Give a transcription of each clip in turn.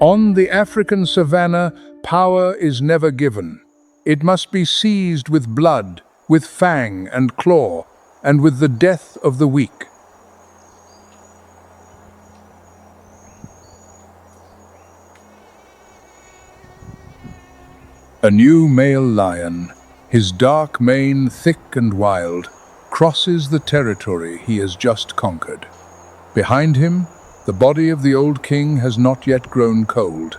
On the African savanna, power is never given. It must be seized with blood, with fang and claw, and with the death of the weak. A new male lion, his dark mane thick and wild, crosses the territory he has just conquered. Behind him, the body of the old king has not yet grown cold.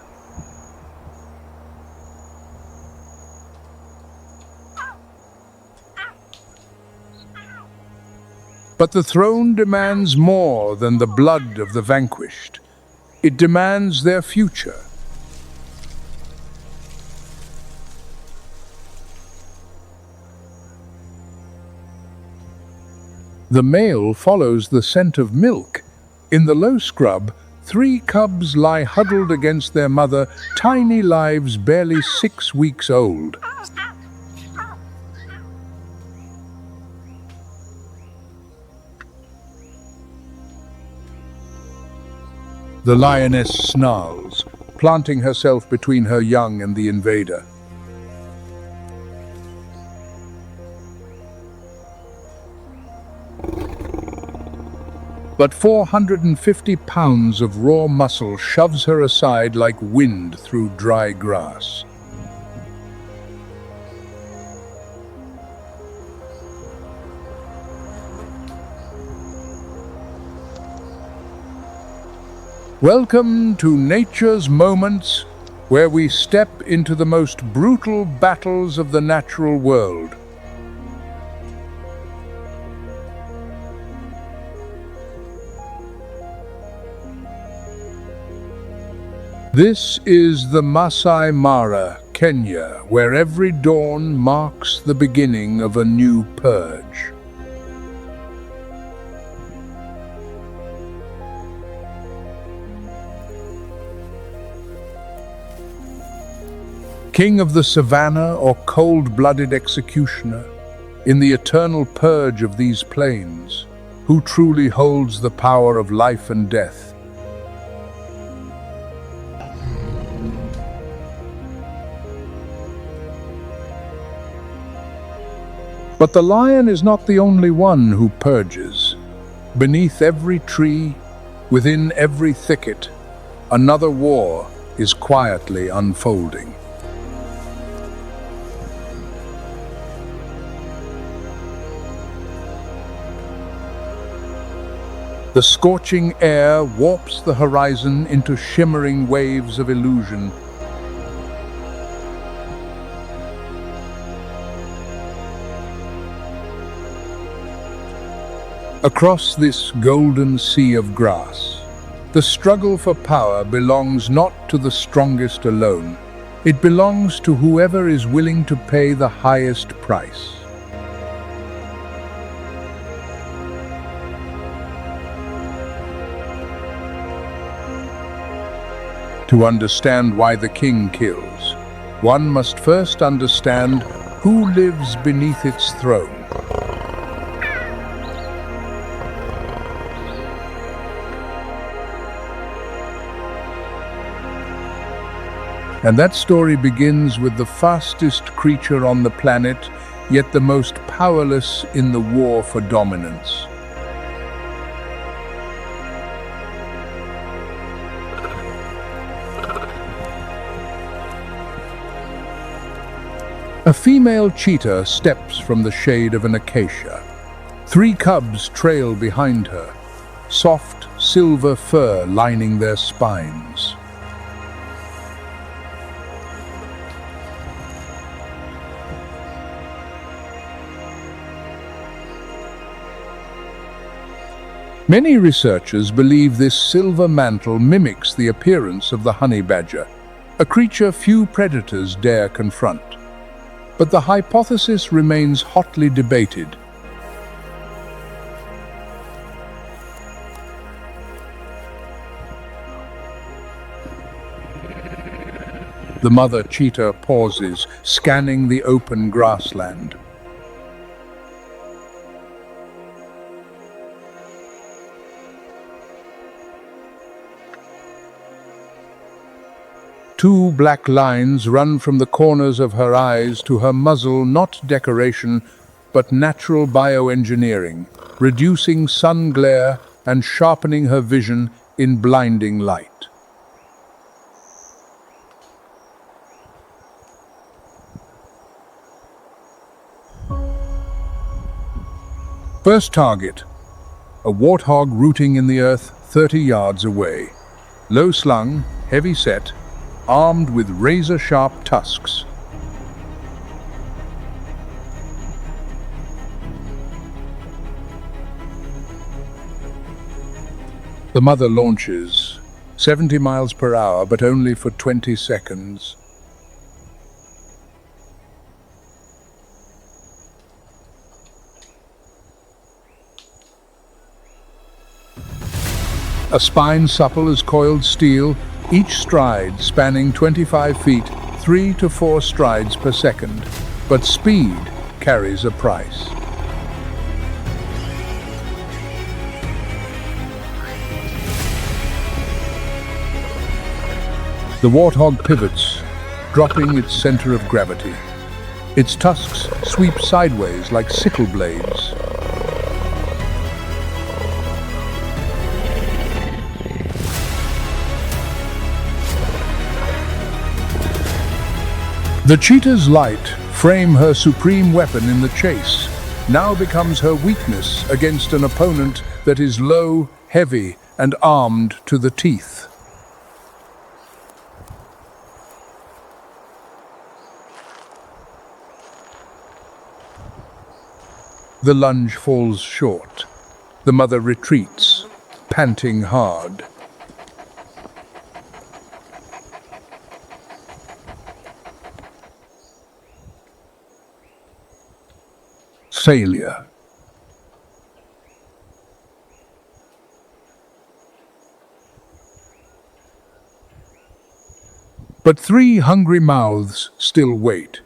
But the throne demands more than the blood of the vanquished. It demands their future. The male follows the scent of milk. In the low scrub, 3 cubs lie huddled against their mother, tiny lives barely 6 weeks old. The lioness snarls, planting herself between her young and the invader. But 450 pounds of raw muscle shoves her aside like wind through dry grass. Welcome to Nature's Moments, where we step into the most brutal battles of the natural world. This is the Maasai Mara, Kenya, where every dawn marks the beginning of a new purge. King of the savanna or cold-blooded executioner, in the eternal purge of these plains, who truly holds the power of life and death? But the lion is not the only one who purges. Beneath every tree, within every thicket, another war is quietly unfolding. The scorching air warps the horizon into shimmering waves of illusion. Across this golden sea of grass, the struggle for power belongs not to the strongest alone. It belongs to whoever is willing to pay the highest price. To understand why the king kills, one must first understand who lives beneath its throne. And that story begins with the fastest creature on the planet, yet the most powerless in the war for dominance. A female cheetah steps from the shade of an acacia. 3 cubs trail behind her, soft silver fur lining their spines. Many researchers believe this silver mantle mimics the appearance of the honey badger, a creature few predators dare confront. But the hypothesis remains hotly debated. The mother cheetah pauses, scanning the open grassland. Two black lines run from the corners of her eyes to her muzzle, not decoration, but natural bioengineering, reducing sun glare and sharpening her vision in blinding light. First target, a warthog rooting in the earth 30 yards away. Low slung, heavy set, armed with razor-sharp tusks. The mother launches, 70 miles per hour, but only for 20 seconds. A spine supple as coiled steel, each stride spanning 25 feet, 3 to 4 strides per second. But speed carries a price. The warthog pivots, dropping its center of gravity. Its tusks sweep sideways like sickle blades. The cheetah's light frame her supreme weapon in the chase, now becomes her weakness against an opponent that is low, heavy, and armed to the teeth. The lunge falls short. The mother retreats, panting hard. Failure. But 3 hungry mouths still wait.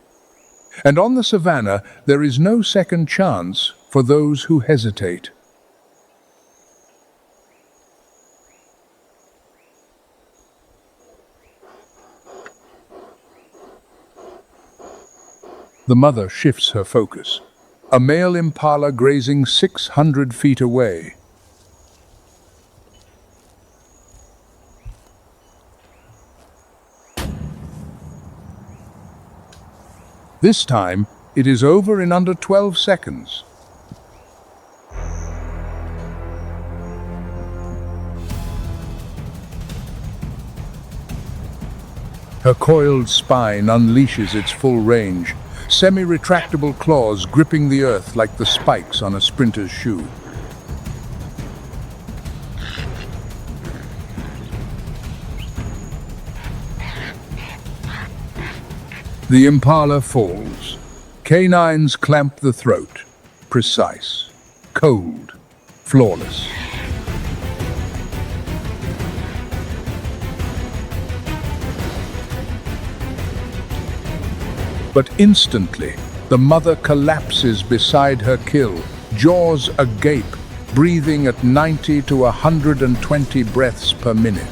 And on the savannah, there is no second chance for those who hesitate. The mother shifts her focus. A male impala grazing 600 feet away. This time, it is over in under 12 seconds. Her coiled spine unleashes its full range, semi-retractable claws gripping the earth like the spikes on a sprinter's shoe. The impala falls. Canines clamp the throat. Precise, cold, flawless. But instantly, the mother collapses beside her kill, jaws agape, breathing at 90 to 120 breaths per minute.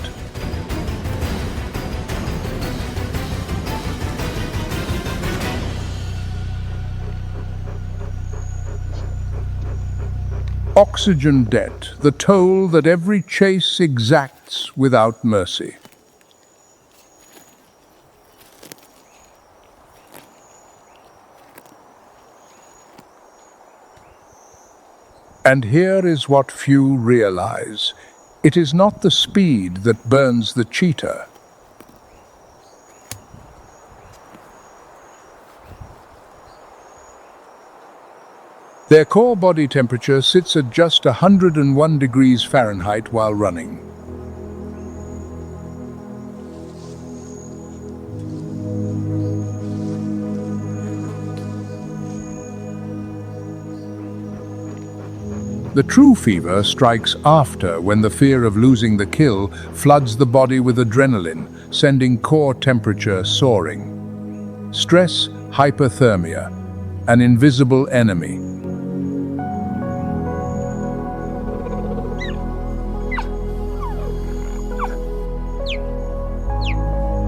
Oxygen debt, the toll that every chase exacts without mercy. And here is what few realize. It is not the speed that burns the cheetah. Their core body temperature sits at just 101 degrees Fahrenheit while running. The true fever strikes after, when the fear of losing the kill floods the body with adrenaline, sending core temperature soaring. Stress, hypothermia, an invisible enemy.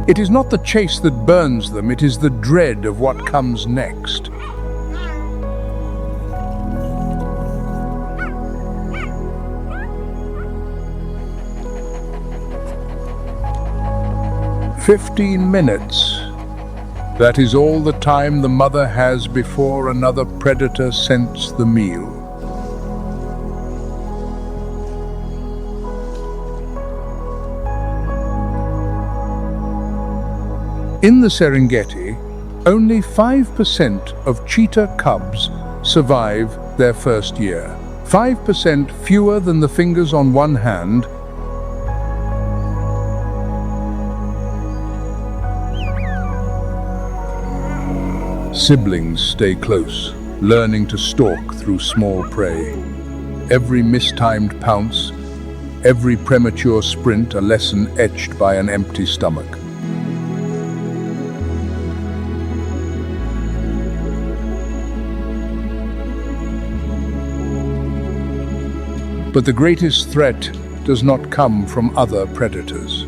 It is not the chase that burns them, it is the dread of what comes next. "15 minutes. That is all the time the mother has before another predator scents the meal. In the Serengeti, only 5% of cheetah cubs survive their first year. 5% fewer than the fingers on one hand. Siblings stay close, learning to stalk through small prey. Every mistimed pounce, every premature sprint, a lesson etched by an empty stomach. But the greatest threat does not come from other predators.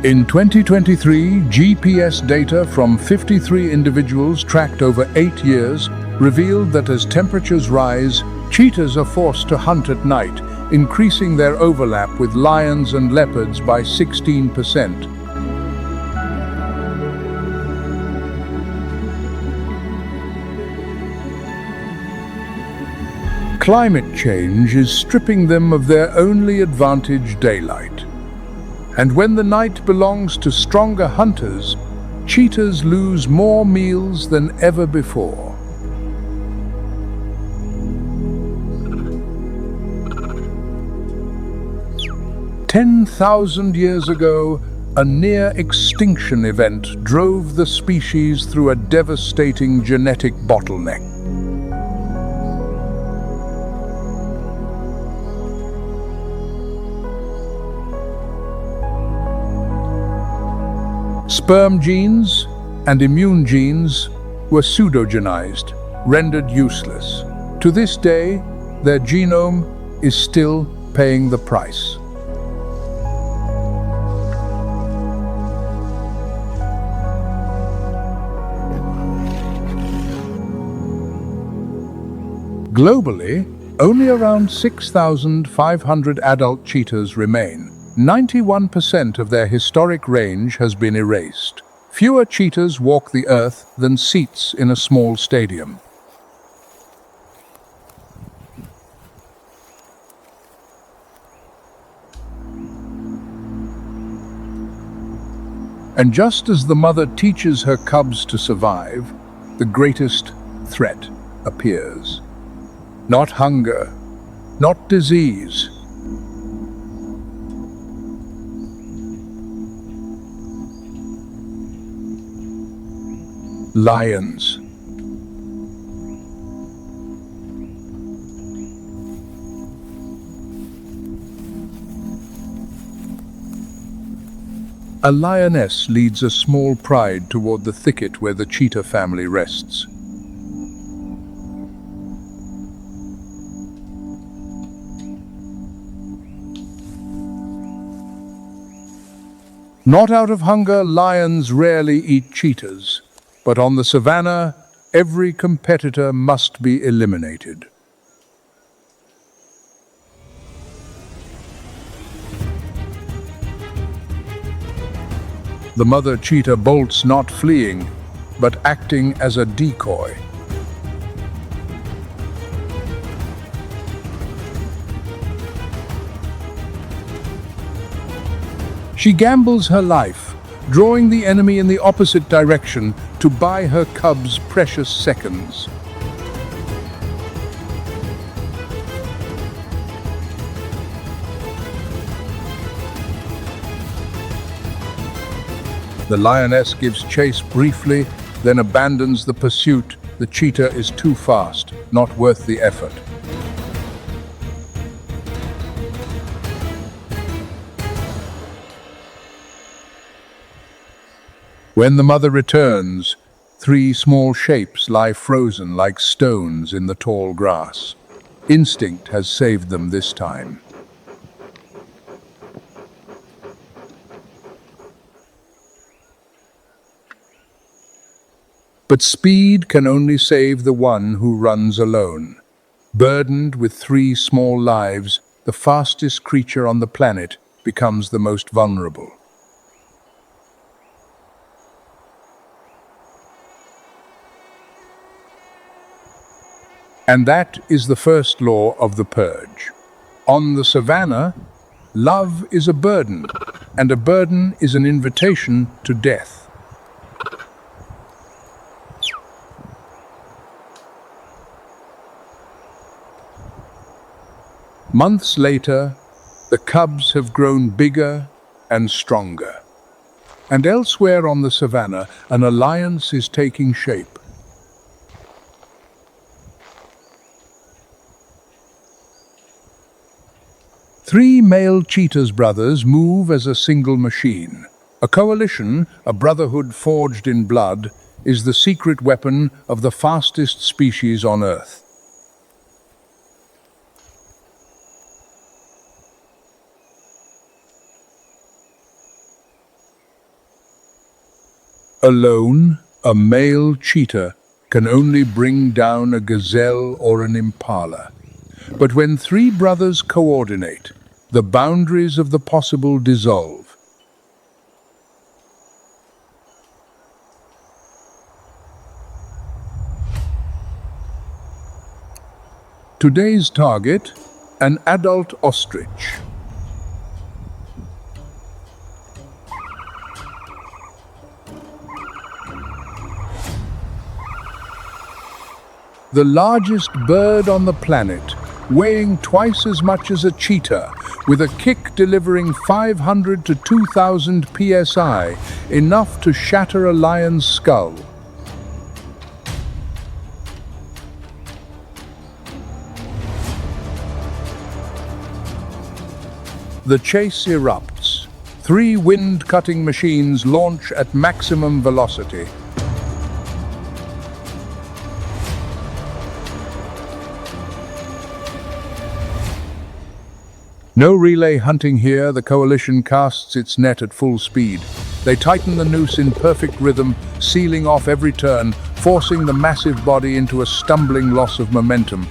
In 2023, GPS data from 53 individuals tracked over 8 years revealed that as temperatures rise, cheetahs are forced to hunt at night, increasing their overlap with lions and leopards by 16%. Climate change is stripping them of their only advantage, daylight. And when the night belongs to stronger hunters, cheetahs lose more meals than ever before. "10,000 years ago, a near-extinction event drove the species through a devastating genetic bottleneck. Sperm genes and immune genes were pseudogenized, rendered useless. To this day, their genome is still paying the price. Globally, only around 6,500 adult cheetahs remain. 91% of their historic range has been erased. Fewer cheetahs walk the earth than seats in a small stadium. And just as the mother teaches her cubs to survive, the greatest threat appears. Not hunger, not disease. Lions. A lioness leads a small pride toward the thicket where the cheetah family rests. Not out of hunger, lions rarely eat cheetahs. But on the savanna, every competitor must be eliminated. The mother cheetah bolts, not fleeing, but acting as a decoy. She gambles her life, drawing the enemy in the opposite direction to buy her cubs precious seconds. The lioness gives chase briefly, then abandons the pursuit. The cheetah is too fast, not worth the effort. When the mother returns, 3 small shapes lie frozen like stones in the tall grass. Instinct has saved them this time. But speed can only save the one who runs alone. Burdened with 3 small lives, the fastest creature on the planet becomes the most vulnerable. And that is the first law of the purge. On the savanna, love is a burden, and a burden is an invitation to death. Months later, the cubs have grown bigger and stronger. And elsewhere on the savanna, an alliance is taking shape. Three male cheetahs brothers move as a single machine. A coalition, a brotherhood forged in blood, is the secret weapon of the fastest species on Earth. Alone, a male cheetah can only bring down a gazelle or an impala. But when 3 brothers coordinate, the boundaries of the possible dissolve. Today's target, an adult ostrich. The largest bird on the planet, weighing twice as much as a cheetah, with a kick delivering 500 to 2,000 psi, enough to shatter a lion's skull. The chase erupts. 3 wind-cutting machines launch at maximum velocity. No relay hunting here, the coalition casts its net at full speed. They tighten the noose in perfect rhythm, sealing off every turn, forcing the massive body into a stumbling loss of momentum.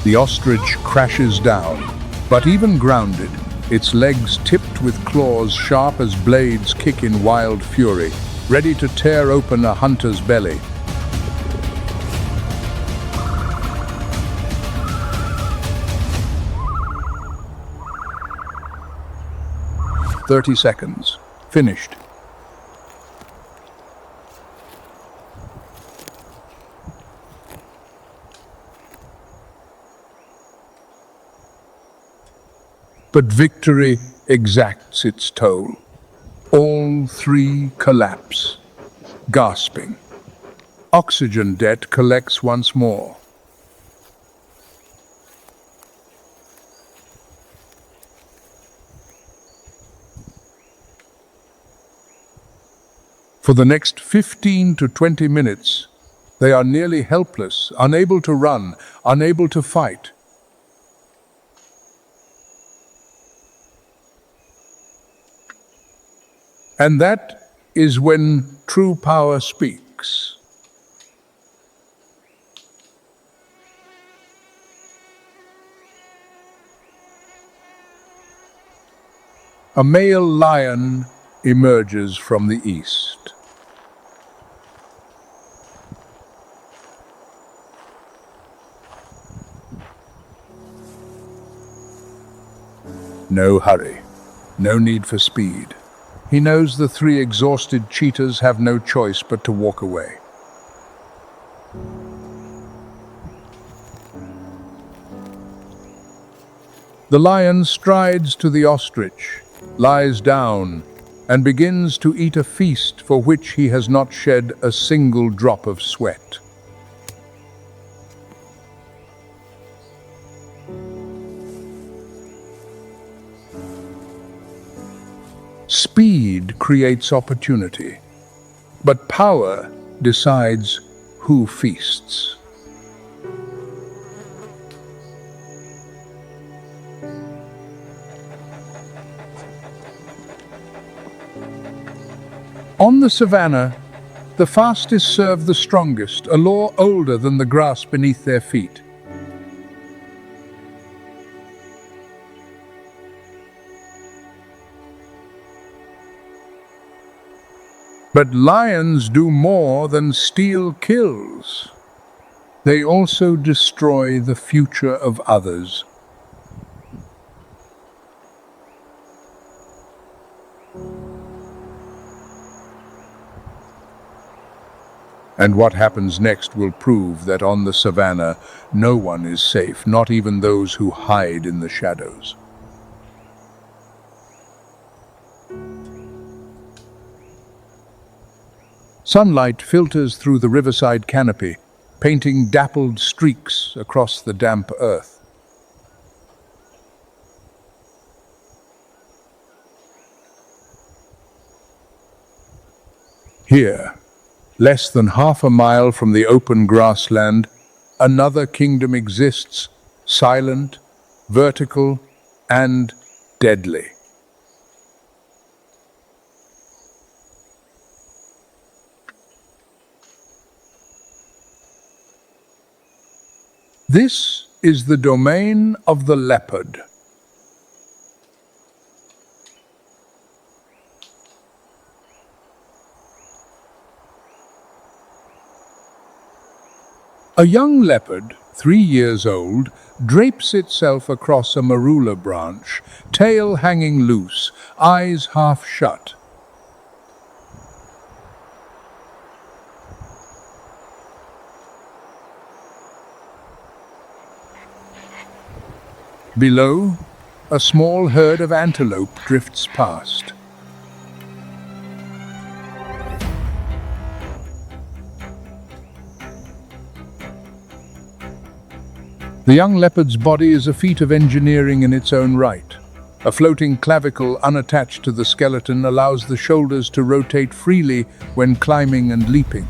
The ostrich crashes down, but even grounded, its legs tipped with claws sharp as blades kick in wild fury, ready to tear open a hunter's belly. "30 seconds. Finished." But victory exacts its toll. All 3 collapse, gasping. Oxygen debt collects once more. For the next 15 to 20 minutes, they are nearly helpless, unable to run, unable to fight. And that is when true power speaks. A male lion emerges from the east. No hurry, no need for speed. He knows the three exhausted cheetahs have no choice but to walk away. The lion strides to the ostrich, lies down, and begins to eat a feast for which he has not shed a single drop of sweat. Speed creates opportunity, but power decides who feasts. On the savanna, the fastest serve the strongest, a law older than the grass beneath their feet. But lions do more than steal kills. They also destroy the future of others. And what happens next will prove that on the savanna, no one is safe, not even those who hide in the shadows. Sunlight filters through the riverside canopy, painting dappled streaks across the damp earth. Here, less than half a mile from the open grassland, another kingdom exists, silent, vertical, and deadly. This is the domain of the leopard. A young leopard, 3 years old, drapes itself across a marula branch, tail hanging loose, eyes half shut. Below, a small herd of antelope drifts past. The young leopard's body is a feat of engineering in its own right. A floating clavicle unattached to the skeleton allows the shoulders to rotate freely when climbing and leaping.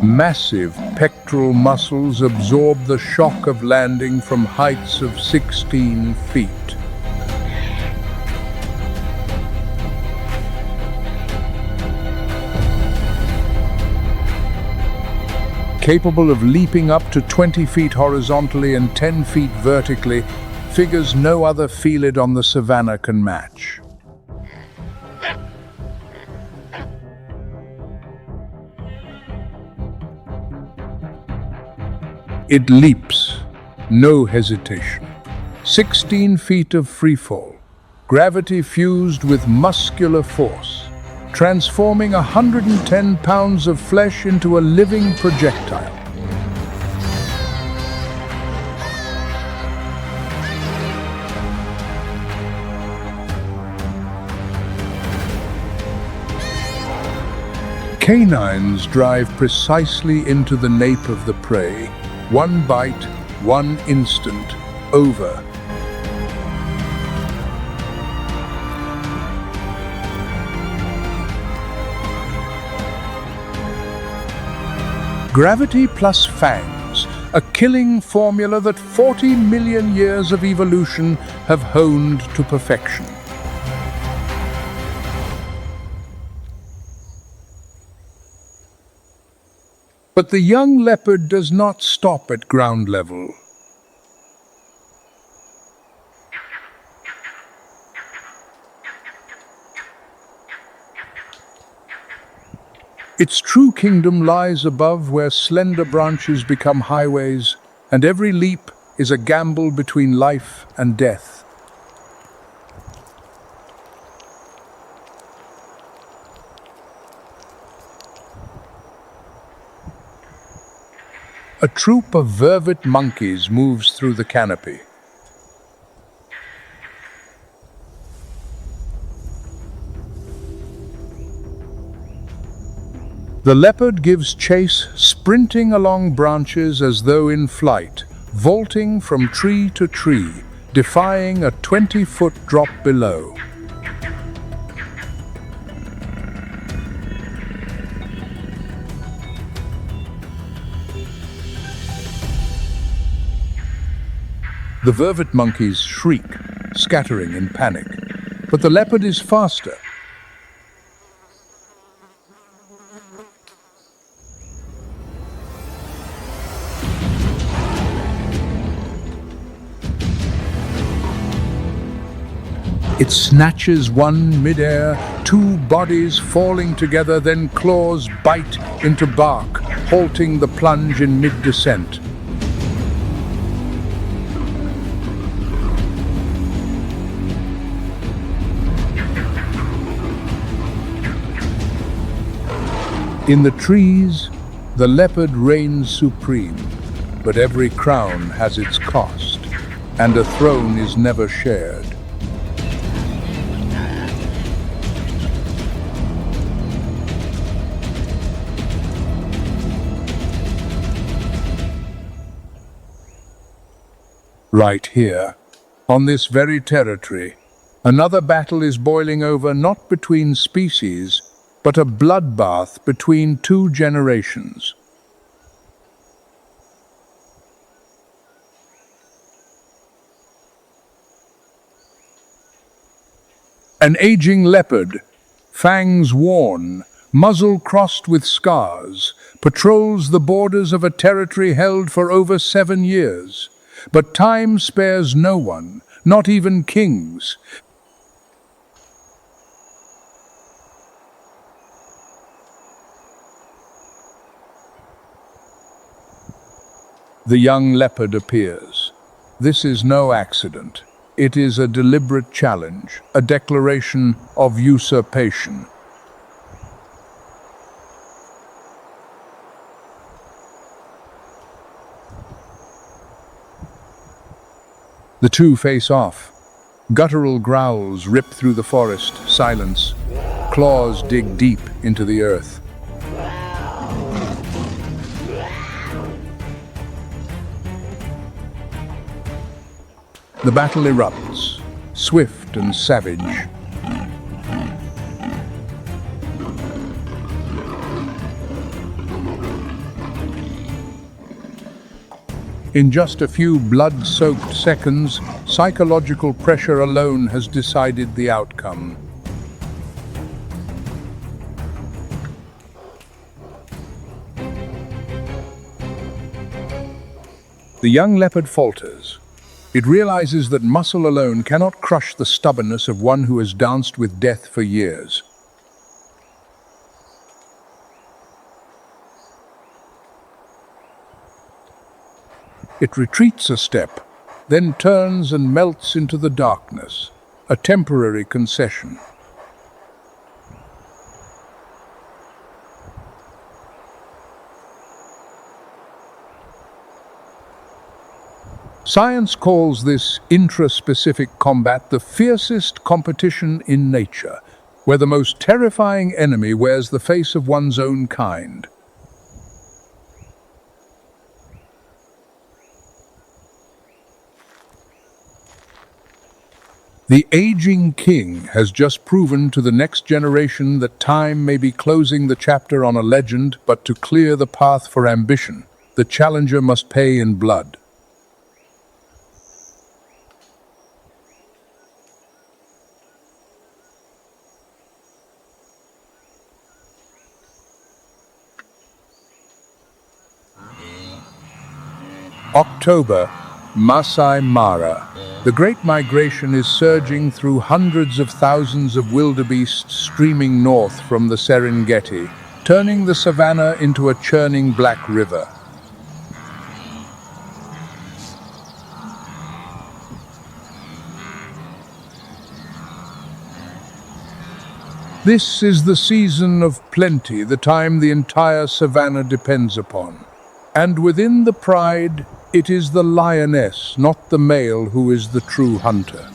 Massive pectoral muscles absorb the shock of landing from heights of 16 feet. Capable of leaping up to 20 feet horizontally and 10 feet vertically, figures no other felid on the savanna can match. It leaps, no hesitation. 16 feet of freefall, gravity fused with muscular force, transforming 110 pounds of flesh into a living projectile. Canines drive precisely into the nape of the prey. One bite, one instant, over. Gravity plus fangs, a killing formula that 40 million years of evolution have honed to perfection. But the young leopard does not stop at ground level. Its true kingdom lies above, where slender branches become highways, and every leap is a gamble between life and death. A troop of vervet monkeys moves through the canopy. The leopard gives chase, sprinting along branches as though in flight, vaulting from tree to tree, defying a 20-foot drop below. The vervet monkeys shriek, scattering in panic, but the leopard is faster. It snatches one midair, two bodies falling together, then claws bite into bark, halting the plunge in mid-descent. In the trees, the leopard reigns supreme, but every crown has its cost, and a throne is never shared. Right here, on this very territory, another battle is boiling over, not between species, but a bloodbath between two generations. An aging leopard, fangs worn, muzzle crossed with scars, patrols the borders of a territory held for over 7 years. But time spares no one, not even kings. The young leopard appears. This is no accident. It is a deliberate challenge, a declaration of usurpation. The two face off. Guttural growls rip through the forest, silence. Claws dig deep into the earth. The battle erupts, swift and savage. In just a few blood-soaked seconds, psychological pressure alone has decided the outcome. The young leopard falters. It realizes that muscle alone cannot crush the stubbornness of one who has danced with death for years. It retreats a step, then turns and melts into the darkness, a temporary concession. Science calls this intraspecific combat the fiercest competition in nature, where the most terrifying enemy wears the face of one's own kind. The aging king has just proven to the next generation that time may be closing the chapter on a legend, but to clear the path for ambition, the challenger must pay in blood. October, Maasai Mara. The Great Migration is surging through hundreds of thousands of wildebeests streaming north from the Serengeti, turning the savanna into a churning black river. This is the season of plenty, the time the entire savanna depends upon. And within the pride, it is the lioness, not the male, who is the true hunter.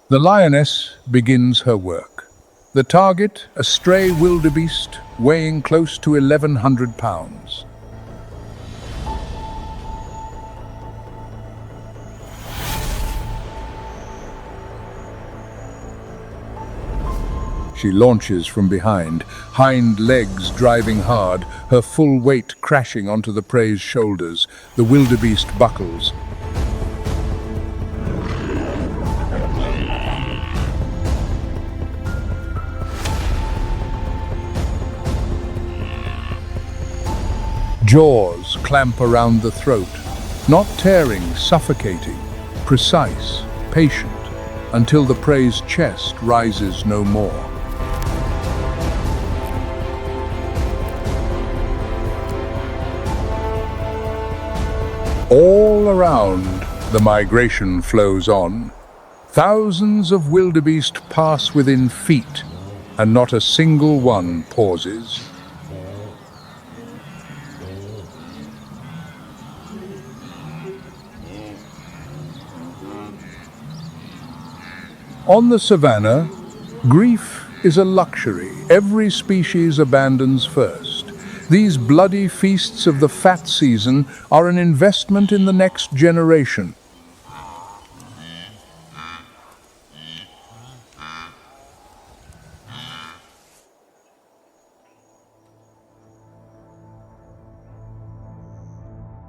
The lioness begins her work. The target, a stray wildebeest weighing close to 1,100 pounds. She launches from behind, hind legs driving hard, her full weight crashing onto the prey's shoulders. The wildebeest buckles. Jaws clamp around the throat, not tearing, suffocating, precise, patient, until the prey's chest rises no more. All around, the migration flows on. Thousands of wildebeest pass within feet, and not a single one pauses. On the savanna, grief is a luxury every species abandons first. These bloody feasts of the fat season are an investment in the next generation.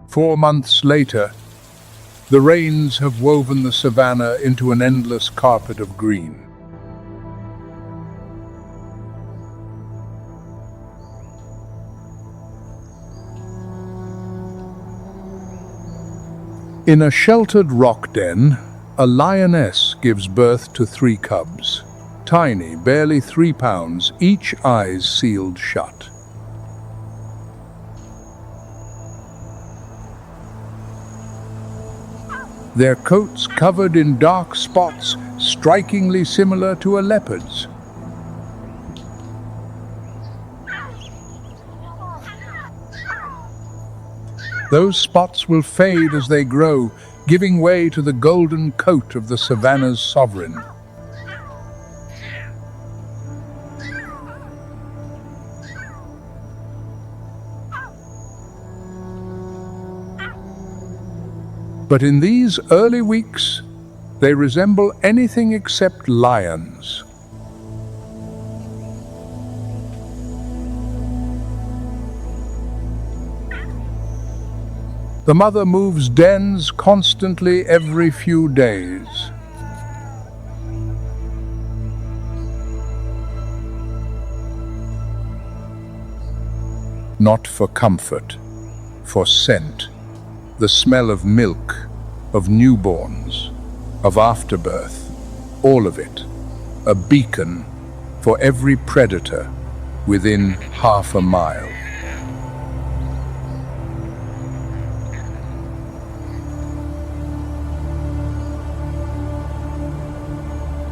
Four months later, the rains have woven the savanna into an endless carpet of green. In a sheltered rock den, a lioness gives birth to 3 cubs. Tiny, barely 3 pounds, each eyes sealed shut. Their coats covered in dark spots, strikingly similar to a leopard's. Those spots will fade as they grow, giving way to the golden coat of the savanna's sovereign. But in these early weeks, they resemble anything except lions. The mother moves dens constantly every few days. Not for comfort, for scent. The smell of milk, of newborns, of afterbirth, all of it, a beacon for every predator within half a mile.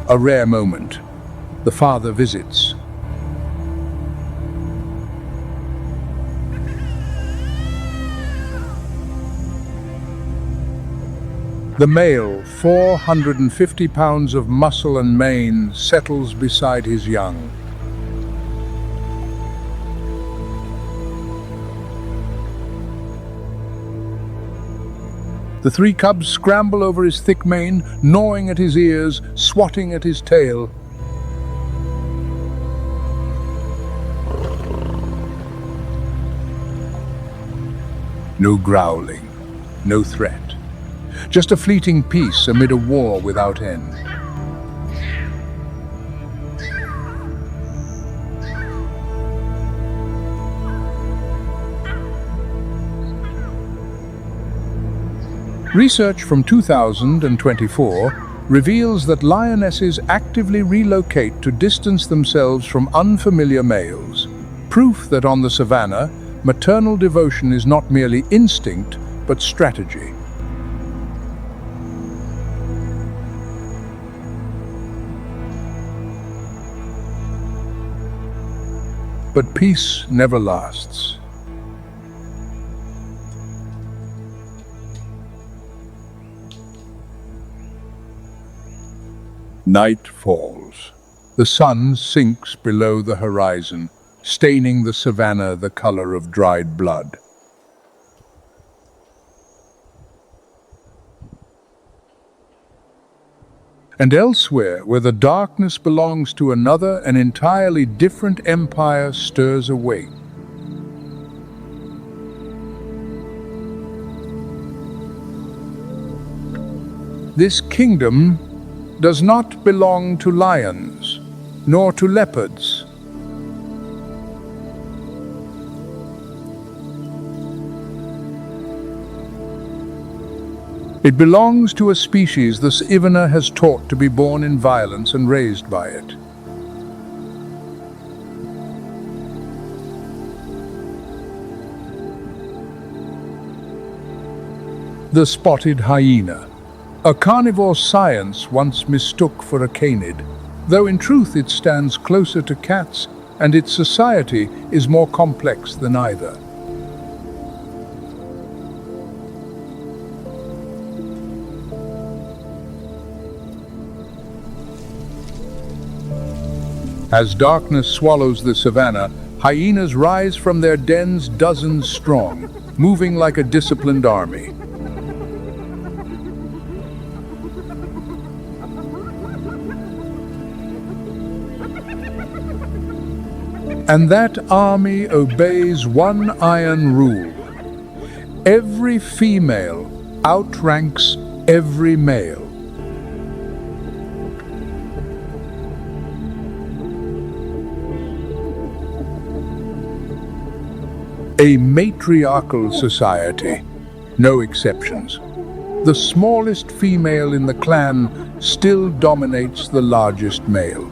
A rare moment. The father visits. The male, 450 pounds of muscle and mane, settles beside his young. The 3 cubs scramble over his thick mane, gnawing at his ears, swatting at his tail. No growling, no threat. Just a fleeting peace amid a war without end. Research from 2024 reveals that lionesses actively relocate to distance themselves from unfamiliar males, proof that on the savanna, maternal devotion is not merely instinct, but strategy. But peace never lasts. Night falls. The sun sinks below the horizon, staining the savanna the color of dried blood. And elsewhere, where the darkness belongs to another, an entirely different empire stirs awake. This kingdom does not belong to lions, nor to leopards. It belongs to a species the savanna has taught to be born in violence and raised by it. The spotted hyena. A carnivore science once mistook for a canid, though in truth it stands closer to cats, and its society is more complex than either. As darkness swallows the savanna, hyenas rise from their dens dozens strong, moving like a disciplined army. And that army obeys one iron rule. Every female outranks every male. A matriarchal society, no exceptions. The smallest female in the clan still dominates the largest male.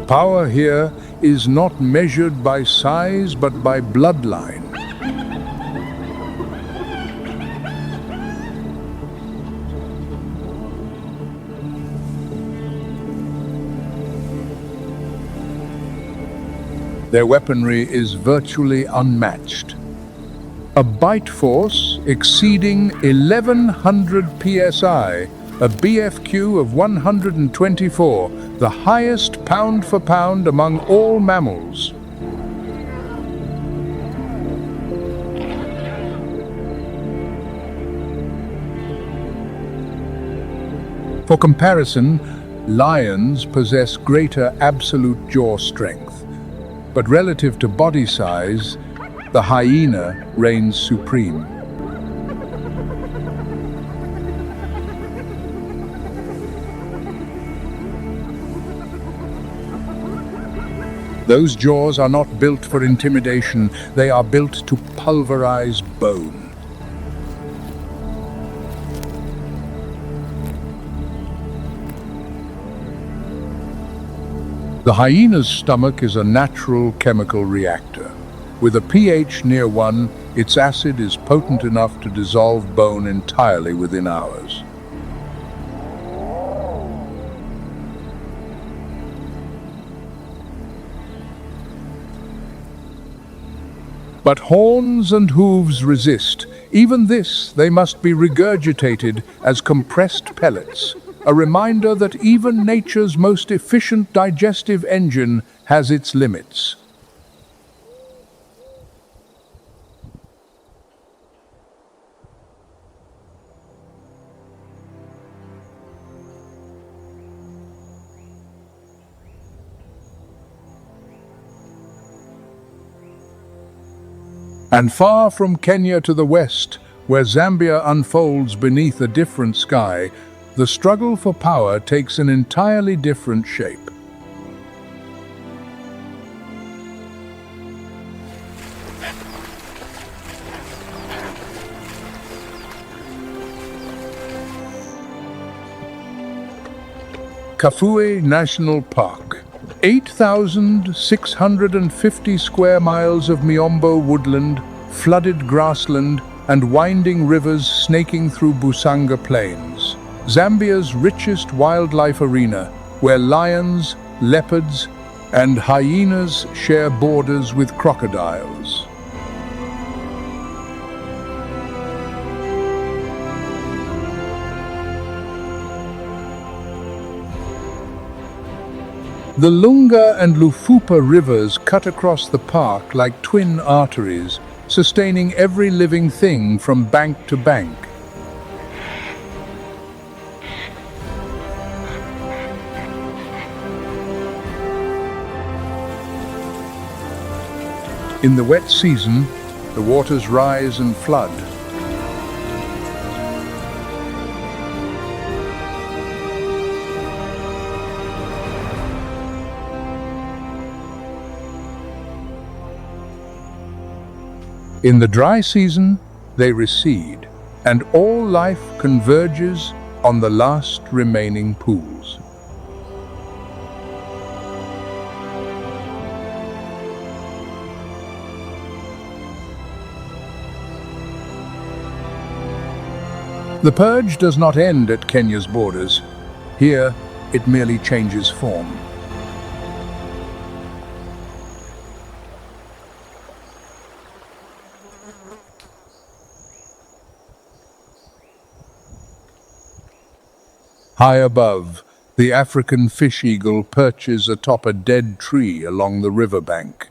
Power here is not measured by size but by bloodline. Their weaponry is virtually unmatched. A bite force exceeding 1100 psi, a BFQ of 124, the highest pound for pound among all mammals. For comparison, lions possess greater absolute jaw strength, but relative to body size, the hyena reigns supreme. Those jaws are not built for intimidation, they are built to pulverize bone. The hyena's stomach is a natural chemical reactor. With a pH near 1, its acid is potent enough to dissolve bone entirely within hours. But horns and hooves resist. Even this, they must be regurgitated as compressed pellets, a reminder that even nature's most efficient digestive engine has its limits. And far from Kenya to the west, where Zambia unfolds beneath a different sky, the struggle for power takes an entirely different shape. Kafue National Park. 8,650 square miles of Miombo woodland, flooded grassland, and winding rivers snaking through Busanga Plains. Zambia's richest wildlife arena, where lions, leopards, and hyenas share borders with crocodiles. The Lunga and Lufupa rivers cut across the park like twin arteries, sustaining every living thing from bank to bank. In the wet season, the waters rise and flood. In the dry season, they recede, and all life converges on the last remaining pools. The purge does not end at Kenya's borders. Here, it merely changes form. High above, the African fish eagle perches atop a dead tree along the riverbank.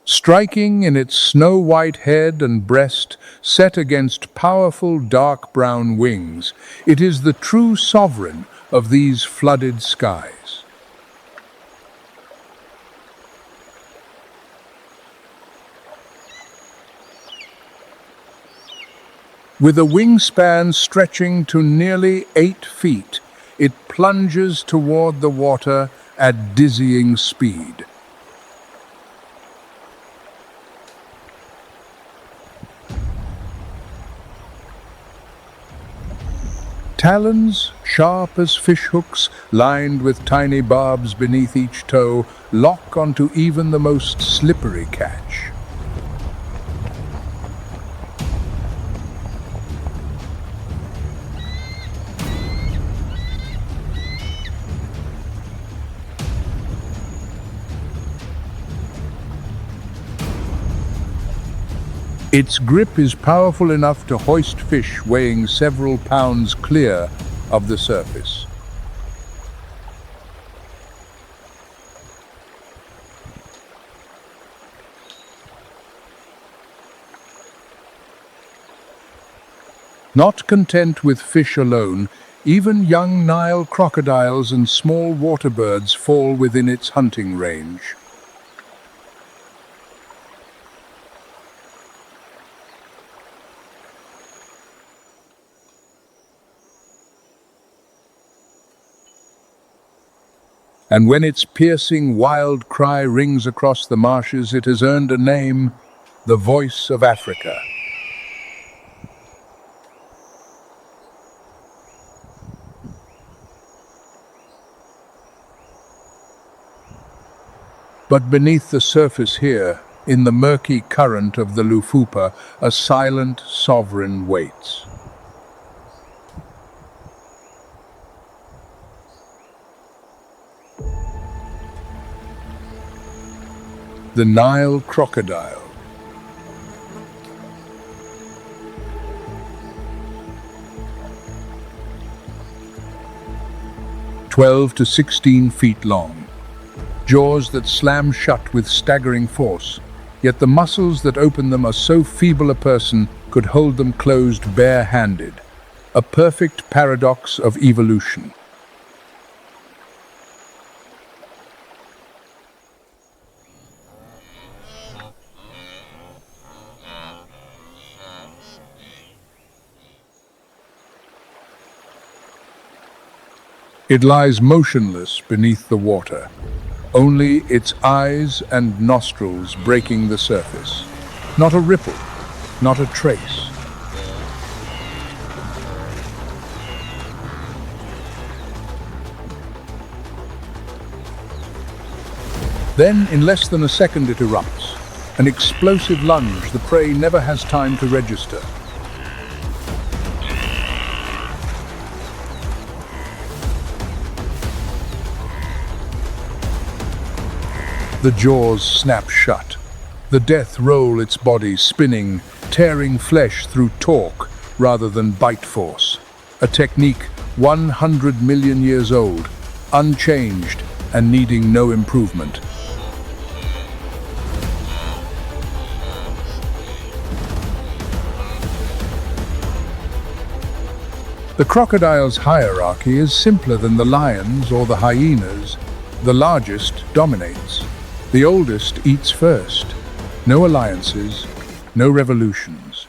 Striking in its snow-white head and breast, set against powerful dark brown wings, it is the true sovereign of these flooded skies. With a wingspan stretching to nearly 8 feet, it plunges toward the water at dizzying speed. Talons, sharp as fishhooks, lined with tiny barbs beneath each toe, lock onto even the most slippery catch. Its grip is powerful enough to hoist fish weighing several pounds clear of the surface. Not content with fish alone, even young Nile crocodiles and small water birds fall within its hunting range. And when its piercing wild cry rings across the marshes, it has earned a name, the voice of Africa. But beneath the surface here, in the murky current of the Lufupa, a silent sovereign waits. The Nile crocodile. "12 to 16 feet long, jaws that slam shut with staggering force, yet the muscles that open them are so feeble a person could hold them closed bare-handed, a perfect paradox of evolution. It lies motionless beneath the water, only its eyes and nostrils breaking the surface. Not a ripple, not a trace. Then, in less than a second, it erupts. An explosive lunge, the prey never has time to register. The jaws snap shut. The death roll its body, spinning, tearing flesh through torque rather than bite force. A technique 100 million years old, unchanged and needing no improvement. The crocodile's hierarchy is simpler than the lions or the hyenas. The largest dominates. The oldest eats first. No alliances, no revolutions.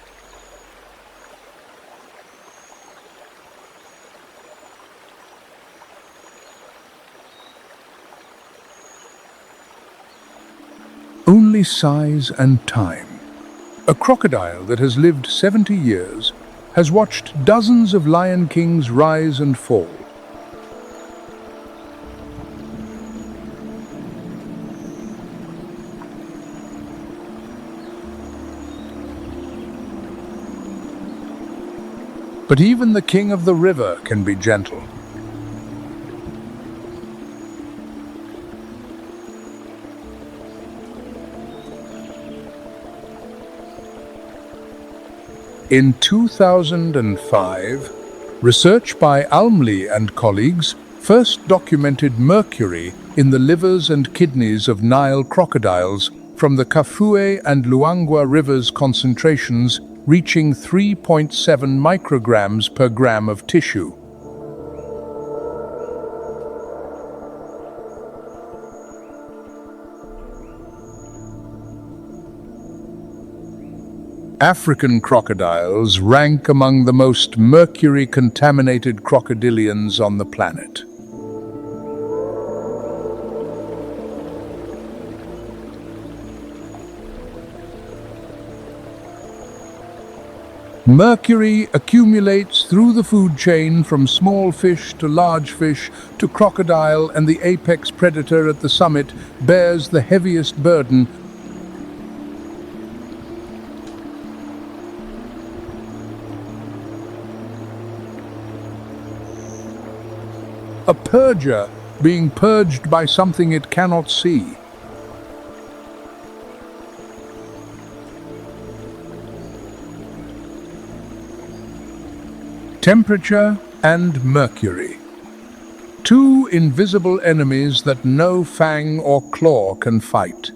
Only size and time. A crocodile that has lived 70 years has watched dozens of lion kings rise and fall. But even the king of the river can be gentle. In 2005, research by Almli and colleagues first documented mercury in the livers and kidneys of Nile crocodiles from the Kafue and Luangwa rivers, concentrations reaching 3.7 micrograms per gram of tissue. African crocodiles rank among the most mercury-contaminated crocodilians on the planet. Mercury accumulates through the food chain from small fish to large fish to crocodile, and the apex predator at the summit bears the heaviest burden. A purger being purged by something it cannot see. Temperature and mercury. Two invisible enemies that no fang or claw can fight.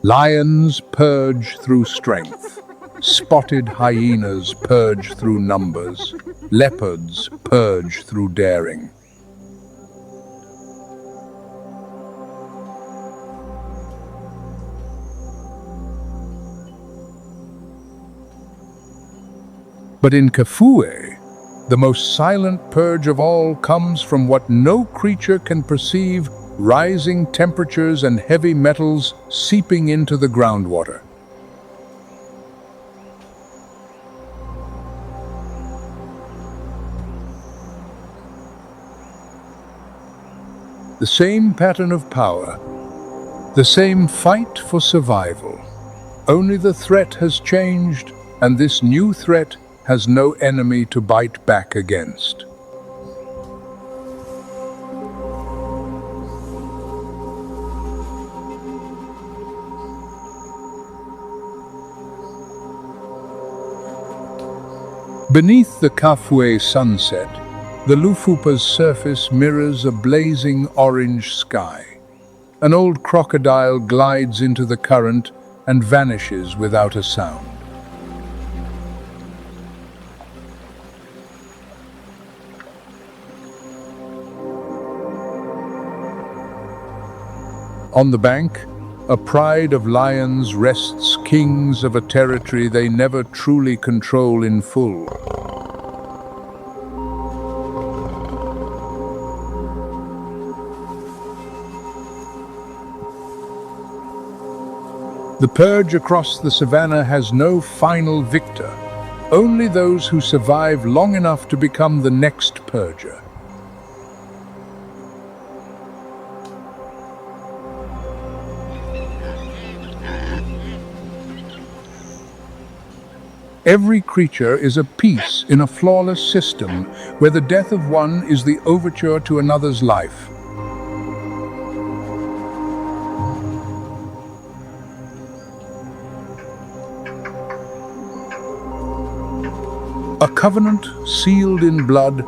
Lions purge through strength. Spotted hyenas purge through numbers. Leopards purge through daring. But in Kafue, the most silent purge of all comes from what no creature can perceive: rising temperatures and heavy metals seeping into the groundwater. The same pattern of power, the same fight for survival. Only the threat has changed, and this new threat has no enemy to bite back against. Beneath the Kafue sunset, the Lufupa's surface mirrors a blazing orange sky. An old crocodile glides into the current and vanishes without a sound. On the bank, a pride of lions rests kings of a territory they never truly control in full. The purge across the savannah has no final victor, only those who survive long enough to become the next purger. Every creature is a piece in a flawless system where the death of one is the overture to another's life. A covenant sealed in blood,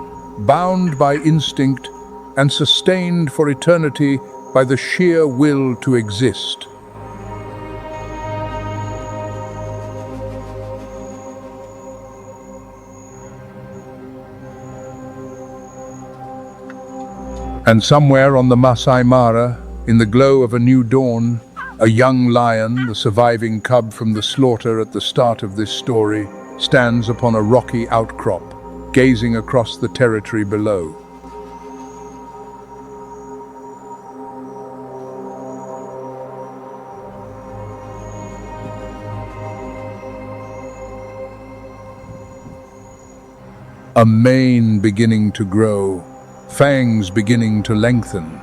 bound by instinct, and sustained for eternity by the sheer will to exist. And somewhere on the Maasai Mara, in the glow of a new dawn, a young lion, the surviving cub from the slaughter at the start of this story, stands upon a rocky outcrop, gazing across the territory below. A mane beginning to grow, fangs beginning to lengthen,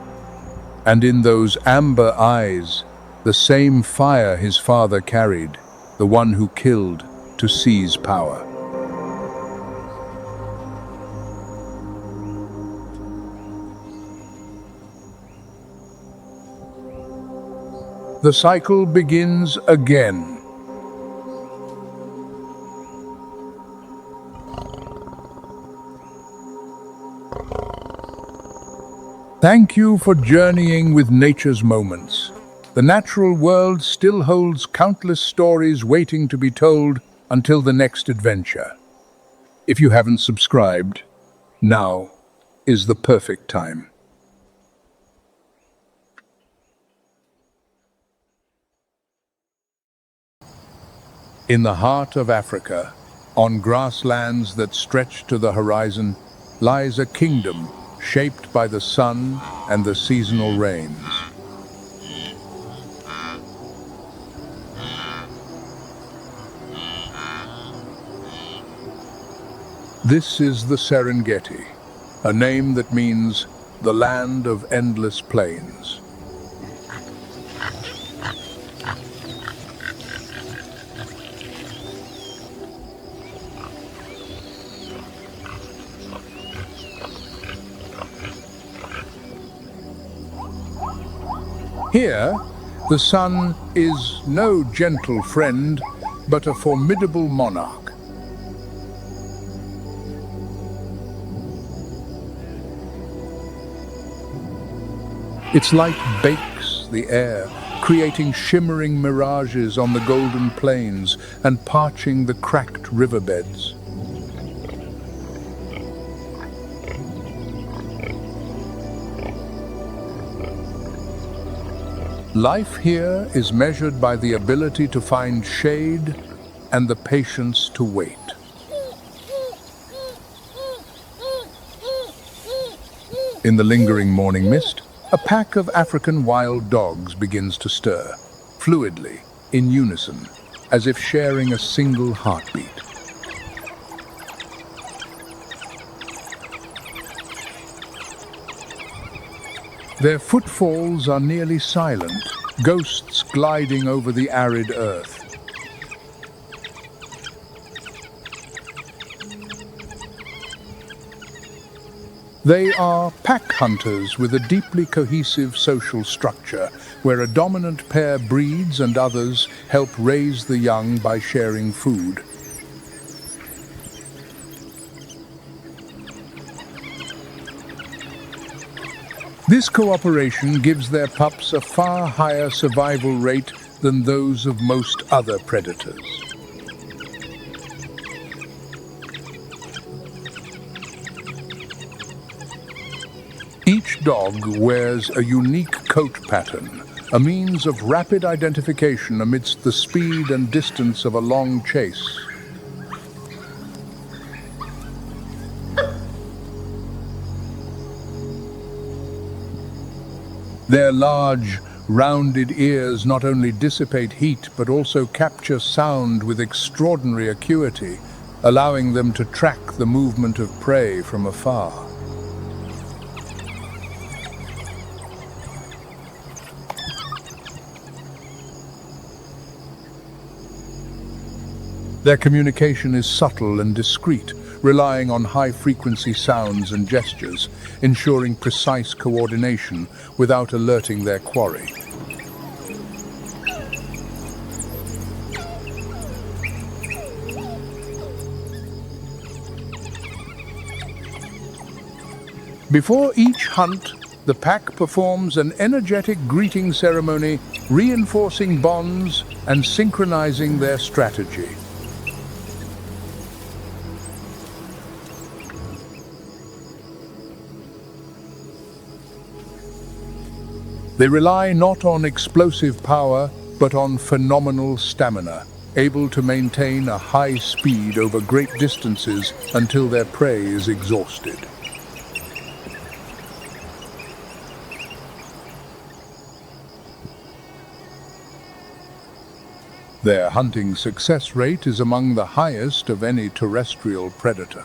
and in those amber eyes, the same fire his father carried, the one who killed to seize power. The cycle begins again. Thank you for journeying with Nature's Moments. The natural world still holds countless stories waiting to be told until the next adventure. If you haven't subscribed, now is the perfect time. In the heart of Africa, on grasslands that stretch to the horizon, lies a kingdom shaped by the sun and the seasonal rains. This is the Serengeti, a name that means the land of endless plains. Here, the sun is no gentle friend, but a formidable monarch. Its light bakes the air, creating shimmering mirages on the golden plains and parching the cracked riverbeds. Life here is measured by the ability to find shade and the patience to wait. In the lingering morning mist, a pack of African wild dogs begins to stir, fluidly, in unison, as if sharing a single heartbeat. Their footfalls are nearly silent, ghosts gliding over the arid earth. They are pack hunters with a deeply cohesive social structure, where a dominant pair breeds and others help raise the young by sharing food. This cooperation gives their pups a far higher survival rate than those of most other predators. Each dog wears a unique coat pattern, a means of rapid identification amidst the speed and distance of a long chase. Their large, rounded ears not only dissipate heat but also capture sound with extraordinary acuity, allowing them to track the movement of prey from afar. Their communication is subtle and discreet, relying on high-frequency sounds and gestures, ensuring precise coordination without alerting their quarry. Before each hunt, the pack performs an energetic greeting ceremony, reinforcing bonds and synchronizing their strategy. They rely not on explosive power, but on phenomenal stamina, able to maintain a high speed over great distances until their prey is exhausted. Their hunting success rate is among the highest of any terrestrial predator.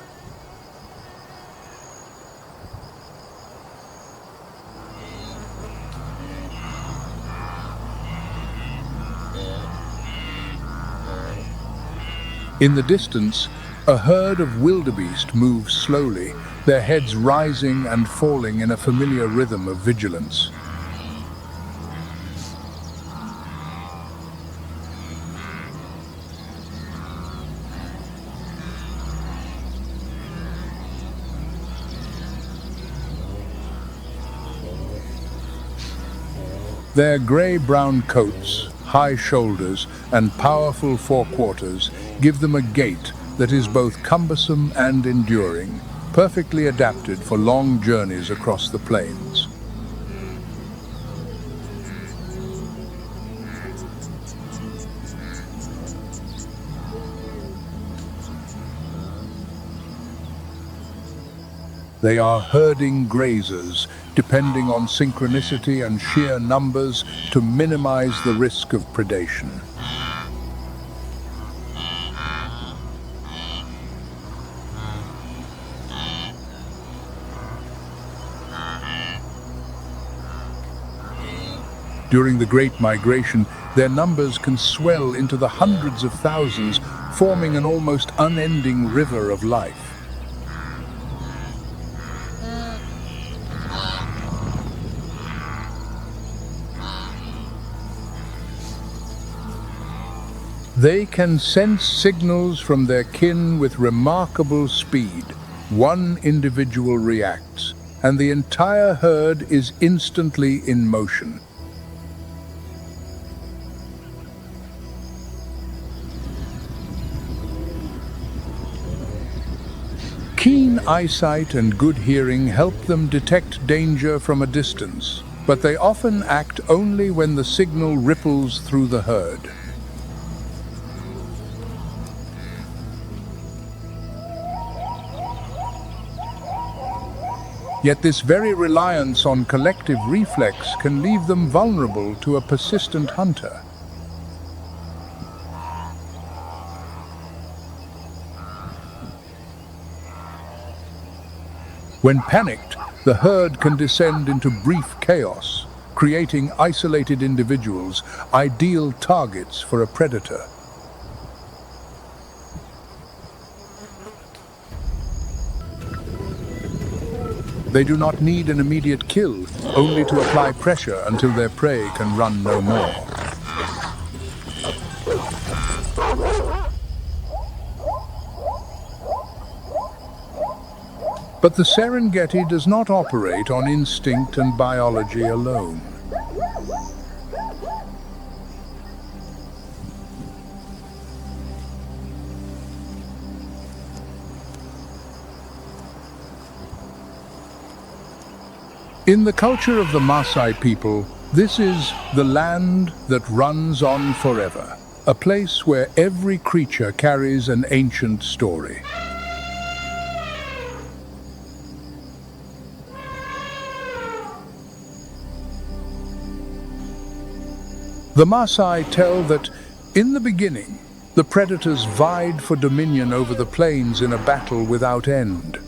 In the distance, a herd of wildebeest moves slowly, their heads rising and falling in a familiar rhythm of vigilance. Their grey-brown coats, high shoulders, and powerful forequarters give them a gait that is both cumbersome and enduring, perfectly adapted for long journeys across the plains. They are herding grazers, depending on synchronicity and sheer numbers to minimize the risk of predation. During the Great Migration, their numbers can swell into the hundreds of thousands, forming an almost unending river of life. They can sense signals from their kin with remarkable speed. One individual reacts, and the entire herd is instantly in motion. Keen eyesight and good hearing help them detect danger from a distance, but they often act only when the signal ripples through the herd. Yet this very reliance on collective reflex can leave them vulnerable to a persistent hunter. When panicked, the herd can descend into brief chaos, creating isolated individuals, ideal targets for a predator. They do not need an immediate kill, only to apply pressure until their prey can run no more. But the Serengeti does not operate on instinct and biology alone. In the culture of the Maasai people, This is the land that runs on forever, a place where every creature carries an ancient story. The Maasai tell that, in the beginning, the predators vied for dominion over the plains in a battle without end.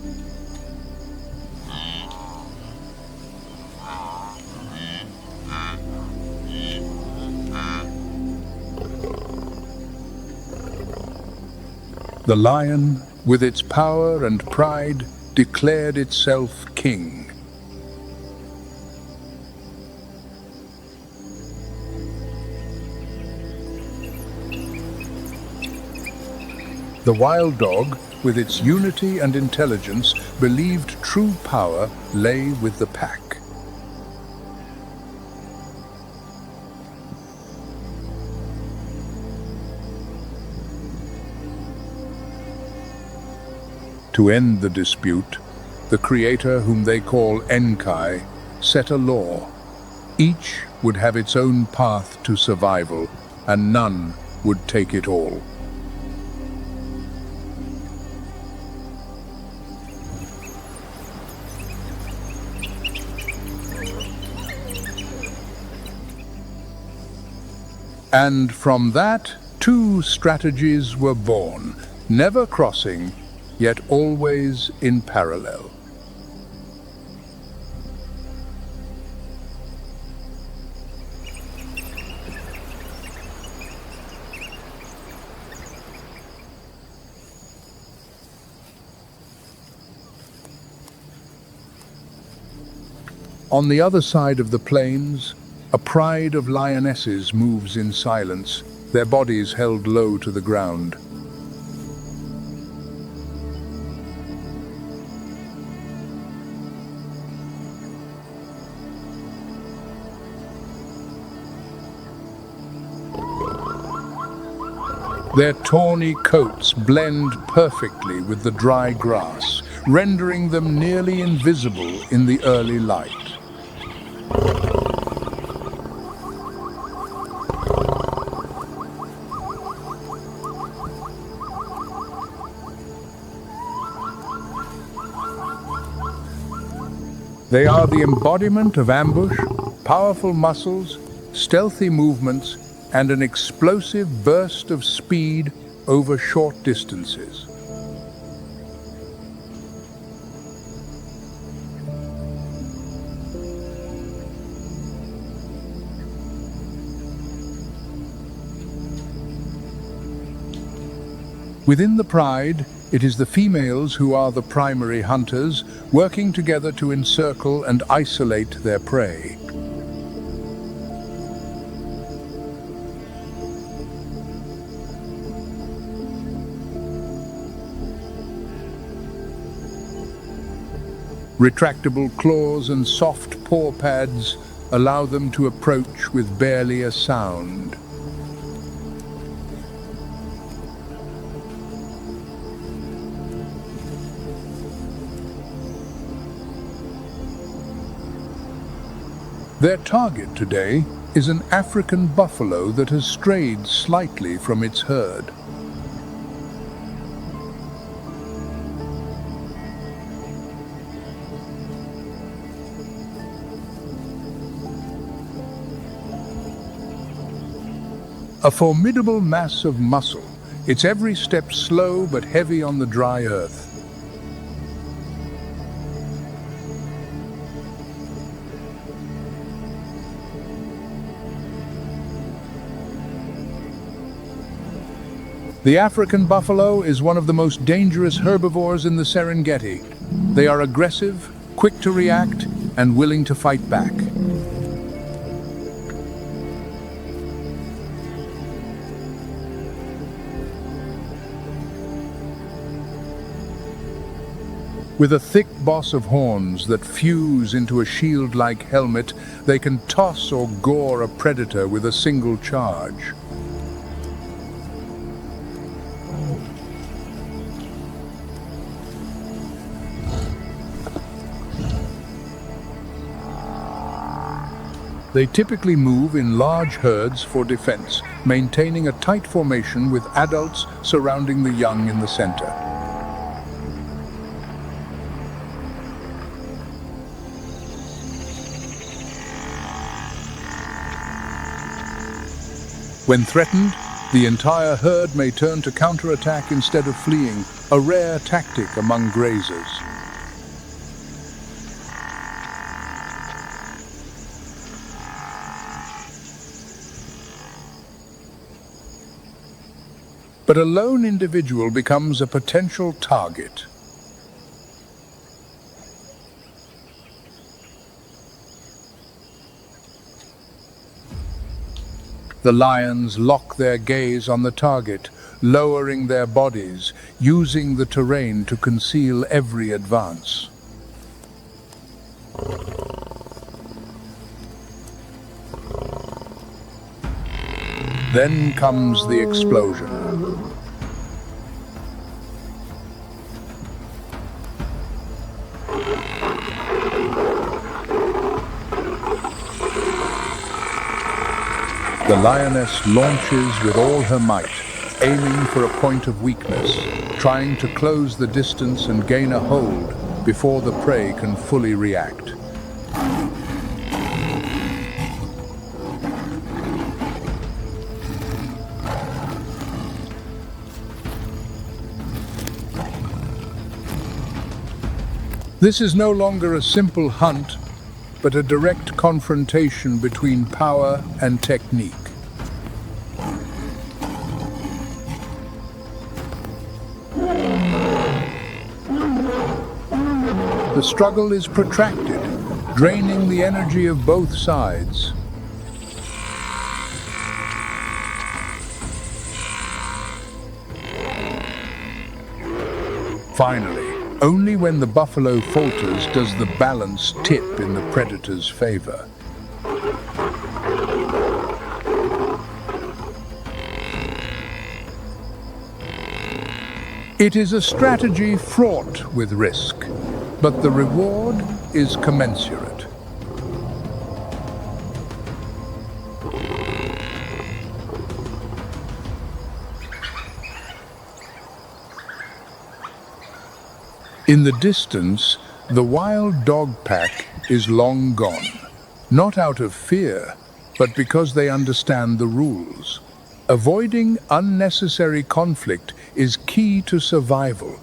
The lion, with its power and pride, declared itself king. The wild dog, with its unity and intelligence, believed true power lay with the pack. To end the dispute, the creator, whom they call Enkai, set a law. Each would have its own path to survival, and none would take it all. And from that, two strategies were born, never crossing, yet always in parallel. On the other side of the plains, a pride of lionesses moves in silence, their bodies held low to the ground. Their tawny coats blend perfectly with the dry grass, rendering them nearly invisible in the early light. They are the embodiment of ambush, powerful muscles, stealthy movements, and an explosive burst of speed over short distances. Within the pride, it is the females who are the primary hunters, working together to encircle and isolate their prey. Retractable claws and soft paw pads allow them to approach with barely a sound. Their target today is an African buffalo that has strayed slightly from its herd. A formidable mass of muscle, its every step slow but heavy on the dry earth. The African buffalo is one of the most dangerous herbivores in the Serengeti. They are aggressive, quick to react, and willing to fight back. With a thick boss of horns that fuse into a shield-like helmet, they can toss or gore a predator with a single charge. They typically move in large herds for defense, maintaining a tight formation with adults surrounding the young in the center. When threatened, the entire herd may turn to counterattack instead of fleeing, a rare tactic among grazers. But a lone individual becomes a potential target. The lions lock their gaze on the target, lowering their bodies, using the terrain to conceal every advance. Then comes the explosion. The lioness launches with all her might, aiming for a point of weakness, trying to close the distance and gain a hold before the prey can fully react. This is no longer a simple hunt, but a direct confrontation between power and technique. The struggle is protracted, draining the energy of both sides. Finally, only when the buffalo falters does the balance tip in the predator's favor. It is a strategy fraught with risk, but the reward is commensurate. In the distance, the wild dog pack is long gone, not out of fear, but because they understand the rules. Avoiding unnecessary conflict is key to survival.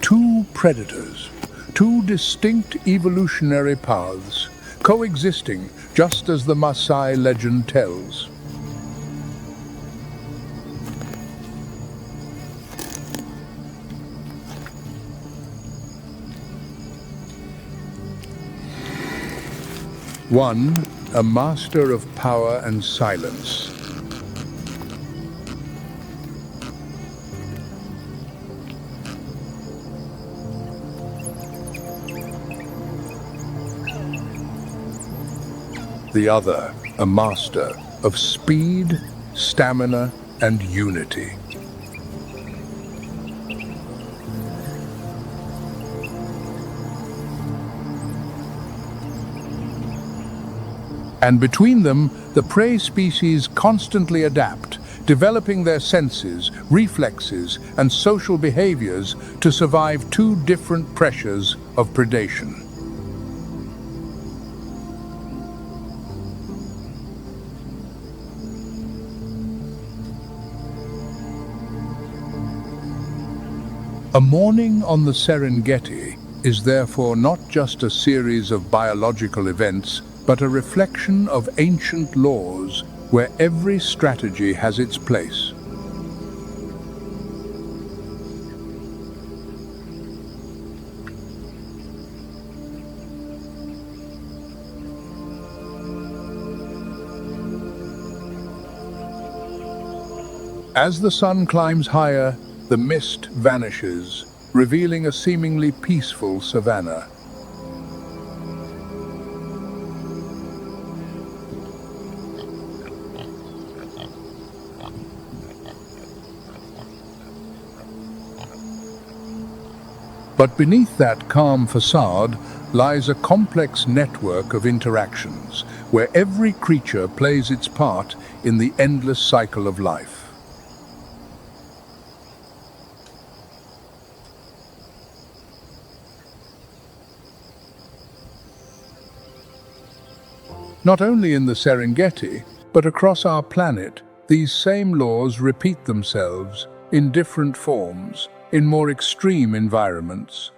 Two predators, two distinct evolutionary paths, coexisting just as the Maasai legend tells. One, a master of power and silence. The other, a master of speed, stamina, and unity. And between them, the prey species constantly adapt, developing their senses, reflexes, and social behaviors to survive two different pressures of predation. A morning on the Serengeti is therefore not just a series of biological events, but a reflection of ancient laws where every strategy has its place. As the sun climbs higher, the mist vanishes, revealing a seemingly peaceful savanna. But beneath that calm facade lies a complex network of interactions, where every creature plays its part in the endless cycle of life. Not only in the Serengeti, but across our planet, these same laws repeat themselves in different forms, in more extreme environments.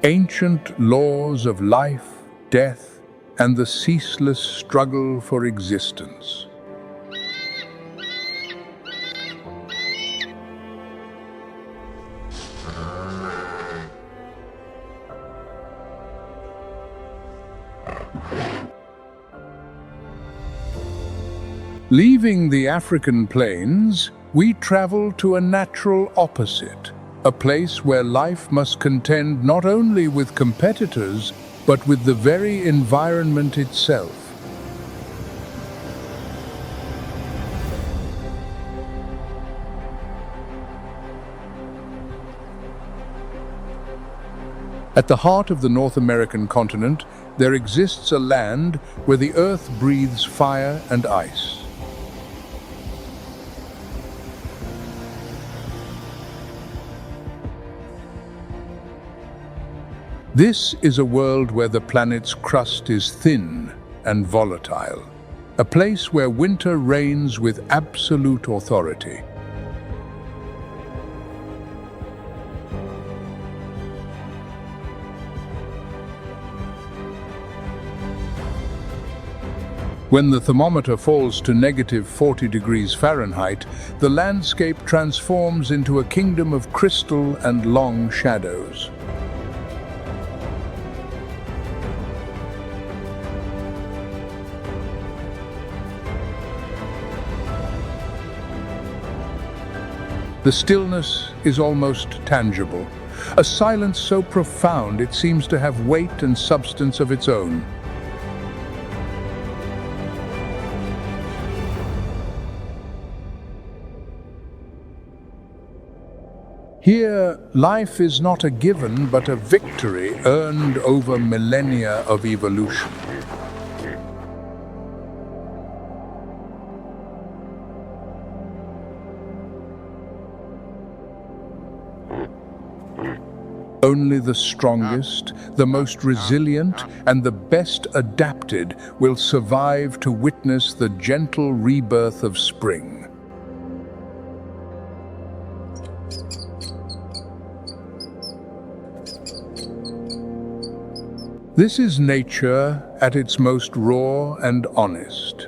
Ancient laws of life, death, and the ceaseless struggle for existence. Leaving the African plains, we travel to a natural opposite, a place where life must contend not only with competitors, but with the very environment itself. At the heart of the North American continent, there exists a land where the earth breathes fire and ice. This is a world where the planet's crust is thin and volatile, a place where winter reigns with absolute authority. When the thermometer falls to -40 degrees Fahrenheit, the landscape transforms into a kingdom of crystal and long shadows. The stillness is almost tangible, a silence so profound it seems to have weight and substance of its own. Here, life is not a given but a victory earned over millennia of evolution. Only the strongest, the most resilient, and the best adapted will survive to witness the gentle rebirth of spring. This is nature at its most raw and honest.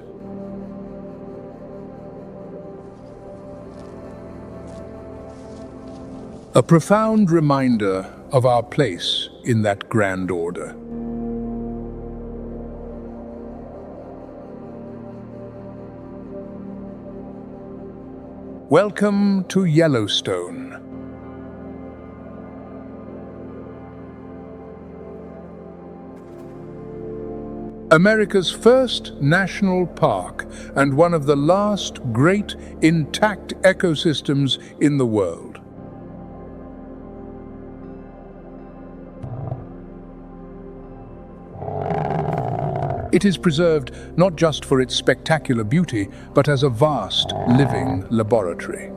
A profound reminder of our place in that grand order. Welcome to Yellowstone. America's first national park and one of the last great intact ecosystems in the world. It is preserved not just for its spectacular beauty, but as a vast, living laboratory.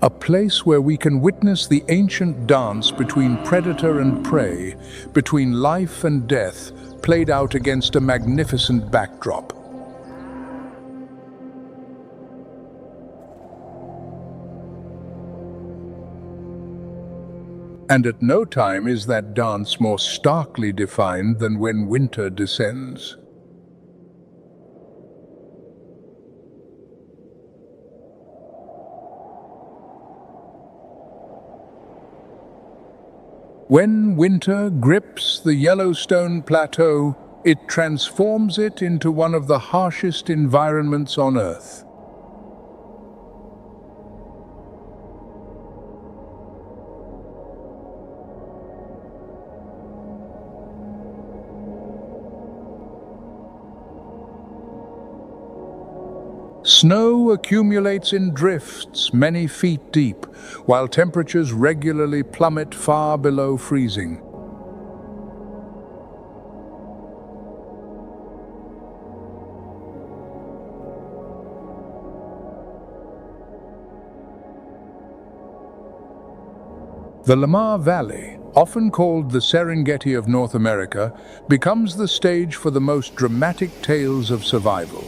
A place where we can witness the ancient dance between predator and prey, between life and death, played out against a magnificent backdrop. And at no time is that dance more starkly defined than when winter descends. When winter grips the Yellowstone Plateau, it transforms it into one of the harshest environments on Earth. Snow accumulates in drifts many feet deep, while temperatures regularly plummet far below freezing. The Lamar Valley, often called the Serengeti of North America, becomes the stage for the most dramatic tales of survival.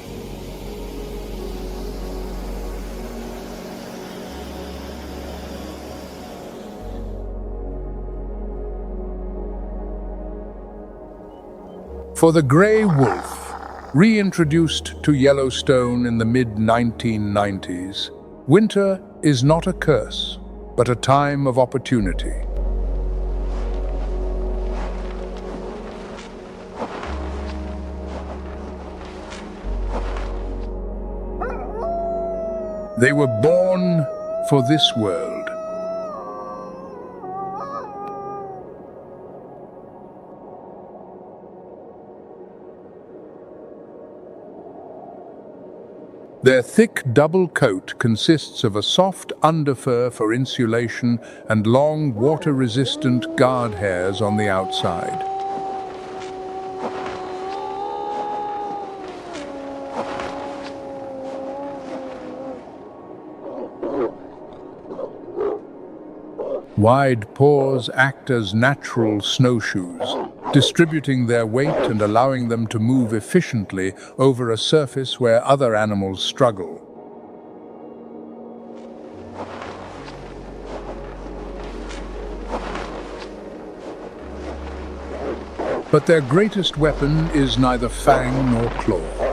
For the gray wolf, reintroduced to Yellowstone in the mid-1990s, winter is not a curse, but a time of opportunity. They were born for this world. Their thick double coat consists of a soft underfur for insulation and long water-resistant guard hairs on the outside. Wide paws act as natural snowshoes, distributing their weight and allowing them to move efficiently over a surface where other animals struggle. But their greatest weapon is neither fang nor claw.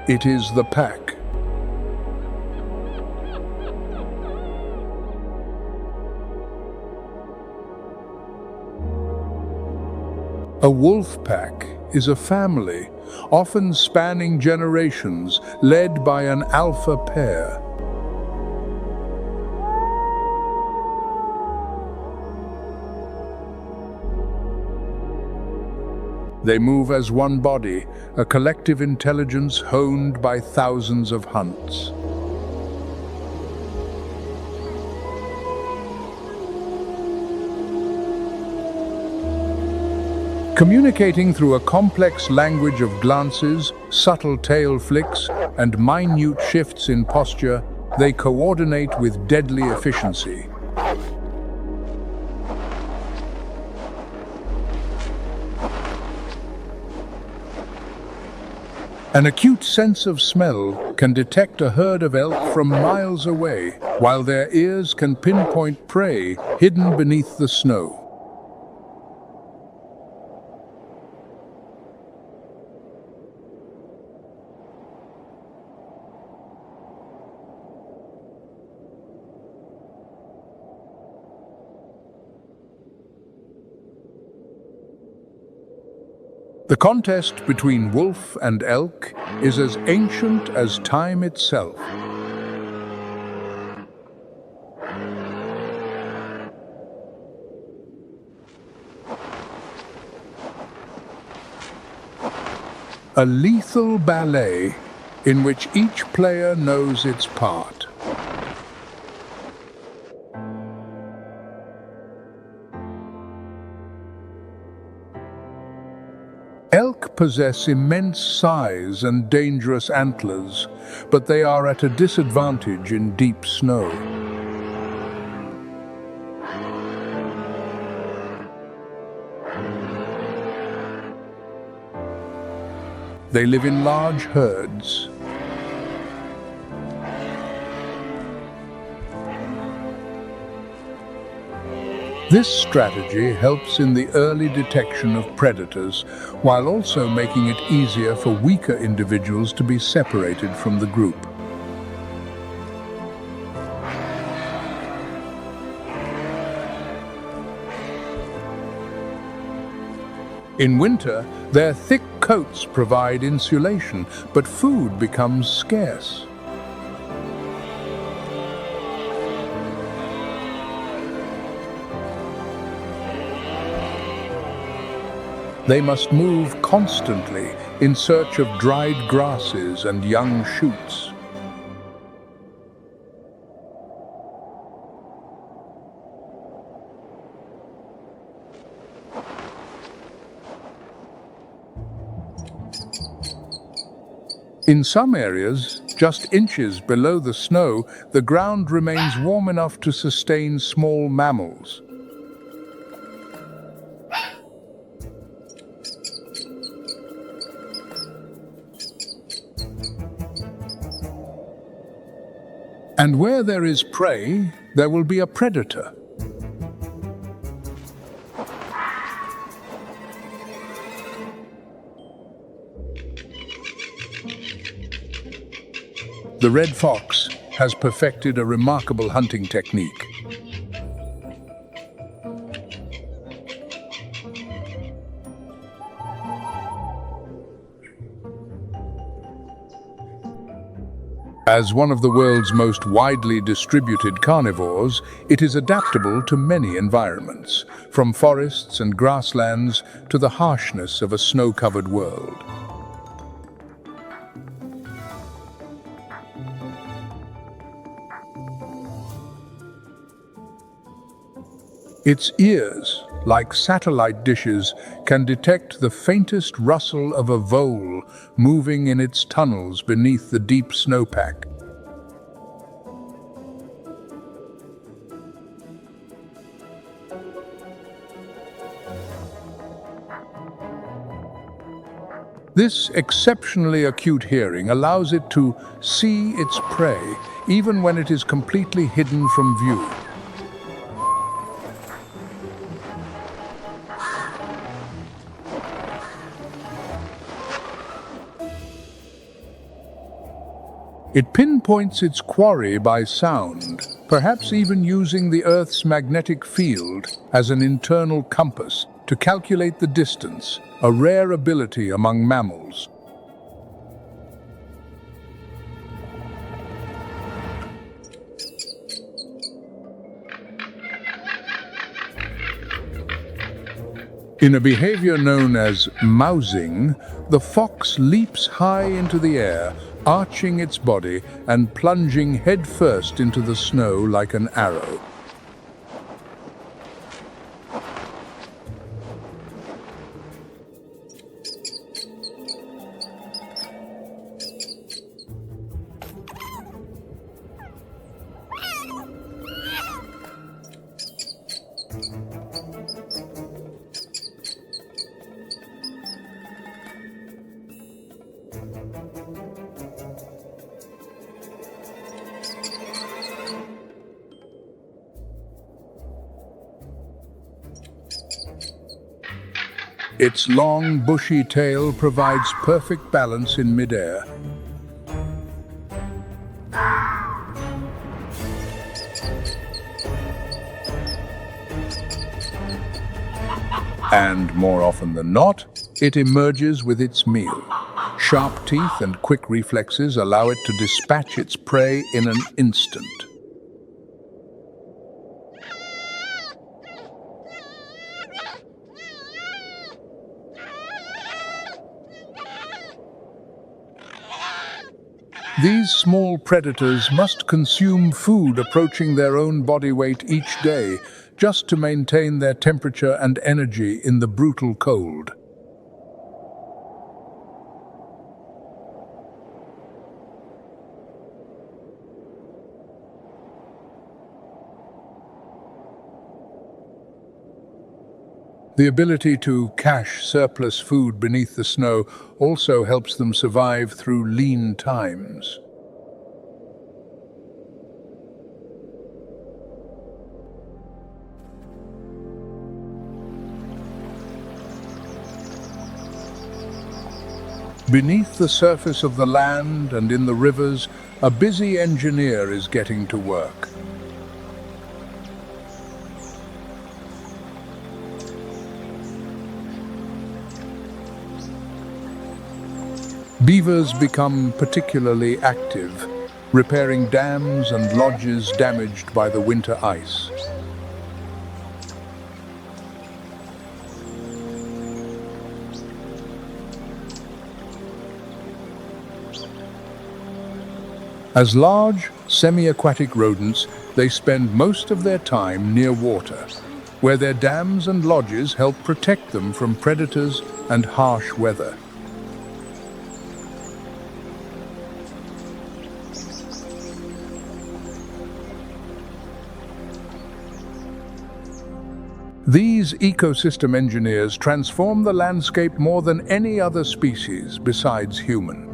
It is the pack. A wolf pack is a family, often spanning generations, led by an alpha pair. They move as one body, a collective intelligence honed by thousands of hunts. Communicating through a complex language of glances, subtle tail flicks, and minute shifts in posture, they coordinate with deadly efficiency. An acute sense of smell can detect a herd of elk from miles away, while their ears can pinpoint prey hidden beneath the snow. The contest between wolf and elk is as ancient as time itself. A lethal ballet in which each player knows its part. Elk possess immense size and dangerous antlers, but they are at a disadvantage in deep snow. They live in large herds. This strategy helps in the early detection of predators, while also making it easier for weaker individuals to be separated from the group. In winter, their thick coats provide insulation, but food becomes scarce. They must move constantly in search of dried grasses and young shoots. In some areas, just inches below the snow, the ground remains warm enough to sustain small mammals. And where there is prey, there will be a predator. The red fox has perfected a remarkable hunting technique. As one of the world's most widely distributed carnivores, it is adaptable to many environments, from forests and grasslands to the harshness of a snow-covered world. Its ears, like satellite dishes, can detect the faintest rustle of a vole moving in its tunnels beneath the deep snowpack. This exceptionally acute hearing allows it to see its prey, even when it is completely hidden from view. It pinpoints its quarry by sound, perhaps even using the Earth's magnetic field as an internal compass to calculate the distance, a rare ability among mammals. In a behavior known as mousing, the fox leaps high into the air, arching its body and plunging headfirst into the snow like an arrow. Its long, bushy tail provides perfect balance in midair. And more often than not, it emerges with its meal. Sharp teeth and quick reflexes allow it to dispatch its prey in an instant. These small predators must consume food approaching their own body weight each day just to maintain their temperature and energy in the brutal cold. The ability to cache surplus food beneath the snow also helps them survive through lean times. Beneath the surface of the land and in the rivers, a busy engineer is getting to work. Beavers become particularly active, repairing dams and lodges damaged by the winter ice. As large, semi-aquatic rodents, they spend most of their time near water, where their dams and lodges help protect them from predators and harsh weather. These ecosystem engineers transform the landscape more than any other species besides human.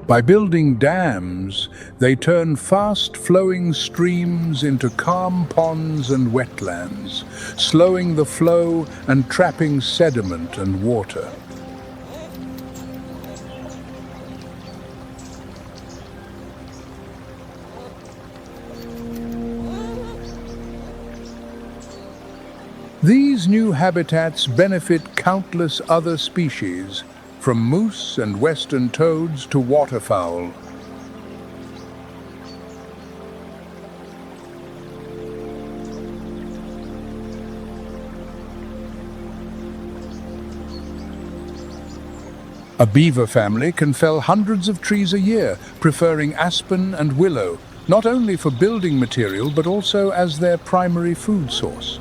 By building dams, they turn fast-flowing streams into calm ponds and wetlands, slowing the flow and trapping sediment and water. These new habitats benefit countless other species, from moose and western toads to waterfowl. A beaver family can fell hundreds of trees a year, preferring aspen and willow, not only for building material but also as their primary food source.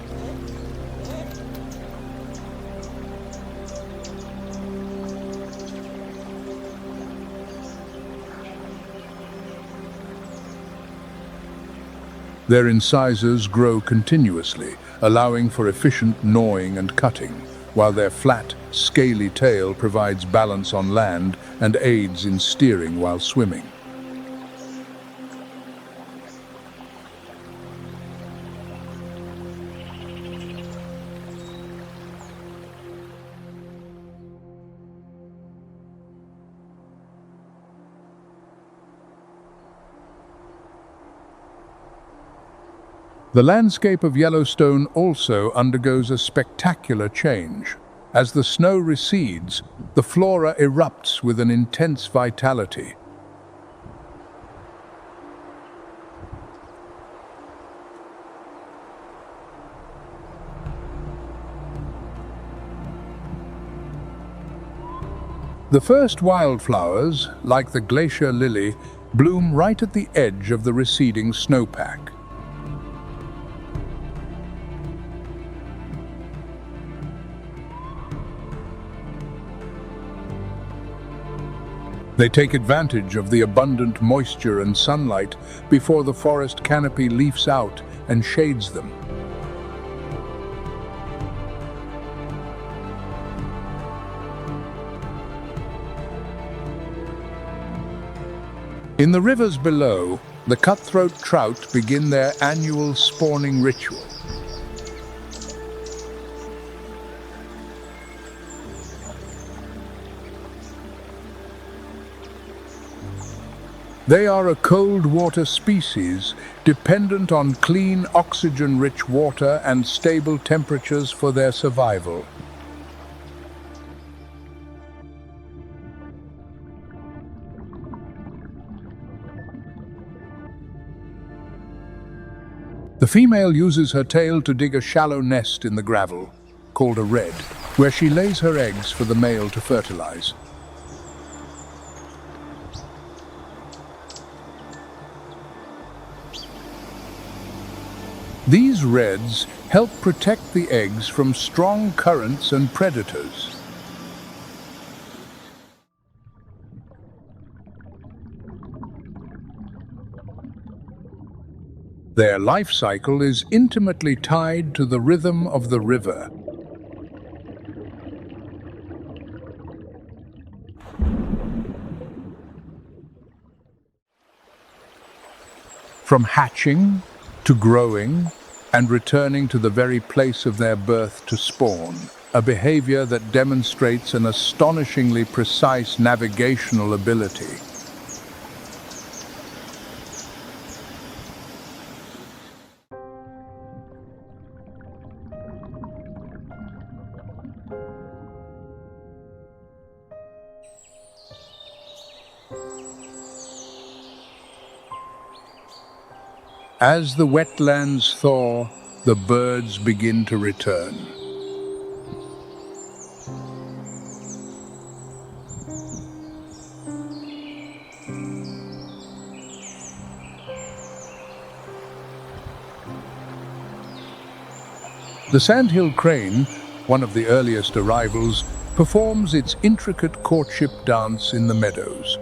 Their incisors grow continuously, allowing for efficient gnawing and cutting, while their flat, scaly tail provides balance on land and aids in steering while swimming. The landscape of Yellowstone also undergoes a spectacular change. As the snow recedes, the flora erupts with an intense vitality. The first wildflowers, like the glacier lily, bloom right at the edge of the receding snowpack. They take advantage of the abundant moisture and sunlight before the forest canopy leafs out and shades them. In the rivers below, the cutthroat trout begin their annual spawning ritual. They are a cold water species dependent on clean, oxygen-rich water and stable temperatures for their survival. The female uses her tail to dig a shallow nest in the gravel, called a red, where she lays her eggs for the male to fertilize. These reds help protect the eggs from strong currents and predators. Their life cycle is intimately tied to the rhythm of the river. From hatching to growing and returning to the very place of their birth to spawn, a behavior that demonstrates an astonishingly precise navigational ability. As the wetlands thaw, the birds begin to return. The sandhill crane, one of the earliest arrivals, performs its intricate courtship dance in the meadows.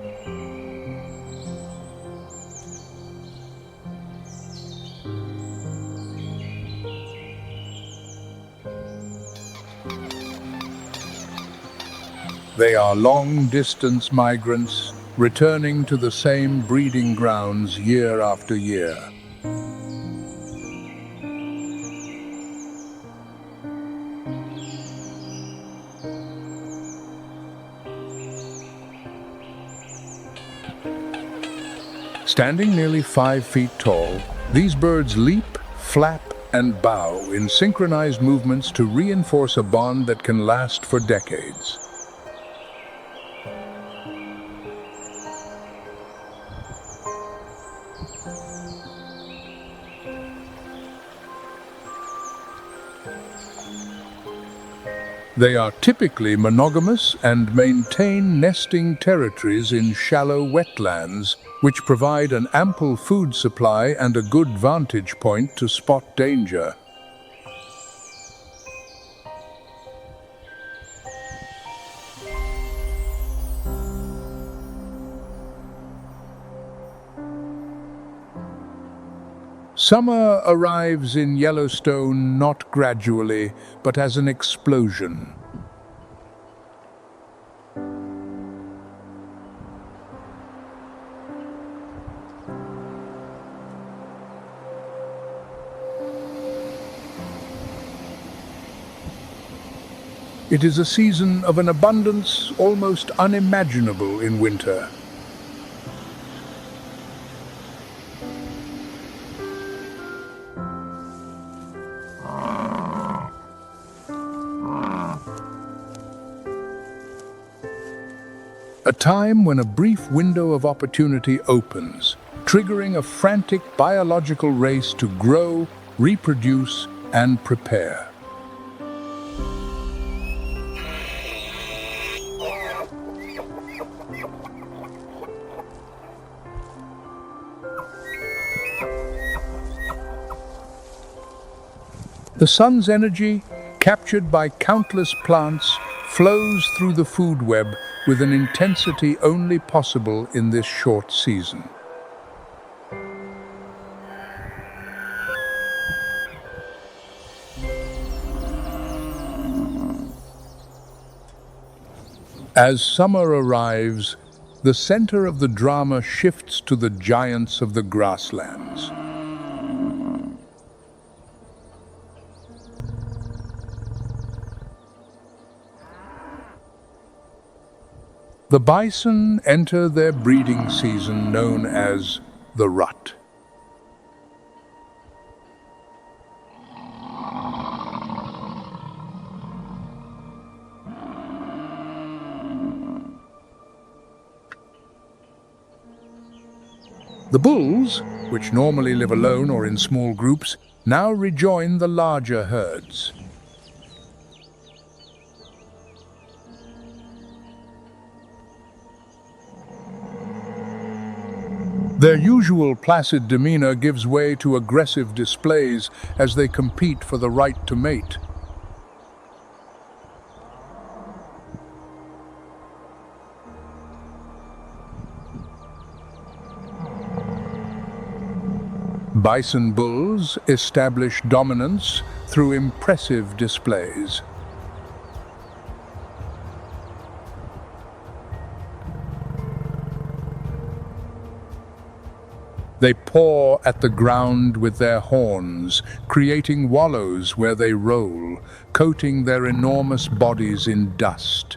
They are long-distance migrants, returning to the same breeding grounds year after year. Standing nearly 5 feet tall, these birds leap, flap, and bow in synchronized movements to reinforce a bond that can last for decades. They are typically monogamous and maintain nesting territories in shallow wetlands, which provide an ample food supply and a good vantage point to spot danger. Summer arrives in Yellowstone not gradually, but as an explosion. It is a season of an abundance almost unimaginable in winter. A time when a brief window of opportunity opens, triggering a frantic biological race to grow, reproduce, and prepare. The sun's energy, captured by countless plants, flows through the food web with an intensity only possible in this short season. As summer arrives, the center of the drama shifts to the giants of the grasslands. The bison enter their breeding season known as the rut. The bulls, which normally live alone or in small groups, now rejoin the larger herds. Their usual placid demeanor gives way to aggressive displays as they compete for the right to mate. Bison bulls establish dominance through impressive displays. They paw at the ground with their horns, creating wallows where they roll, coating their enormous bodies in dust.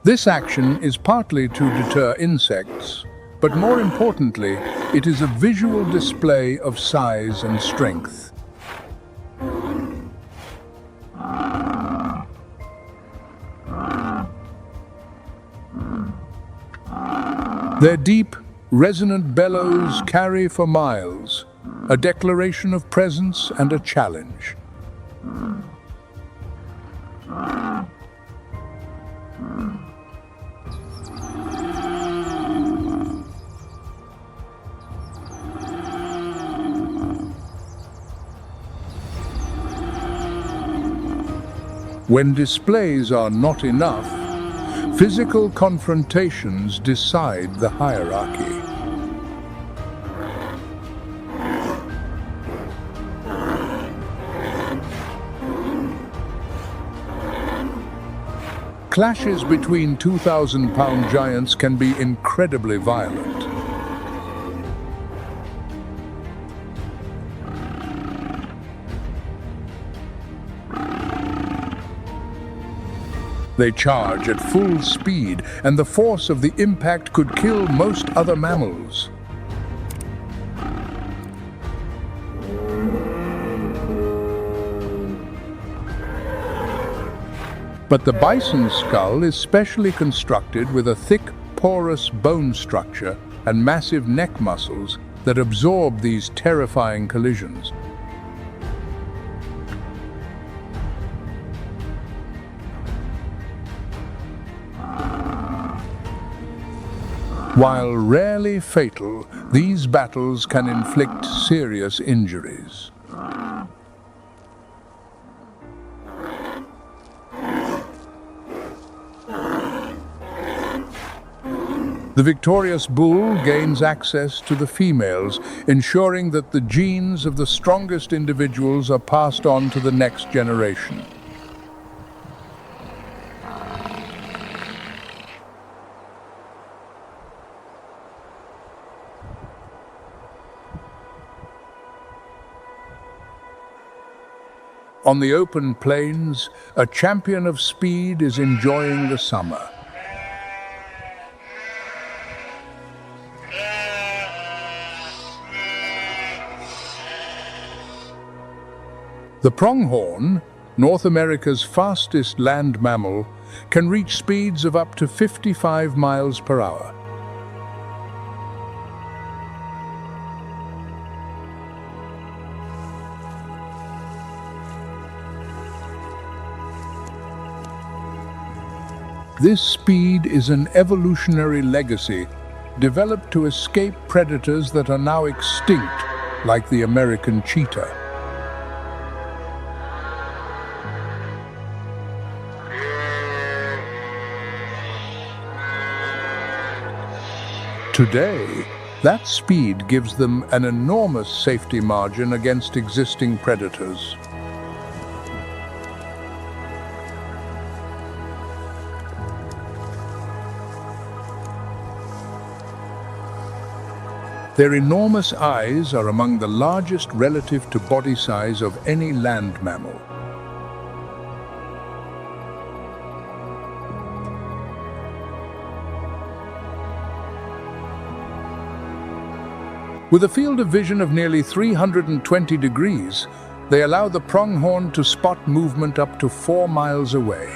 This action is partly to deter insects, But more importantly, it is a visual display of size and strength. Their deep, resonant bellows carry for miles, a declaration of presence and a challenge. When displays are not enough, physical confrontations decide the hierarchy. Clashes between 2,000-pound giants can be incredibly violent. They charge at full speed, and the force of the impact could kill most other mammals. But the bison's skull is specially constructed with a thick, porous bone structure and massive neck muscles that absorb these terrifying collisions. While rarely fatal, these battles can inflict serious injuries. The victorious bull gains access to the females, ensuring that the genes of the strongest individuals are passed on to the next generation. On the open plains, a champion of speed is enjoying the summer. The pronghorn, North America's fastest land mammal, can reach speeds of up to 55 miles per hour. This speed is an evolutionary legacy developed to escape predators that are now extinct, like the American cheetah. Today, that speed gives them an enormous safety margin against existing predators. Their enormous eyes are among the largest relative to body size of any land mammal. With a field of vision of nearly 320 degrees, they allow the pronghorn to spot movement up to 4 miles away.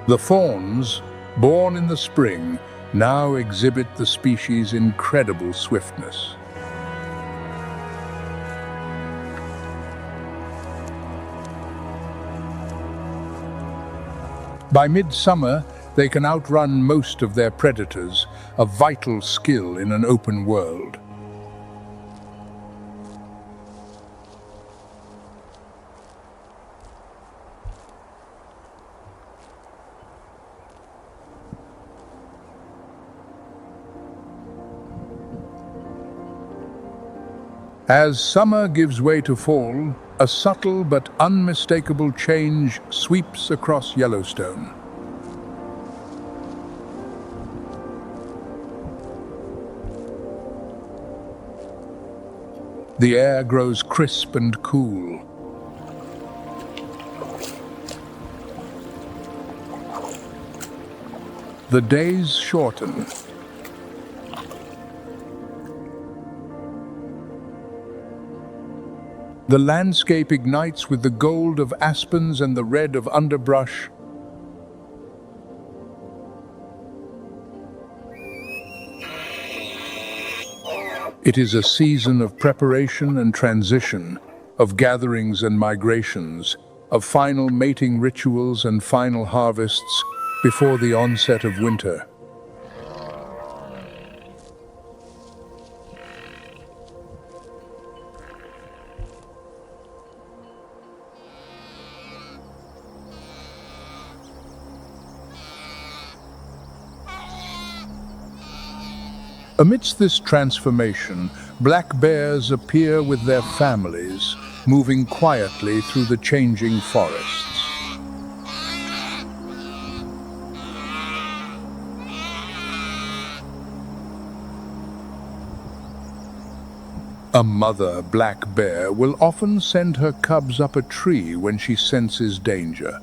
The fawns, born in the spring, now exhibit the species' incredible swiftness. By midsummer, they can outrun most of their predators, a vital skill in an open world. As summer gives way to fall, a subtle but unmistakable change sweeps across Yellowstone. The air grows crisp and cool. The days shorten. The landscape ignites with the gold of aspens and the red of underbrush. It is a season of preparation and transition, of gatherings and migrations, of final mating rituals and final harvests before the onset of winter. Amidst this transformation, black bears appear with their families, moving quietly through the changing forests. A mother black bear will often send her cubs up a tree when she senses danger.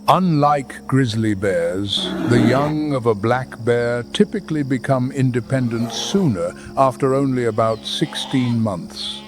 Unlike grizzly bears, the young of a black bear typically become independent sooner, after only about 16 months.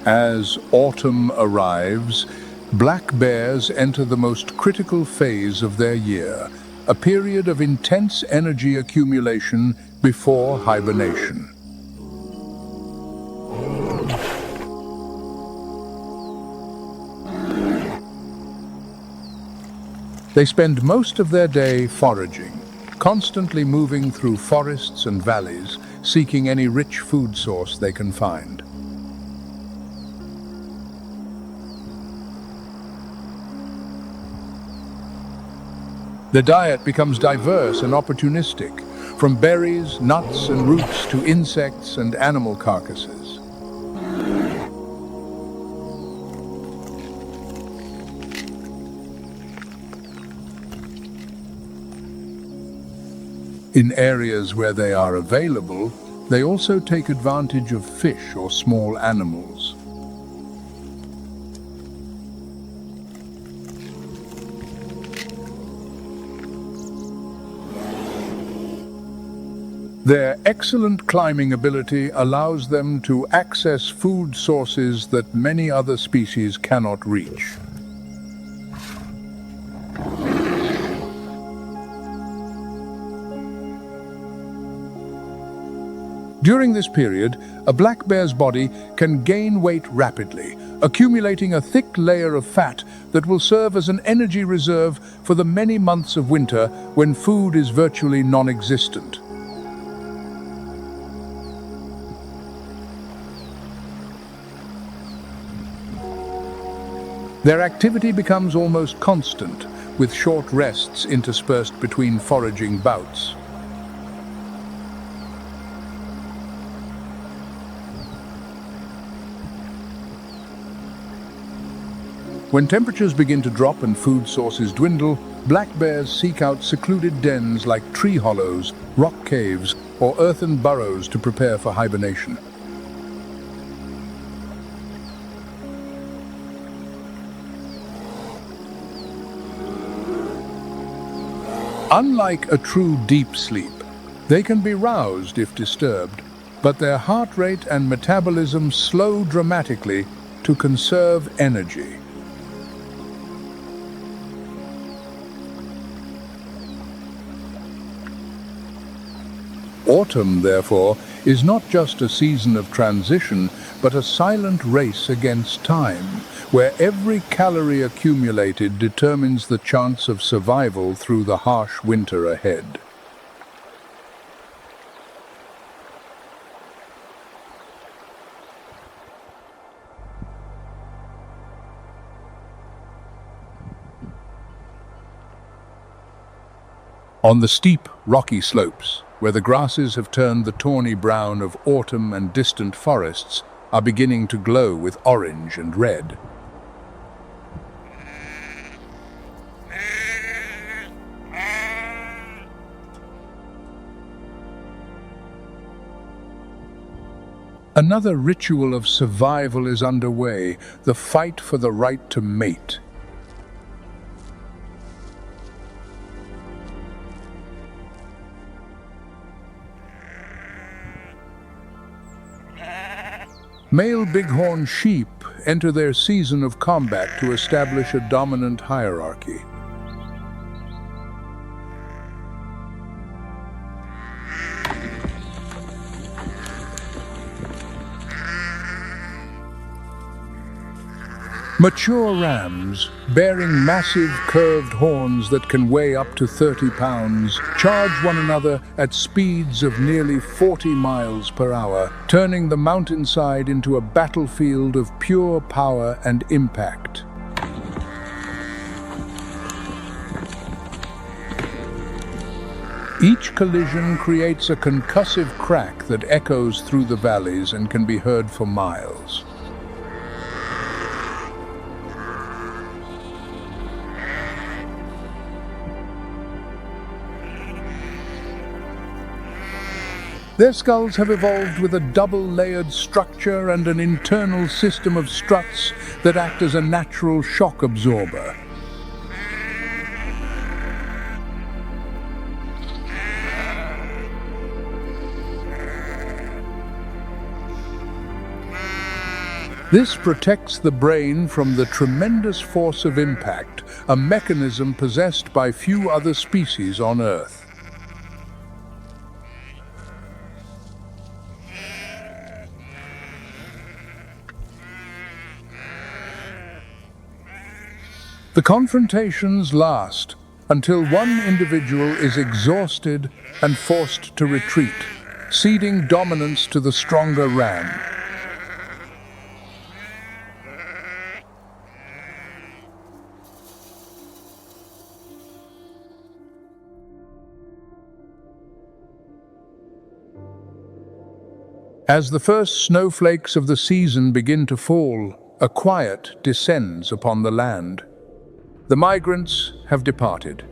As autumn arrives, black bears enter the most critical phase of their year, a period of intense energy accumulation before hibernation. They spend most of their day foraging, constantly moving through forests and valleys, seeking any rich food source they can find. The diet becomes diverse and opportunistic, from berries, nuts, and roots to insects and animal carcasses. In areas where they are available, they also take advantage of fish or small animals. Their excellent climbing ability allows them to access food sources that many other species cannot reach. During this period, a black bear's body can gain weight rapidly, accumulating a thick layer of fat that will serve as an energy reserve for the many months of winter when food is virtually non-existent. Their activity becomes almost constant, with short rests interspersed between foraging bouts. When temperatures begin to drop and food sources dwindle, black bears seek out secluded dens like tree hollows, rock caves, or earthen burrows to prepare for hibernation. Unlike a true deep sleep, they can be roused if disturbed, but their heart rate and metabolism slow dramatically to conserve energy. Autumn, therefore, is not just a season of transition, but a silent race against time, where every calorie accumulated determines the chance of survival through the harsh winter ahead. On the steep, rocky slopes, where the grasses have turned the tawny brown of autumn and distant forests, are beginning to glow with orange and red. Another ritual of survival is underway, the fight for the right to mate. Male bighorn sheep enter their season of combat to establish a dominant hierarchy. Mature rams, bearing massive curved horns that can weigh up to 30 pounds, charge one another at speeds of nearly 40 miles per hour, turning the mountainside into a battlefield of pure power and impact. Each collision creates a concussive crack that echoes through the valleys and can be heard for miles. Their skulls have evolved with a double-layered structure and an internal system of struts that act as a natural shock absorber. This protects the brain from the tremendous force of impact, a mechanism possessed by few other species on Earth. The confrontations last until one individual is exhausted and forced to retreat, ceding dominance to the stronger ram. As the first snowflakes of the season begin to fall, a quiet descends upon the land. The migrants have departed.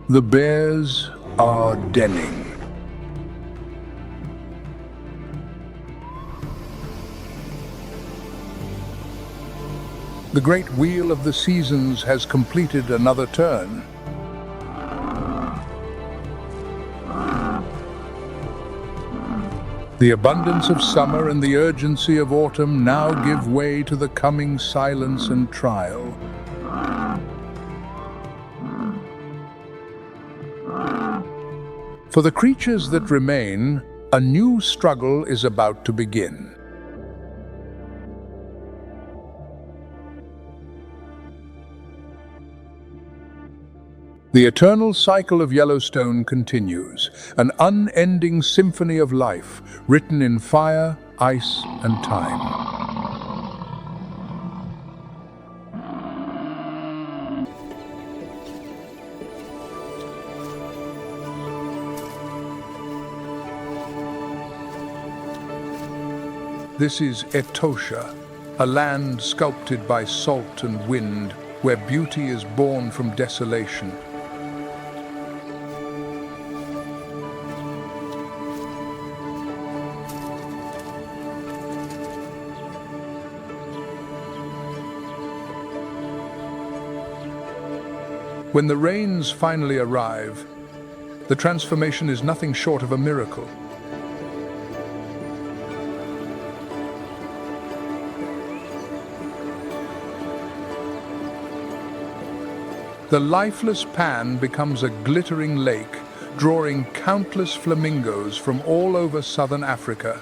The bears are denning. The great wheel of the seasons has completed another turn. The abundance of summer and the urgency of autumn now give way to the coming silence and trial. For the creatures that remain, a new struggle is about to begin. The eternal cycle of Yellowstone continues, an unending symphony of life, written in fire, ice, and time. This is Etosha, a land sculpted by salt and wind, where beauty is born from desolation. When the rains finally arrive, the transformation is nothing short of a miracle. The lifeless pan becomes a glittering lake, drawing countless flamingos from all over southern Africa.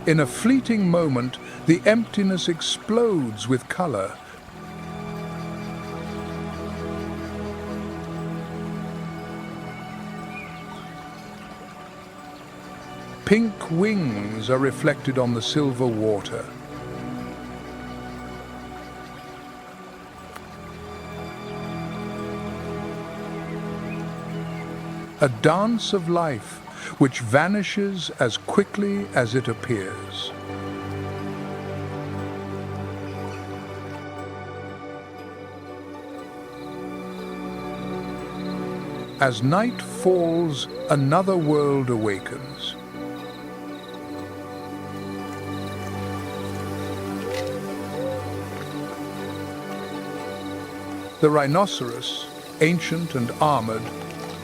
In a fleeting moment, the emptiness explodes with color. Pink wings are reflected on the silver water. A dance of life which vanishes as quickly as it appears. As night falls, another world awakens. The rhinoceros, ancient and armored,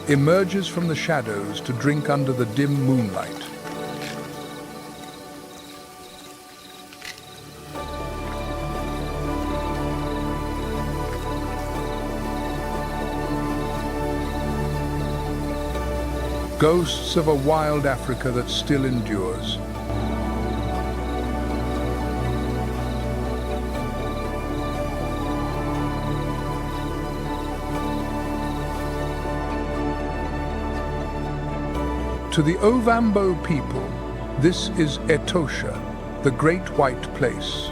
emerges from the shadows to drink under the dim moonlight. Ghosts of a wild Africa that still endures. To the Ovambo people, this is Etosha, the Great White Place.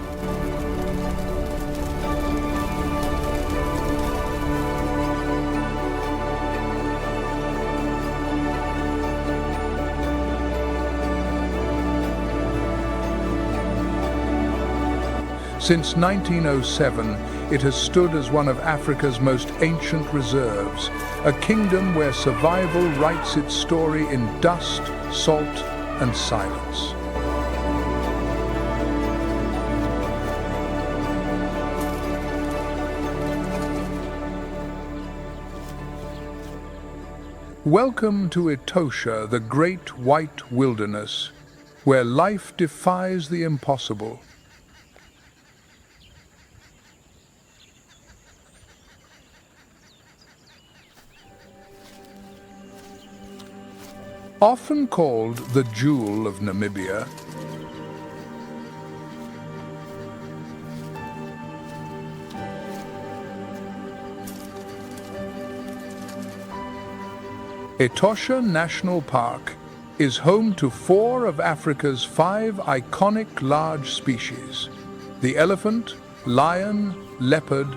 Since 1907, it has stood as one of Africa's most ancient reserves, a kingdom where survival writes its story in dust, salt, and silence. Welcome to Etosha, the great white wilderness, where life defies the impossible. Often called the jewel of Namibia, Etosha National Park is home to 4 of Africa's 5 iconic large species: the elephant, lion, leopard,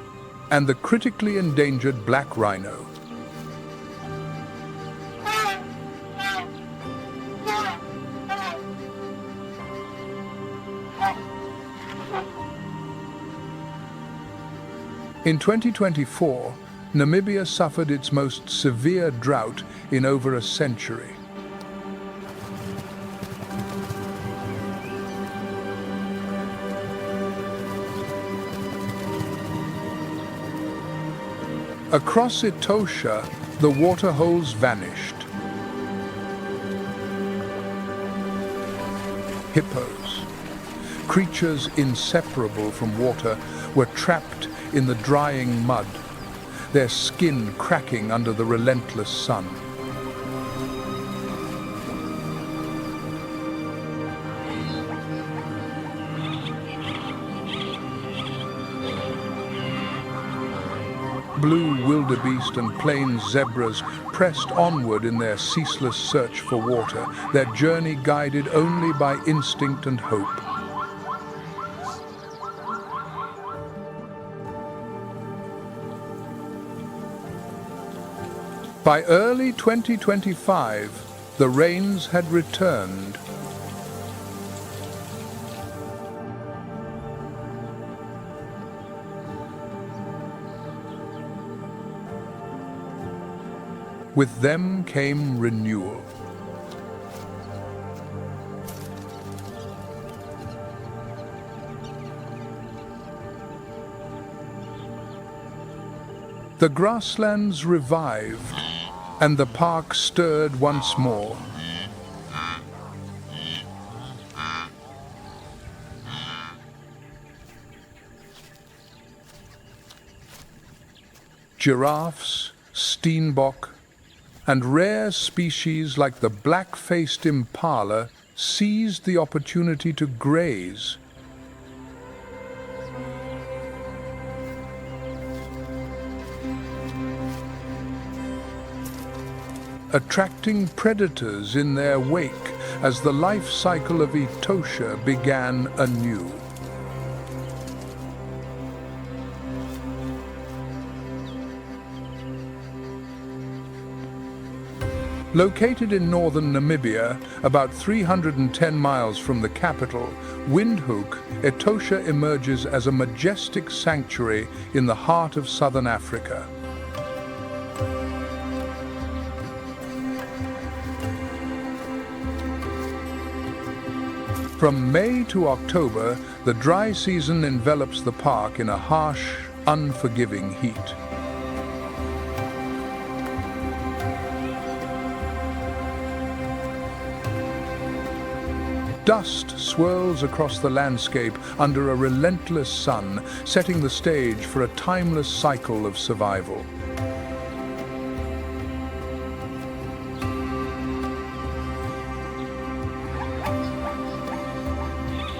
and the critically endangered black rhino. In 2024, Namibia suffered its most severe drought in over a century. Across Etosha, the water holes vanished. Hippos, creatures inseparable from water, were trapped in the drying mud, their skin cracking under the relentless sun. Blue wildebeest and plains zebras pressed onward in their ceaseless search for water, their journey guided only by instinct and hope. By early 2025, the rains had returned. With them came renewal. The grasslands revived, and the park stirred once more. Giraffes, steenbok, and rare species like the black-faced impala seized the opportunity to graze. Attracting predators in their wake as the life cycle of Etosha began anew. Located in northern Namibia, about 310 miles from the capital, Windhoek, Etosha emerges as a majestic sanctuary in the heart of southern Africa. From May to October, the dry season envelops the park in a harsh, unforgiving heat. Dust swirls across the landscape under a relentless sun, setting the stage for a timeless cycle of survival.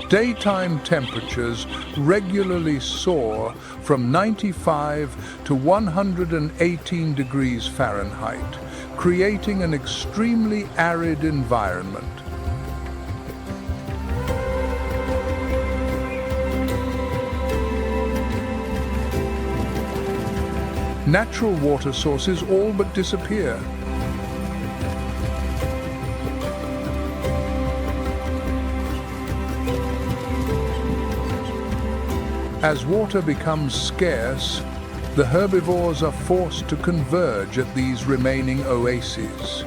Daytime temperatures regularly soar from 95 to 118 degrees Fahrenheit, creating an extremely arid environment. Natural water sources all but disappear. As water becomes scarce, the herbivores are forced to converge at these remaining oases.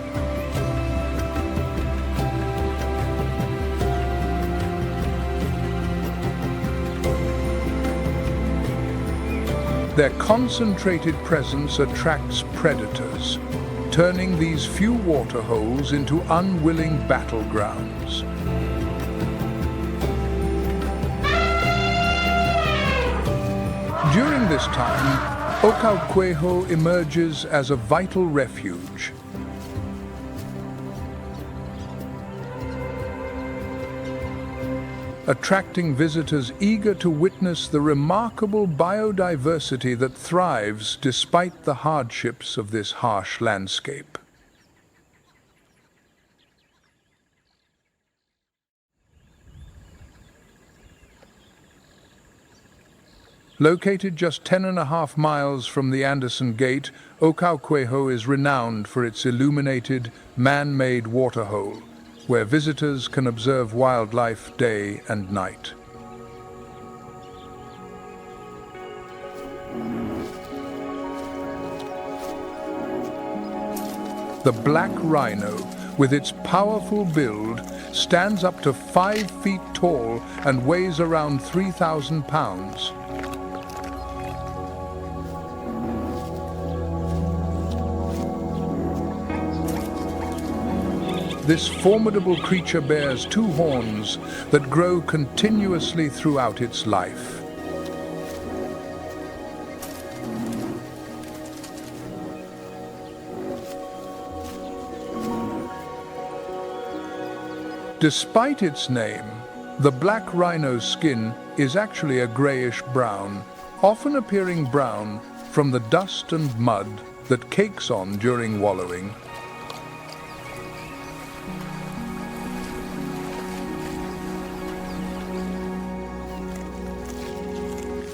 Their concentrated presence attracts predators, turning these few waterholes into unwilling battlegrounds. During this time, Okauquejo emerges as a vital refuge. Attracting visitors eager to witness the remarkable biodiversity that thrives despite the hardships of this harsh landscape. Located just 10.5 miles from the Anderson Gate, Okauquejo is renowned for its illuminated, man-made waterhole, where visitors can observe wildlife day and night. The black rhino, with its powerful build, stands up to 5 feet tall and weighs around 3,000 pounds. This formidable creature bears 2 horns that grow continuously throughout its life. Despite its name, the black rhino's skin is actually a grayish-brown, often appearing brown from the dust and mud that cakes on during wallowing.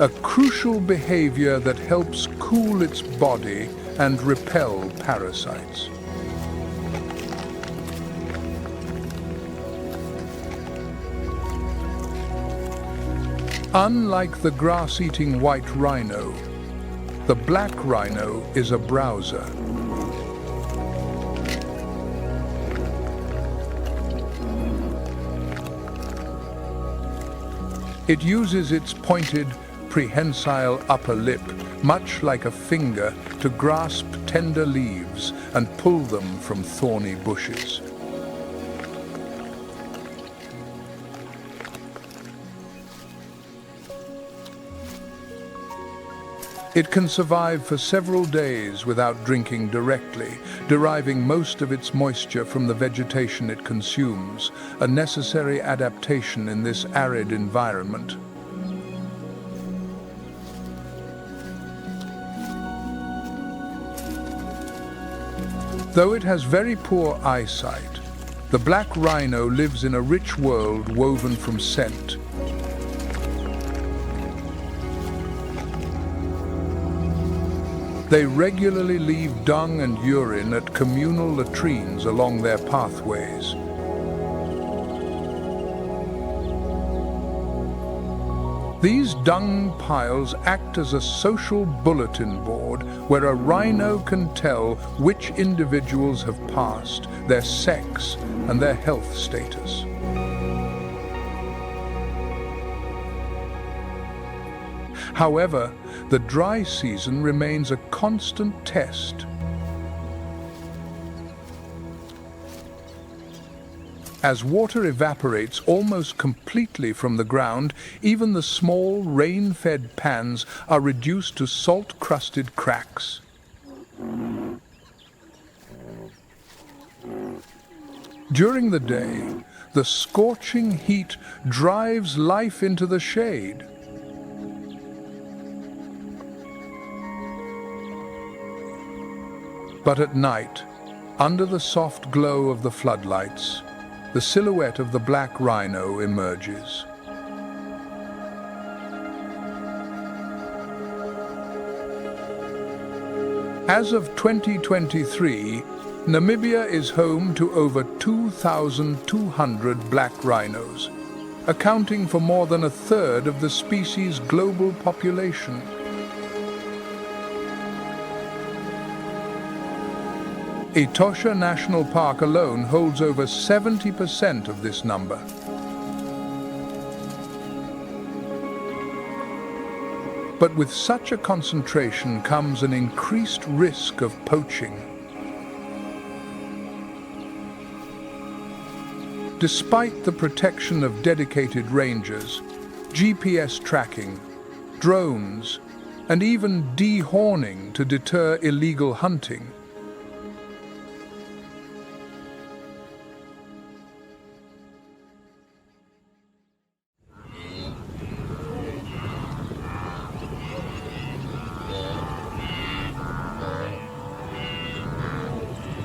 A crucial behavior that helps cool its body and repel parasites. Unlike the grass-eating white rhino, the black rhino is a browser. It uses its pointed, prehensile upper lip, much like a finger, to grasp tender leaves and pull them from thorny bushes. It can survive for several days without drinking directly, deriving most of its moisture from the vegetation it consumes, a necessary adaptation in this arid environment. Though it has very poor eyesight, The black rhino lives in a rich world woven from scent. They regularly leave dung and urine at communal latrines along their pathways. These dung piles act as a social bulletin board where a rhino can tell which individuals have passed, their sex, and their health status. However, the dry season remains a constant test. As water evaporates almost completely from the ground, even the small rain-fed pans are reduced to salt-crusted cracks. During the day, the scorching heat drives life into the shade. But at night, under the soft glow of the floodlights, the silhouette of the black rhino emerges. As of 2023, Namibia is home to over 2,200 black rhinos, accounting for more than a third of the species' global population. Etosha National Park alone holds over 70% of this number. But with such a concentration comes an increased risk of poaching. Despite the protection of dedicated rangers, GPS tracking, drones, and even dehorning to deter illegal hunting,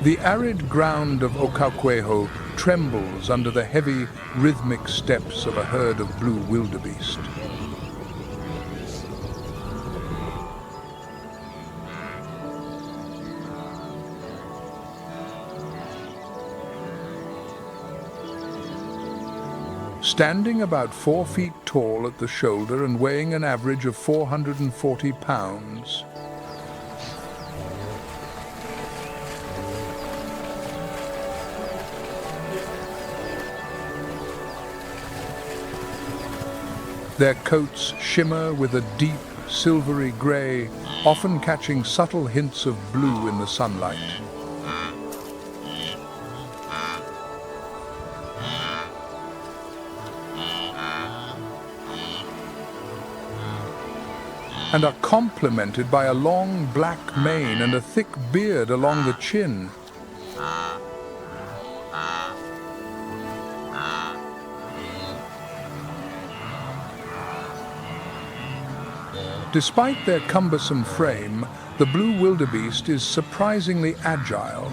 the arid ground of Okaukuejo trembles under the heavy, rhythmic steps of a herd of blue wildebeest. Standing about 4 feet tall at the shoulder and weighing an average of 440 pounds, their coats shimmer with a deep, silvery grey, often catching subtle hints of blue in the sunlight. And are complemented by a long black mane and a thick beard along the chin. Despite their cumbersome frame, the blue wildebeest is surprisingly agile.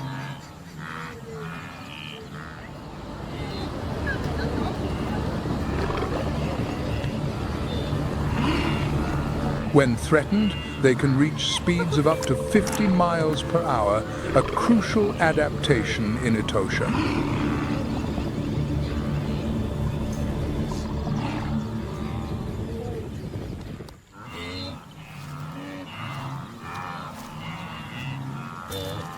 When threatened, they can reach speeds of up to 50 miles per hour, a crucial adaptation in Etosha.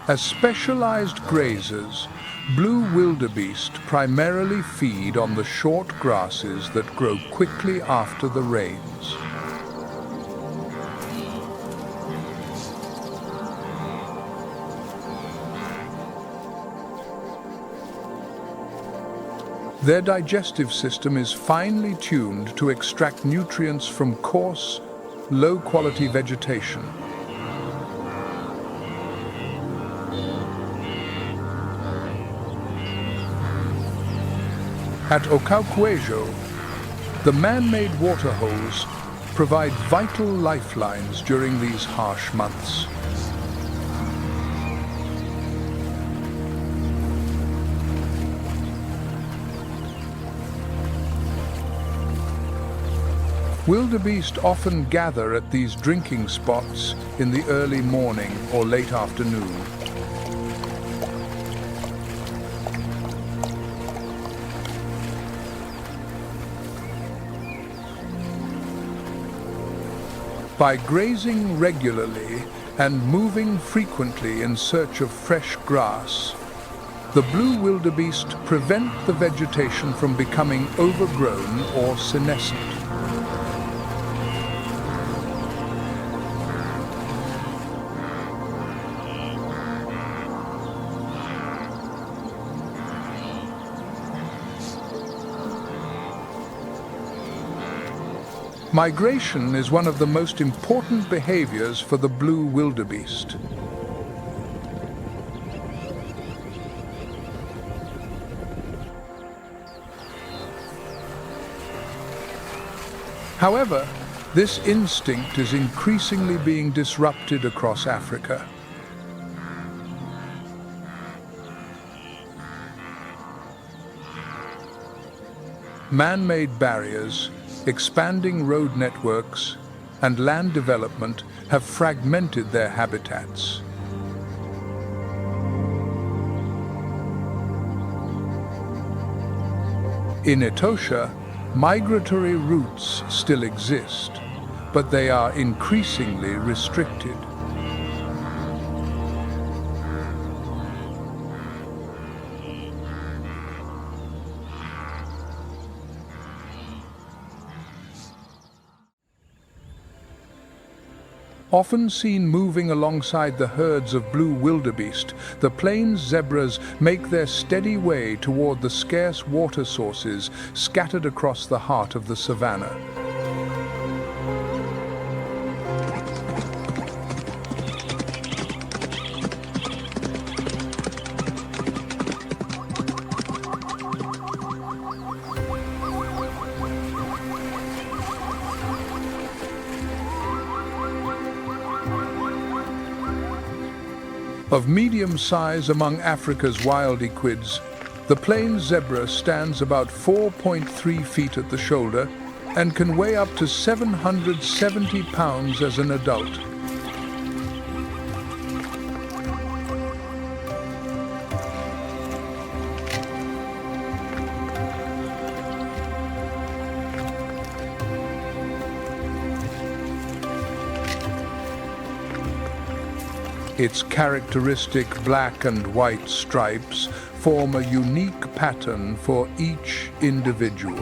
As specialized grazers, blue wildebeest primarily feed on the short grasses that grow quickly after the rains. Their digestive system is finely tuned to extract nutrients from coarse, low-quality vegetation. At Okaukuejo, the man-made waterholes provide vital lifelines during these harsh months. Wildebeest often gather at these drinking spots in the early morning or late afternoon. By grazing regularly and moving frequently in search of fresh grass, the blue wildebeest prevent the vegetation from becoming overgrown or senescent. Migration is one of the most important behaviors for the blue wildebeest. However, this instinct is increasingly being disrupted across Africa. Man-made barriers, expanding road networks, and land development have fragmented their habitats. In Etosha, migratory routes still exist, but they are increasingly restricted. Often seen moving alongside the herds of blue wildebeest, the plains zebras make their steady way toward the scarce water sources scattered across the heart of the savanna. Of medium size among Africa's wild equids, the plains zebra stands about 4.3 feet at the shoulder and can weigh up to 770 pounds as an adult. Its characteristic black and white stripes form a unique pattern for each individual.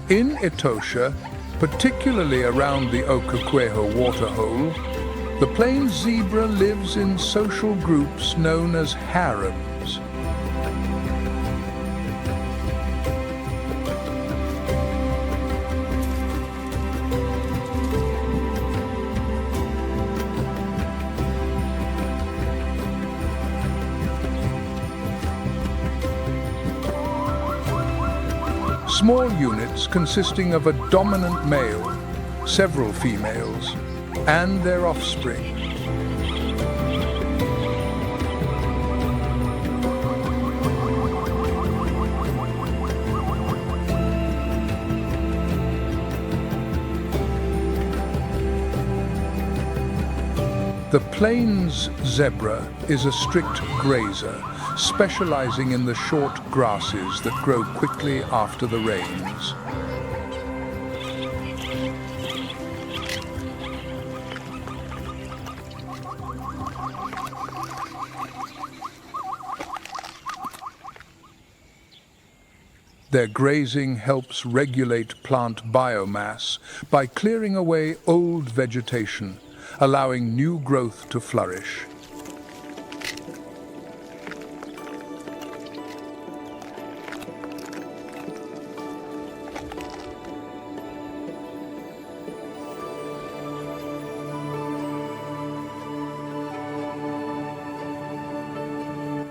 In Etosha, particularly around the Okakweho waterhole, the plains zebra lives in social groups known as harems. Small units consisting of a dominant male, several females, and their offspring. The plains zebra is a strict grazer, specializing in the short grasses that grow quickly after the rains. Their grazing helps regulate plant biomass by clearing away old vegetation, allowing new growth to flourish.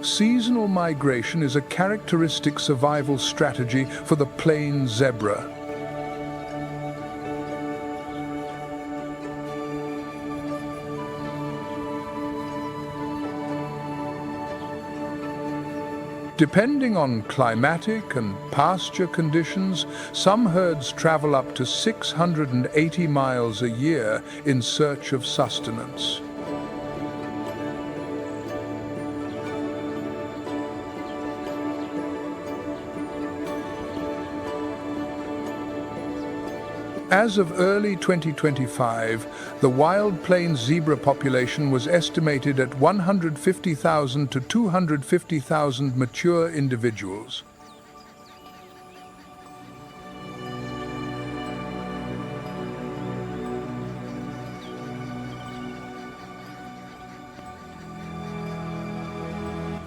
Seasonal migration is a characteristic survival strategy for the plains zebra. Depending on climatic and pasture conditions, some herds travel up to 680 miles a year in search of sustenance. As of early 2025, the wild plains zebra population was estimated at 150,000 to 250,000 mature individuals.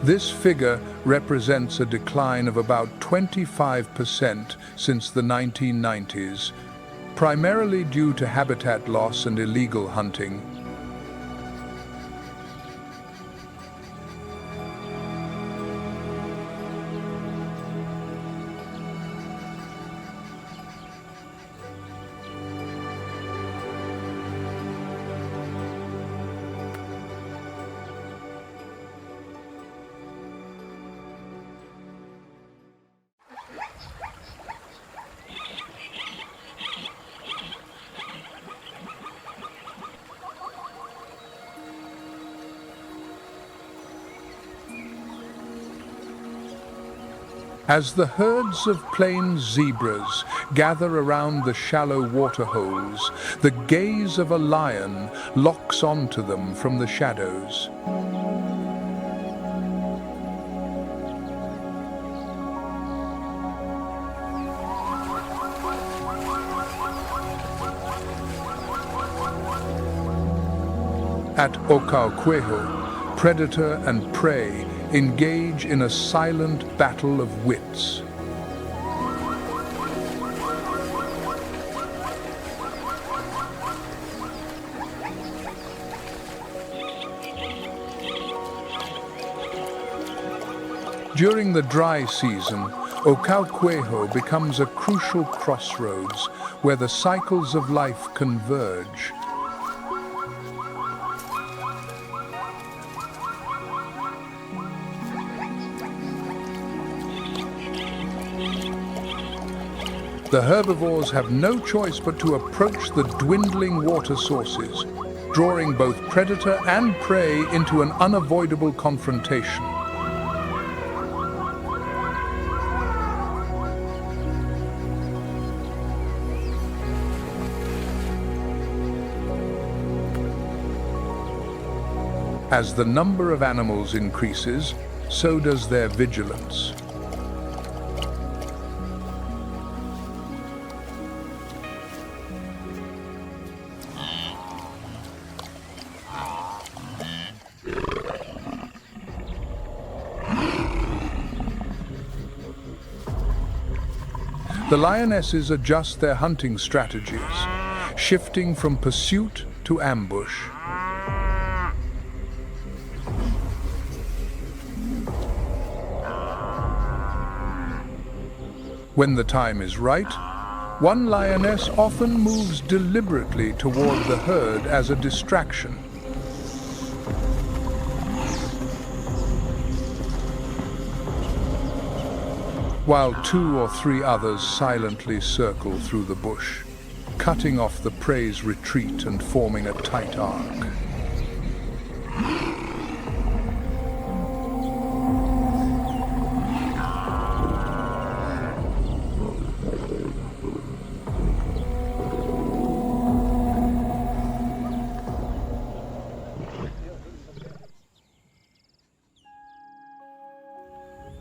This figure represents a decline of about 25% since the 1990s, primarily due to habitat loss and illegal hunting. As the herds of plains zebras gather around the shallow waterholes, the gaze of a lion locks onto them from the shadows. At Kafue, predator and prey engage in a silent battle of wits. During the dry season, Kafue becomes a crucial crossroads where the cycles of life converge. The herbivores have no choice but to approach the dwindling water sources, drawing both predator and prey into an unavoidable confrontation. As the number of animals increases, so does their vigilance. The lionesses adjust their hunting strategies, shifting from pursuit to ambush. When the time is right, one lioness often moves deliberately toward the herd as a distraction. While 2 or 3 others silently circle through the bush, cutting off the prey's retreat and forming a tight arc.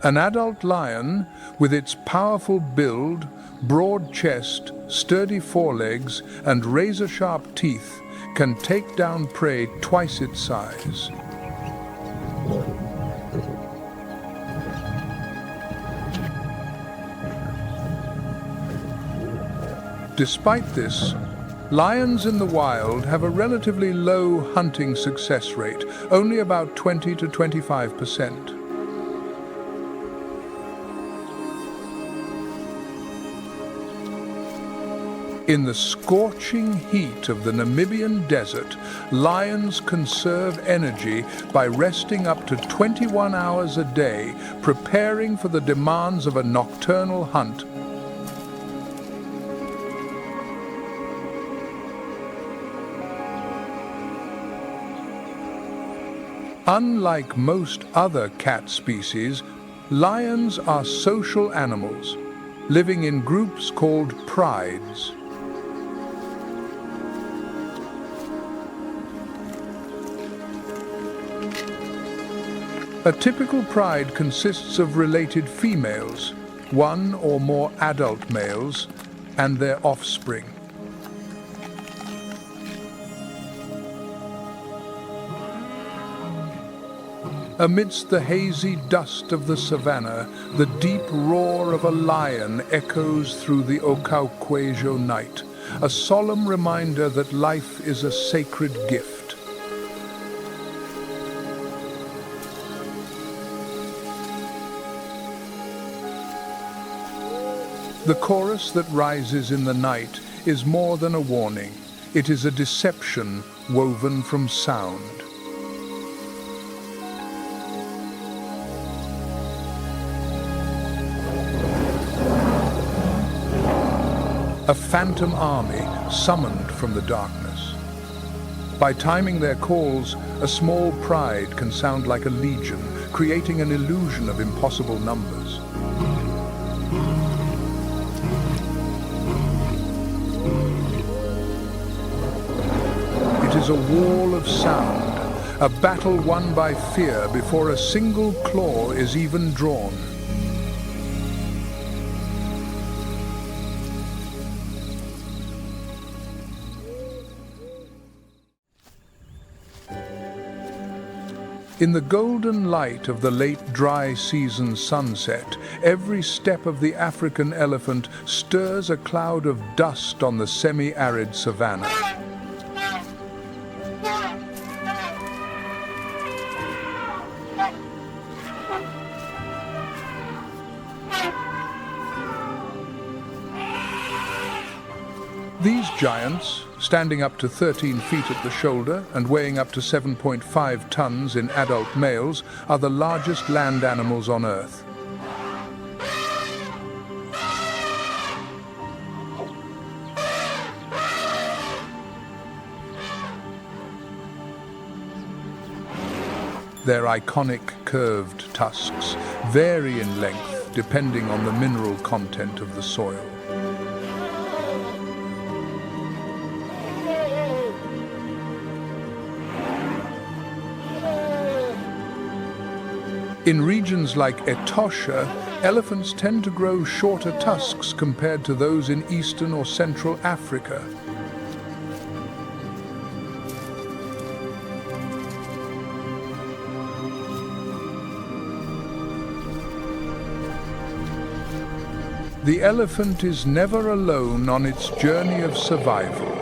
An adult lion, with its powerful build, broad chest, sturdy forelegs, and razor-sharp teeth, can take down prey twice its size. Despite this, lions in the wild have a relatively low hunting success rate, only about 20 to 25%. In the scorching heat of the Namibian desert, lions conserve energy by resting up to 21 hours a day, preparing for the demands of a nocturnal hunt. Unlike most other cat species, lions are social animals, living in groups called prides. A typical pride consists of related females, one or more adult males, and their offspring. Amidst the hazy dust of the savannah, the deep roar of a lion echoes through the Okauquejo night, a solemn reminder that life is a sacred gift. The chorus that rises in the night is more than a warning. It is a deception woven from sound. A phantom army summoned from the darkness. By timing their calls, a small pride can sound like a legion, creating an illusion of impossible numbers. It is a wall of sound, a battle won by fear before a single claw is even drawn. In the golden light of the late dry season sunset, every step of the African elephant stirs a cloud of dust on the semi-arid savanna. These giants, standing up to 13 feet at the shoulder and weighing up to 7.5 tons in adult males, are the largest land animals on Earth. Their iconic curved tusks vary in length depending on the mineral content of the soil. In regions like Etosha, elephants tend to grow shorter tusks compared to those in Eastern or Central Africa. The elephant is never alone on its journey of survival.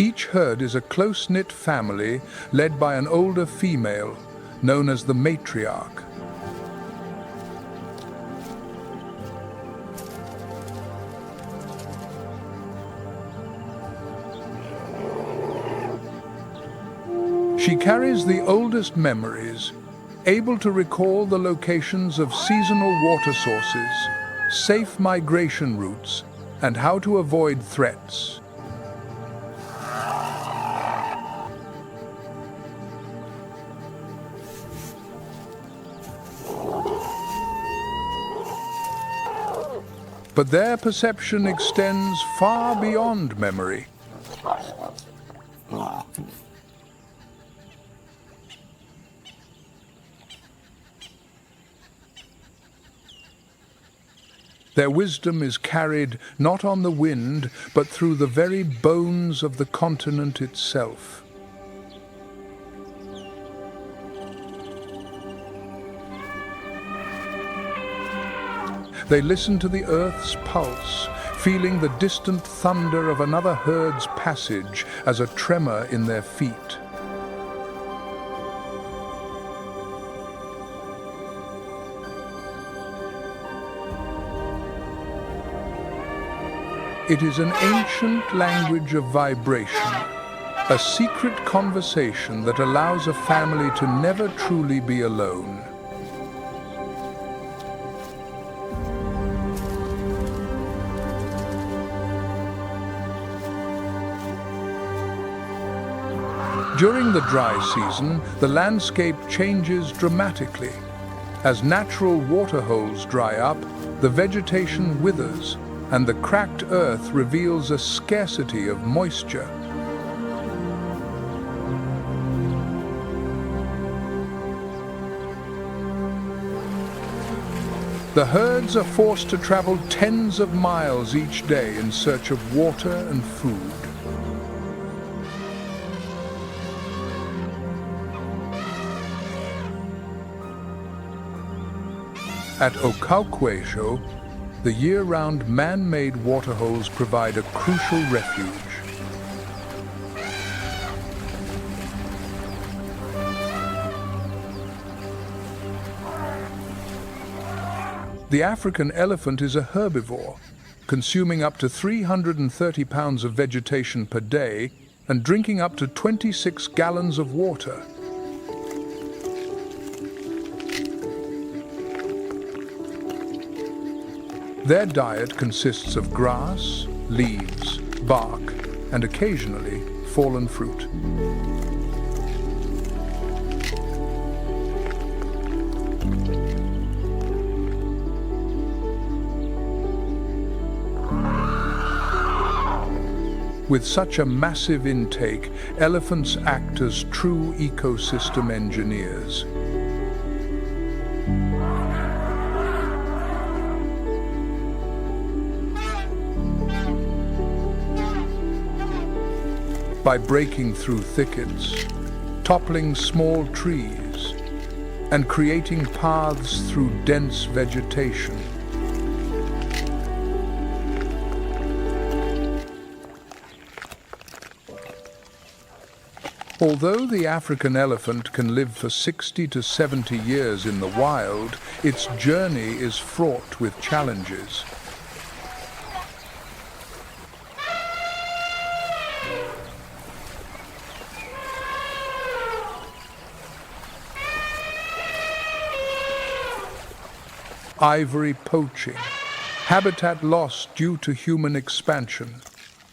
Each herd is a close-knit family led by an older female, known as the matriarch. She carries the oldest memories, able to recall the locations of seasonal water sources, safe migration routes, and how to avoid threats. But their perception extends far beyond memory. Their wisdom is carried not on the wind, but through the very bones of the continent itself. They listen to the earth's pulse, feeling the distant thunder of another herd's passage as a tremor in their feet. It is an ancient language of vibration, a secret conversation that allows a family to never truly be alone. During the dry season, the landscape changes dramatically. As natural waterholes dry up, the vegetation withers, and the cracked earth reveals a scarcity of moisture. The herds are forced to travel tens of miles each day in search of water and food. At Kafue, the year-round man-made waterholes provide a crucial refuge. The African elephant is a herbivore, consuming up to 330 pounds of vegetation per day and drinking up to 26 gallons of water. Their diet consists of grass, leaves, bark, and occasionally fallen fruit. With such a massive intake, elephants act as true ecosystem engineers. By breaking through thickets, toppling small trees, and creating paths through dense vegetation. Although the African elephant can live for 60 to 70 years in the wild, its journey is fraught with challenges. Ivory poaching, habitat loss due to human expansion,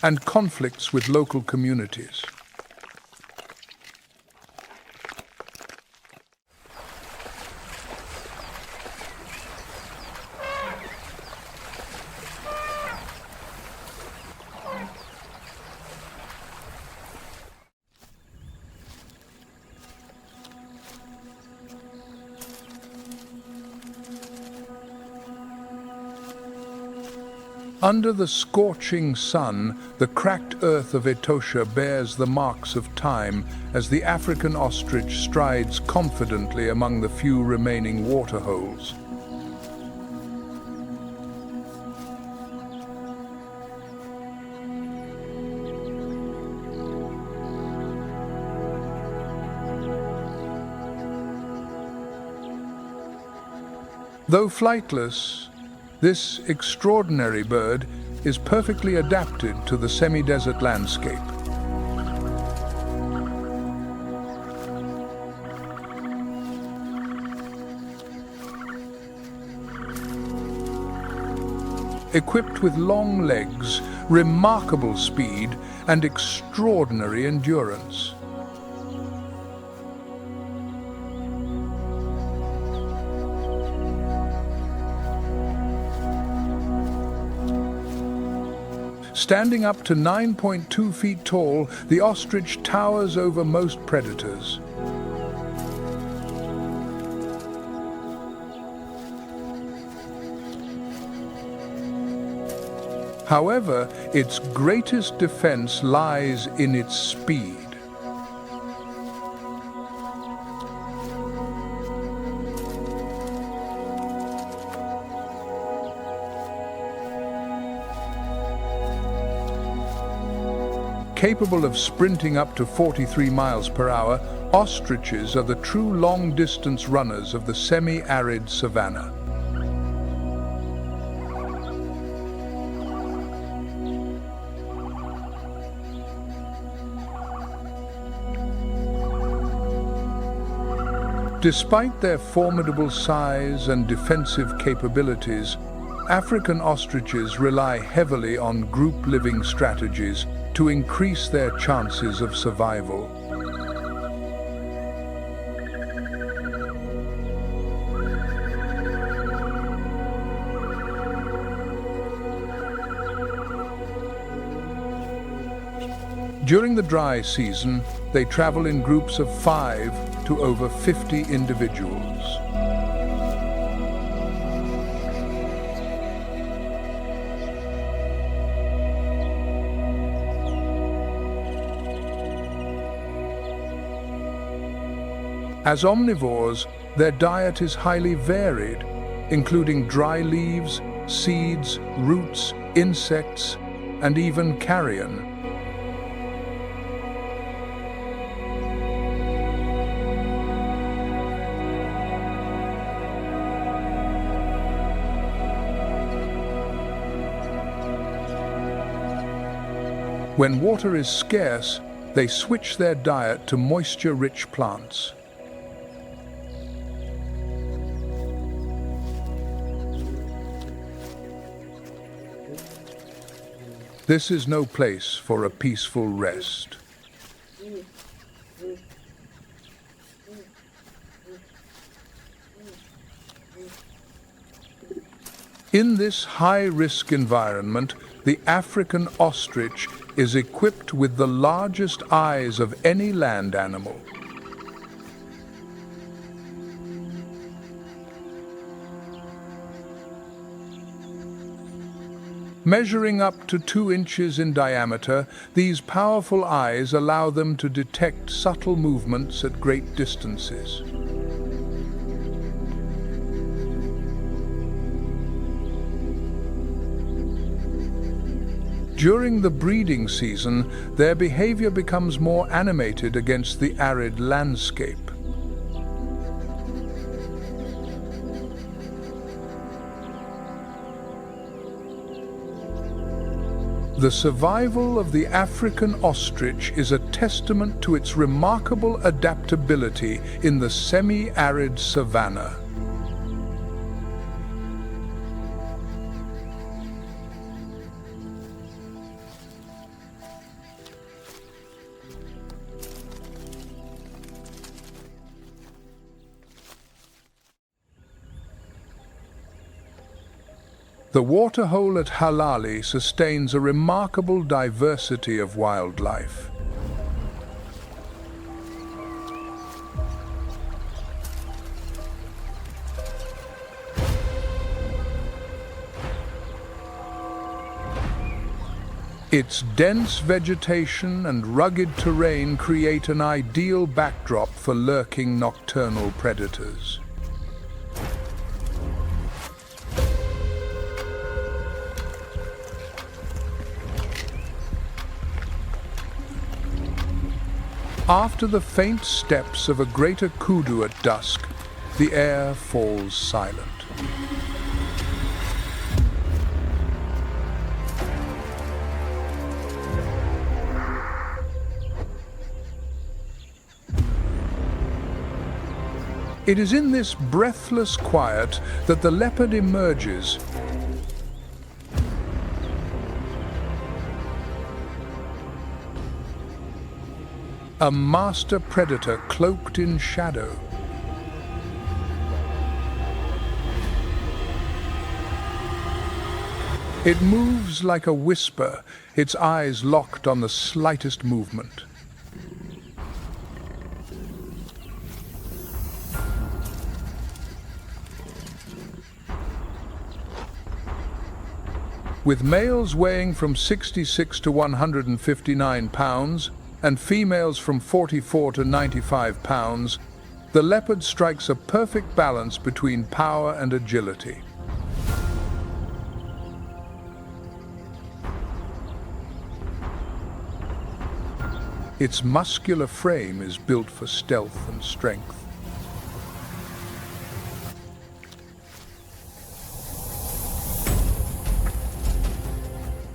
and conflicts with local communities. Under the scorching sun, the cracked earth of Etosha bears the marks of time as the African ostrich strides confidently among the few remaining waterholes. Though flightless, this extraordinary bird is perfectly adapted to the semi-desert landscape. Equipped with long legs, remarkable speed, and extraordinary endurance. Standing up to 9.2 feet tall, the ostrich towers over most predators. However, its greatest defense lies in its speed. Capable of sprinting up to 43 miles per hour, ostriches are the true long-distance runners of the semi-arid savanna. Despite their formidable size and defensive capabilities, African ostriches rely heavily on group living strategies to increase their chances of survival. During the dry season, they travel in groups of 5 to over 50 individuals. As omnivores, their diet is highly varied, including dry leaves, seeds, roots, insects, and even carrion. When water is scarce, they switch their diet to moisture-rich plants. This is no place for a peaceful rest. In this high-risk environment, the African ostrich is equipped with the largest eyes of any land animal. Measuring up to 2 inches in diameter, these powerful eyes allow them to detect subtle movements at great distances. During the breeding season, their behavior becomes more animated against the arid landscape. The survival of the African ostrich is a testament to its remarkable adaptability in the semi-arid savanna. The waterhole at Halali sustains a remarkable diversity of wildlife. Its dense vegetation and rugged terrain create an ideal backdrop for lurking nocturnal predators. After the faint steps of a greater kudu at dusk, the air falls silent. It is in this breathless quiet that the leopard emerges, a master predator cloaked in shadow. It moves like a whisper, its eyes locked on the slightest movement. With males weighing from 66 to 159 pounds, and females from 44 to 95 pounds, the leopard strikes a perfect balance between power and agility. Its muscular frame is built for stealth and strength.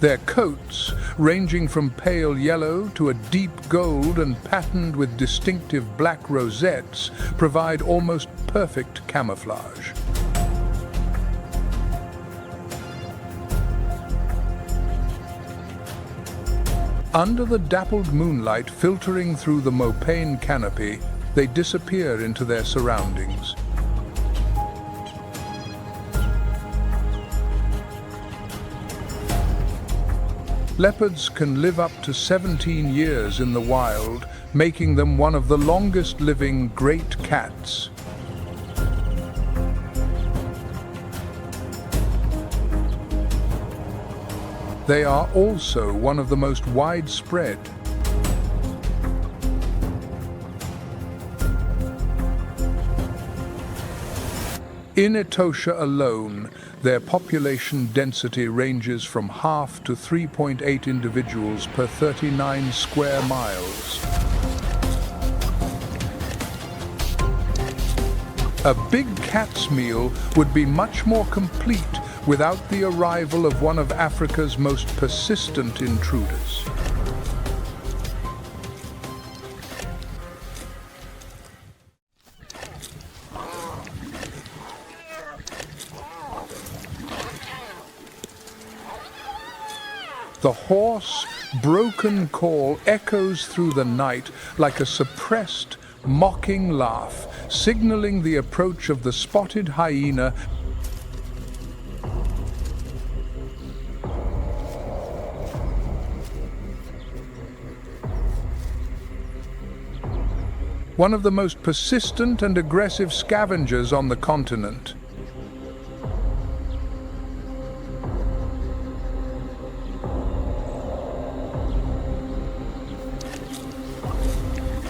Their coats, ranging from pale yellow to a deep gold and patterned with distinctive black rosettes, provide almost perfect camouflage. Under the dappled moonlight filtering through the mopane canopy, they disappear into their surroundings. Leopards can live up to 17 years in the wild, making them one of the longest-living great cats. They are also one of the most widespread. In Etosha alone, their population density ranges from 0.5 to 3.8 individuals per 39 square miles. A big cat's meal would be much more complete without the arrival of one of Africa's most persistent intruders. The hoarse, broken call echoes through the night like a suppressed, mocking laugh, signaling the approach of the spotted hyena. One of the most persistent and aggressive scavengers on the continent.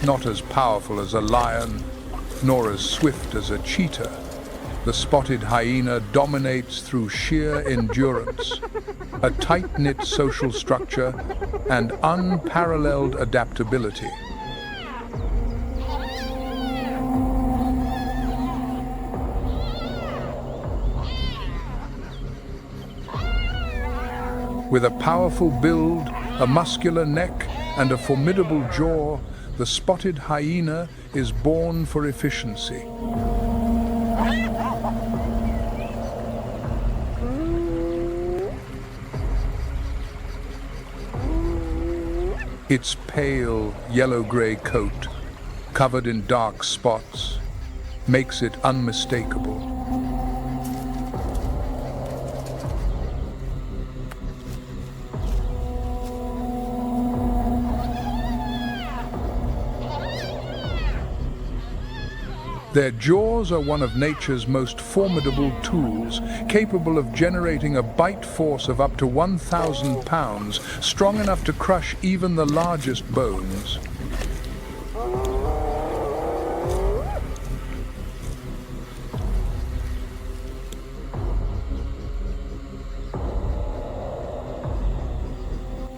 Not as powerful as a lion, nor as swift as a cheetah, the spotted hyena dominates through sheer endurance, a tight-knit social structure, and unparalleled adaptability. With a powerful build, a muscular neck, and a formidable jaw, the spotted hyena is born for efficiency. Its pale, yellow-gray coat, covered in dark spots, makes it unmistakable. Their jaws are one of nature's most formidable tools, capable of generating a bite force of up to 1,000 pounds, strong enough to crush even the largest bones.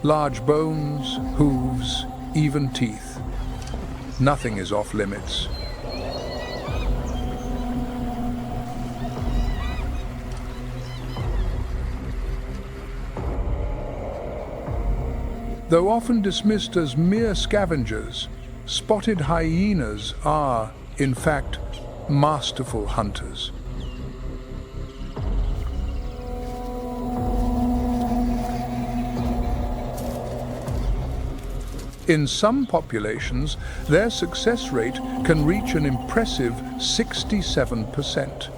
Large bones, hooves, even teeth. Nothing is off limits. Though often dismissed as mere scavengers, spotted hyenas are, in fact, masterful hunters. In some populations, their success rate can reach an impressive 67%.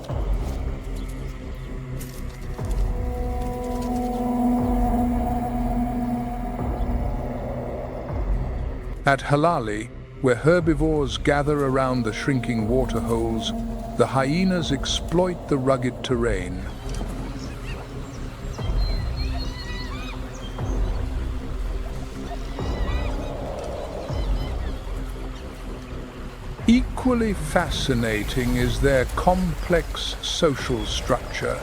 At Halali, where herbivores gather around the shrinking waterholes, the hyenas exploit the rugged terrain. Equally fascinating is their complex social structure,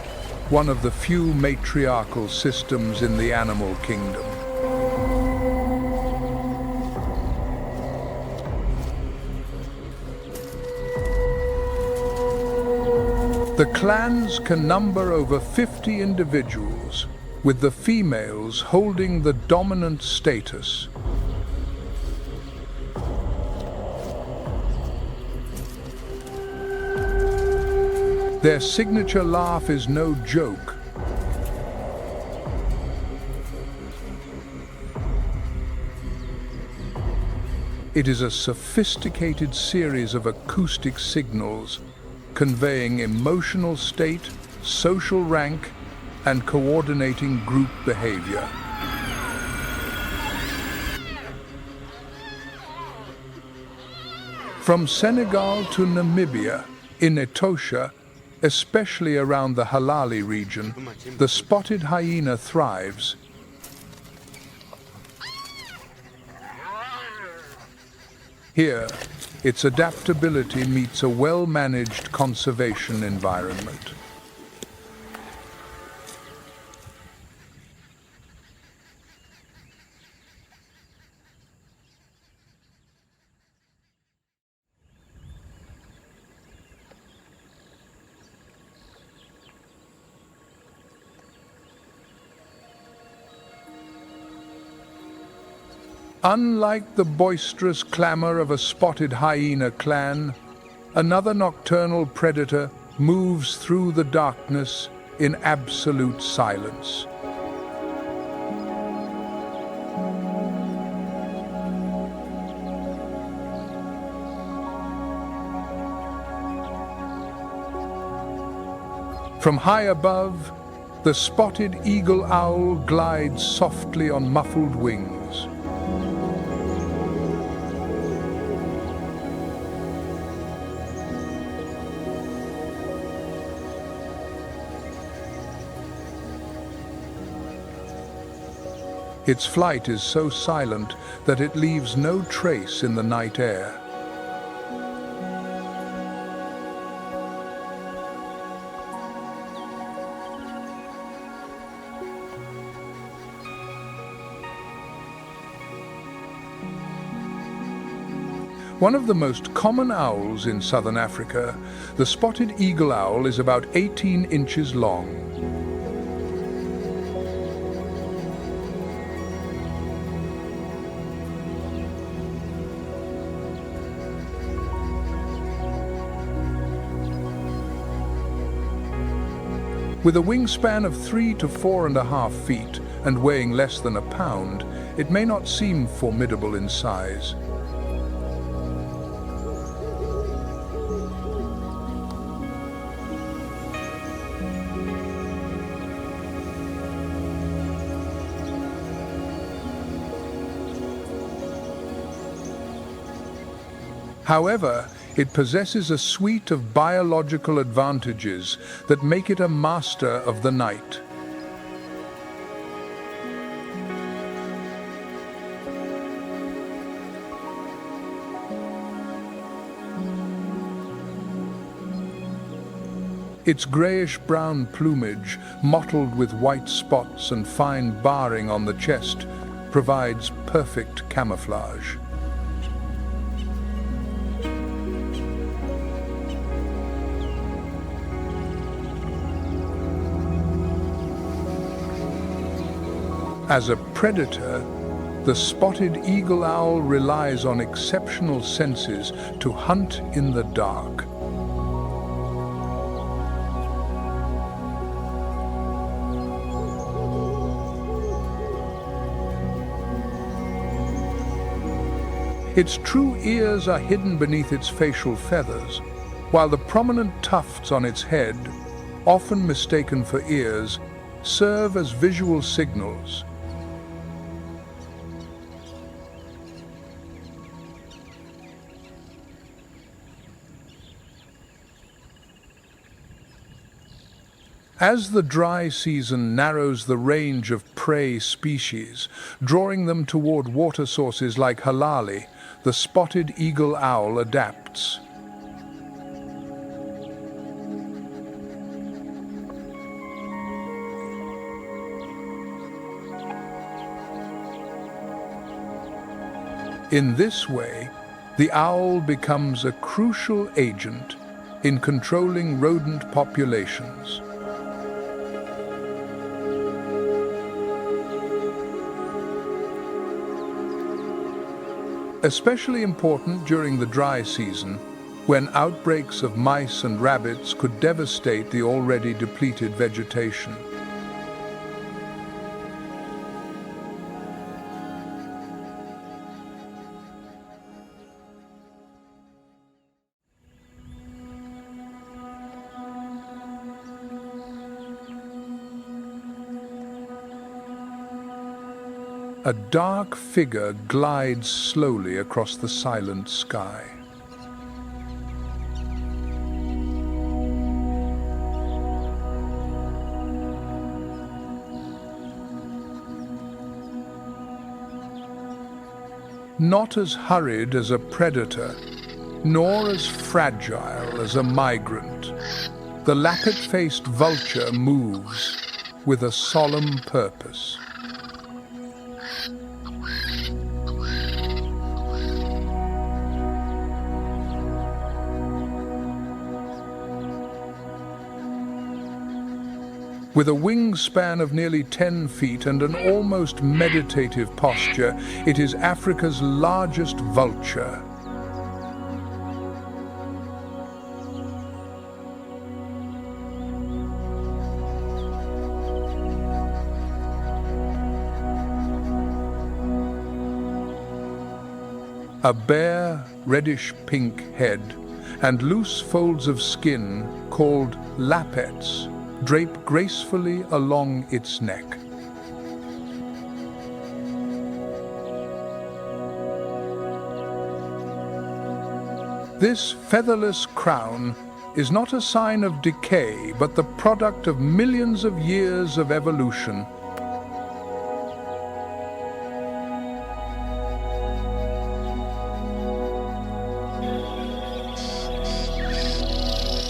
one of the few matriarchal systems in the animal kingdom. The clans can number over 50 individuals, with the females holding the dominant status. Their signature laugh is no joke. It is a sophisticated series of acoustic signals conveying emotional state, social rank, and coordinating group behavior. From Senegal to Namibia, in Etosha, especially around the Halali region, the spotted hyena thrives. Here, its adaptability meets a well-managed conservation environment. Unlike the boisterous clamor of a spotted hyena clan, another nocturnal predator moves through the darkness in absolute silence. From high above, the spotted eagle owl glides softly on muffled wings. Its flight is so silent that it leaves no trace in the night air. One of the most common owls in southern Africa, the spotted eagle owl is about 18 inches long. With a wingspan of 3 to 4.5 feet and weighing less than a pound, it may not seem formidable in size. However, it possesses a suite of biological advantages that make it a master of the night. Its grayish-brown plumage, mottled with white spots and fine barring on the chest, provides perfect camouflage. As a predator, the spotted eagle owl relies on exceptional senses to hunt in the dark. Its true ears are hidden beneath its facial feathers, while the prominent tufts on its head, often mistaken for ears, serve as visual signals. As the dry season narrows the range of prey species, drawing them toward water sources like Halali, the spotted eagle owl adapts. In this way, the owl becomes a crucial agent in controlling rodent populations. especially important during the dry season, when outbreaks of mice and rabbits could devastate the already depleted vegetation. A dark figure glides slowly across the silent sky. Not as hurried as a predator, nor as fragile as a migrant, the lappet-faced vulture moves with a solemn purpose. With a wingspan of nearly 10 feet and an almost meditative posture, it is Africa's largest vulture. A bare, reddish-pink head and loose folds of skin called lappets drape gracefully along its neck. This featherless crown is not a sign of decay, but the product of millions of years of evolution.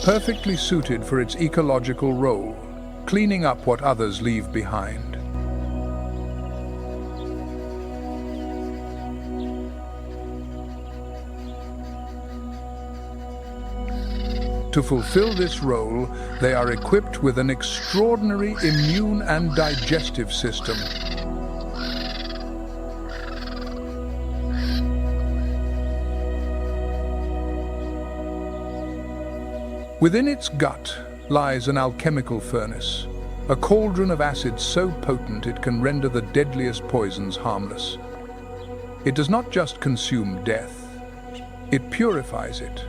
Perfectly suited for its ecological role, cleaning up what others leave behind. To fulfill this role, they are equipped with an extraordinary immune and digestive system. Within its gut lies an alchemical furnace, a cauldron of acid so potent it can render the deadliest poisons harmless. It does not just consume death, it purifies it.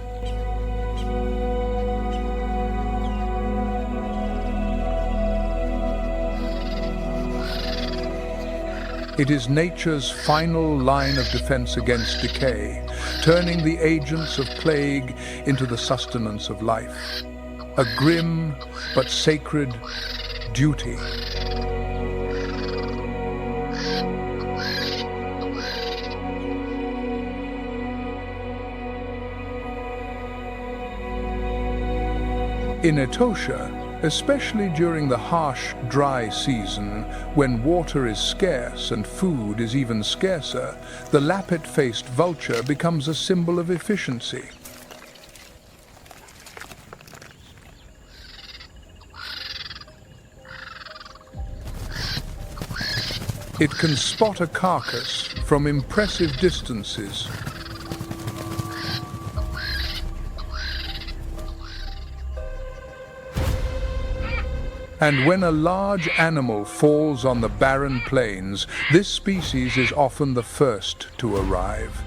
It is nature's final line of defense against decay, turning the agents of plague into the sustenance of life. A grim but sacred duty. In Etosha, especially during the harsh, dry season, when water is scarce and food is even scarcer, the lappet-faced vulture becomes a symbol of efficiency. It can spot a carcass from impressive distances. And when a large animal falls on the barren plains, this species is often the first to arrive.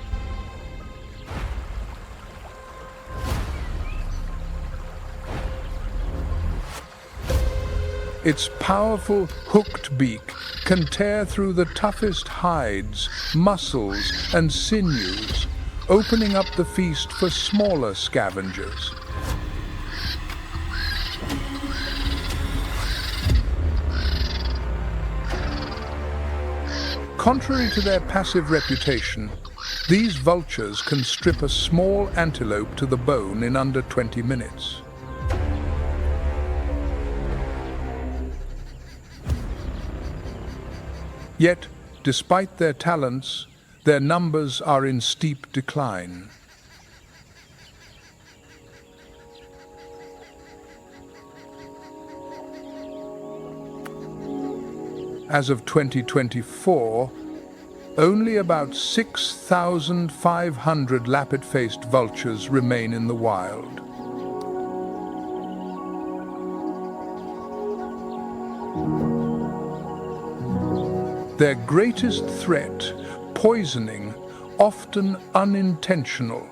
Its powerful, hooked beak can tear through the toughest hides, muscles, and sinews, opening up the feast for smaller scavengers. Contrary to their passive reputation, these vultures can strip a small antelope to the bone in under 20 minutes. Yet, despite their talents, their numbers are in steep decline. As of 2024, Only about 6,500 lappet-faced vultures remain in the wild. Their greatest threat, poisoning, often unintentional,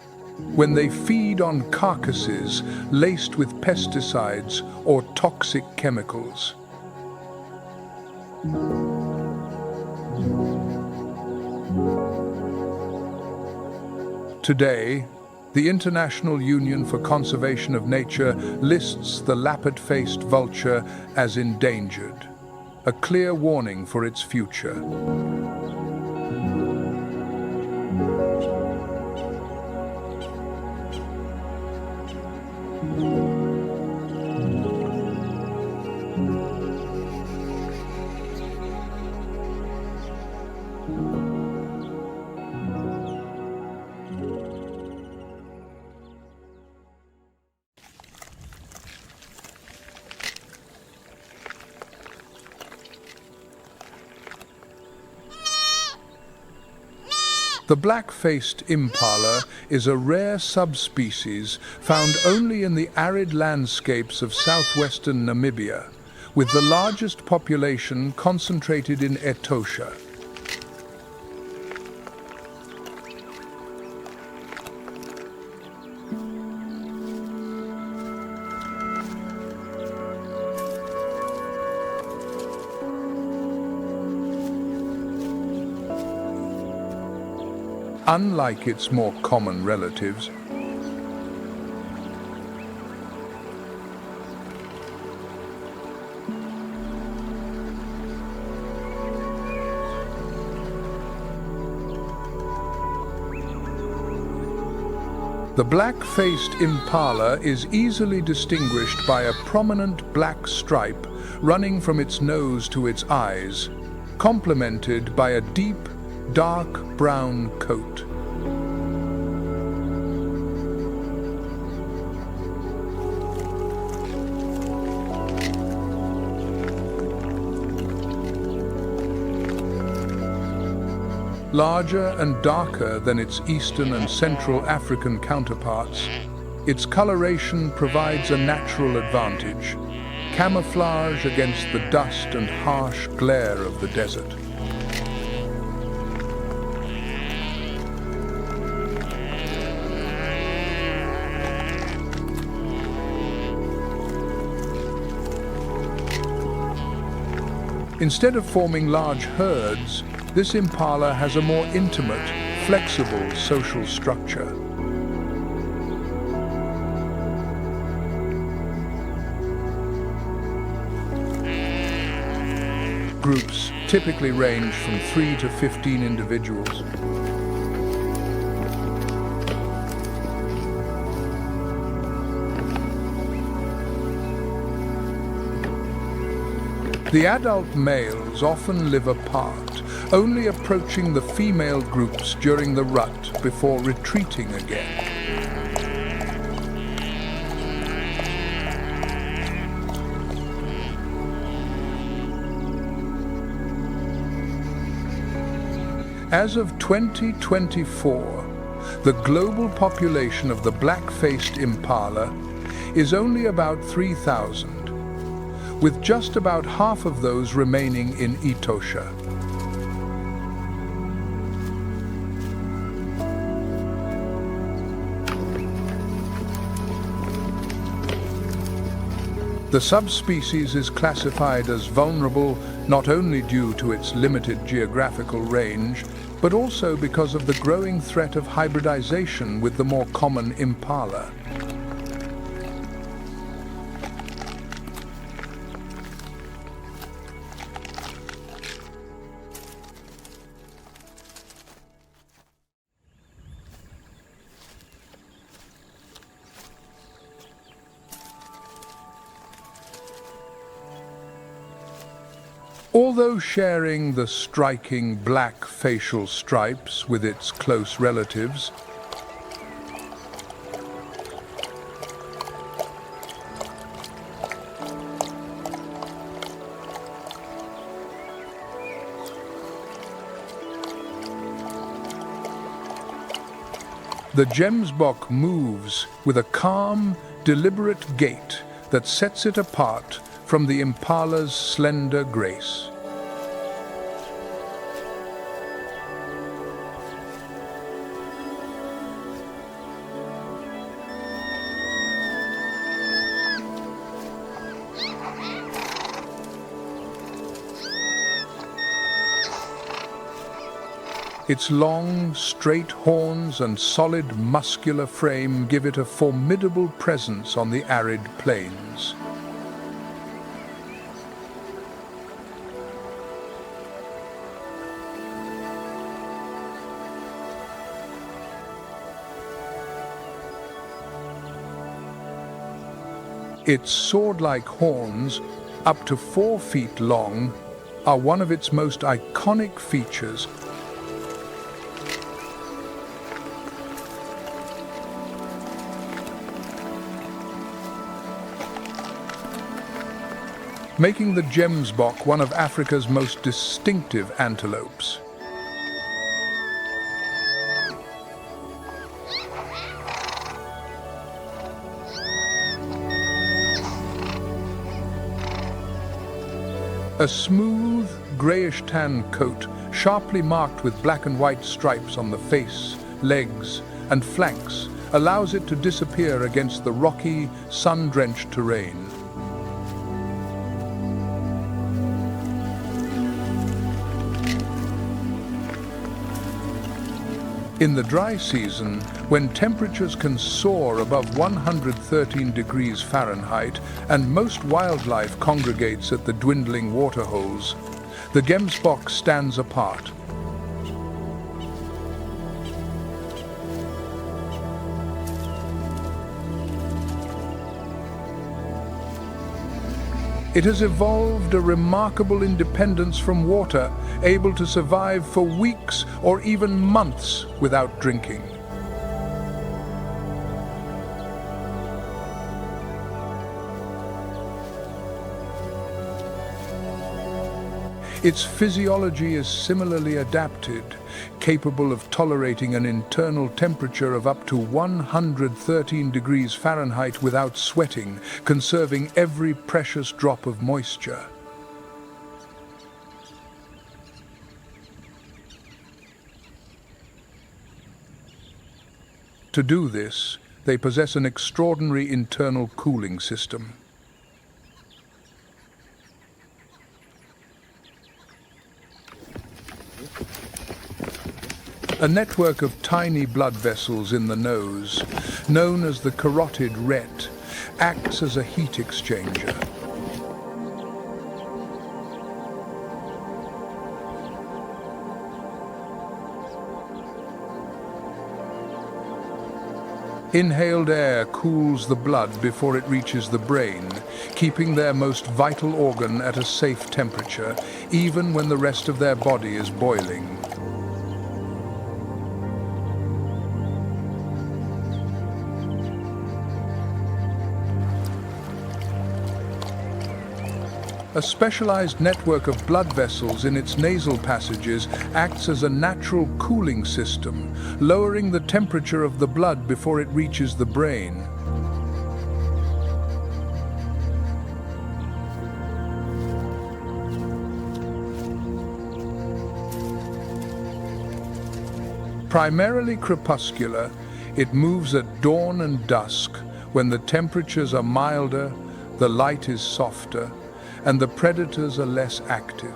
when they feed on carcasses laced with pesticides or toxic chemicals. Today, the International Union for Conservation of Nature lists the lappet-faced vulture as endangered, a clear warning for its future. The black-faced impala is a rare subspecies found only in the arid landscapes of southwestern Namibia, with the largest population concentrated in Etosha. Unlike its more common relatives, the black-faced impala is easily distinguished by a prominent black stripe running from its nose to its eyes, complemented by a deep, dark brown coat. Larger and darker than its Eastern and Central African counterparts, its coloration provides a natural advantage, camouflage against the dust and harsh glare of the desert. Instead of forming large herds, this impala has a more intimate, flexible social structure. Groups typically range from 3 to 15 individuals. The adult males often live apart, only approaching the female groups during the rut before retreating again. As of 2024, the global population of the black-faced impala is only about 3,000. With just about half of those remaining in Etosha. The subspecies is classified as vulnerable not only due to its limited geographical range, but also because of the growing threat of hybridization with the more common impala. Although sharing the striking black facial stripes with its close relatives, The gemsbok moves with a calm, deliberate gait that sets it apart from the impala's slender grace. Its long, straight horns and solid muscular frame give it a formidable presence on the arid plains. Its sword-like horns, up to 4 feet long, are one of its most iconic features. Making the gemsbok one of Africa's most distinctive antelopes. A smooth, grayish-tan coat, sharply marked with black and white stripes on the face, legs, and flanks, allows it to disappear against the rocky, sun-drenched terrain. In the dry season, when temperatures can soar above 113 degrees Fahrenheit and most wildlife congregates at the dwindling waterholes, the gemsbok stands apart. It has evolved a remarkable independence from water, able to survive for weeks or even months without drinking. Its physiology is similarly adapted, capable of tolerating an internal temperature of up to 113 degrees Fahrenheit without sweating, conserving every precious drop of moisture. To do this, they possess an extraordinary internal cooling system. A network of tiny blood vessels in the nose, known as the carotid ret, acts as a heat exchanger. Inhaled air cools the blood before it reaches the brain, keeping their most vital organ at a safe temperature, even when the rest of their body is boiling. A specialized network of blood vessels in its nasal passages acts as a natural cooling system, lowering the temperature of the blood before it reaches the brain. Primarily crepuscular, it moves at dawn and dusk, when the temperatures are milder, the light is softer, and the predators are less active.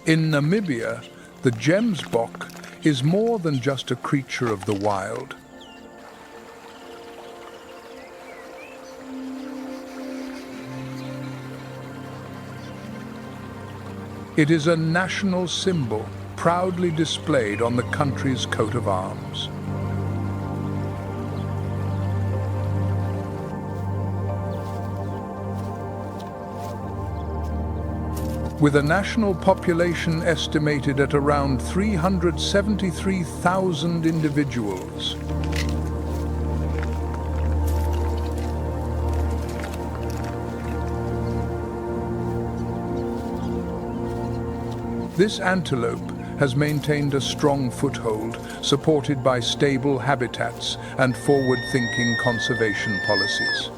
In Namibia, the gemsbok is more than just a creature of the wild. It is a national symbol, proudly displayed on the country's coat of arms. With a national population estimated at around 373,000 individuals. This antelope has maintained a strong foothold, supported by stable habitats and forward-thinking conservation policies.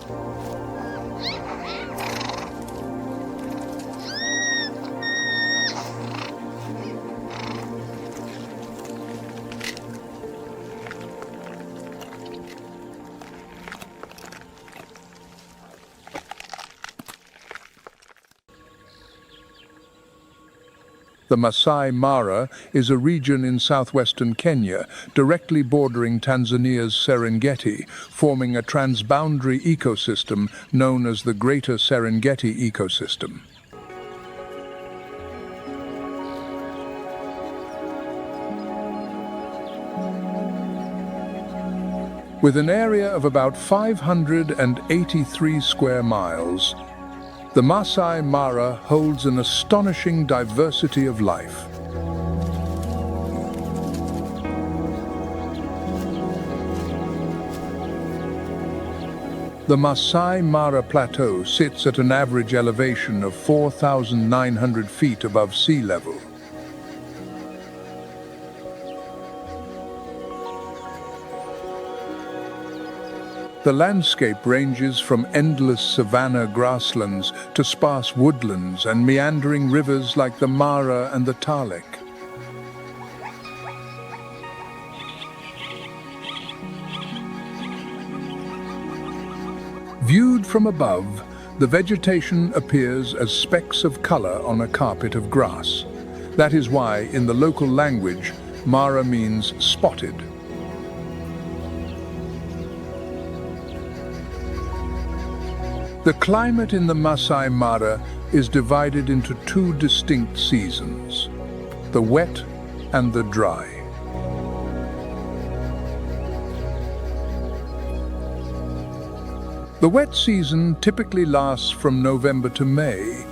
The Maasai Mara is a region in southwestern Kenya, directly bordering Tanzania's Serengeti, forming a transboundary ecosystem known as the Greater Serengeti ecosystem. With an area of about 583 square miles, the Maasai Mara holds an astonishing diversity of life. The Maasai Mara Plateau sits at an average elevation of 4,900 feet above sea level. The landscape ranges from endless savanna grasslands to sparse woodlands and meandering rivers like the Mara and the Talek. Viewed from above, the vegetation appears as specks of color on a carpet of grass. That is why, in the local language, Mara means spotted. The climate in the Maasai Mara is divided into two distinct seasons, the wet and the dry. The wet season typically lasts from November to May,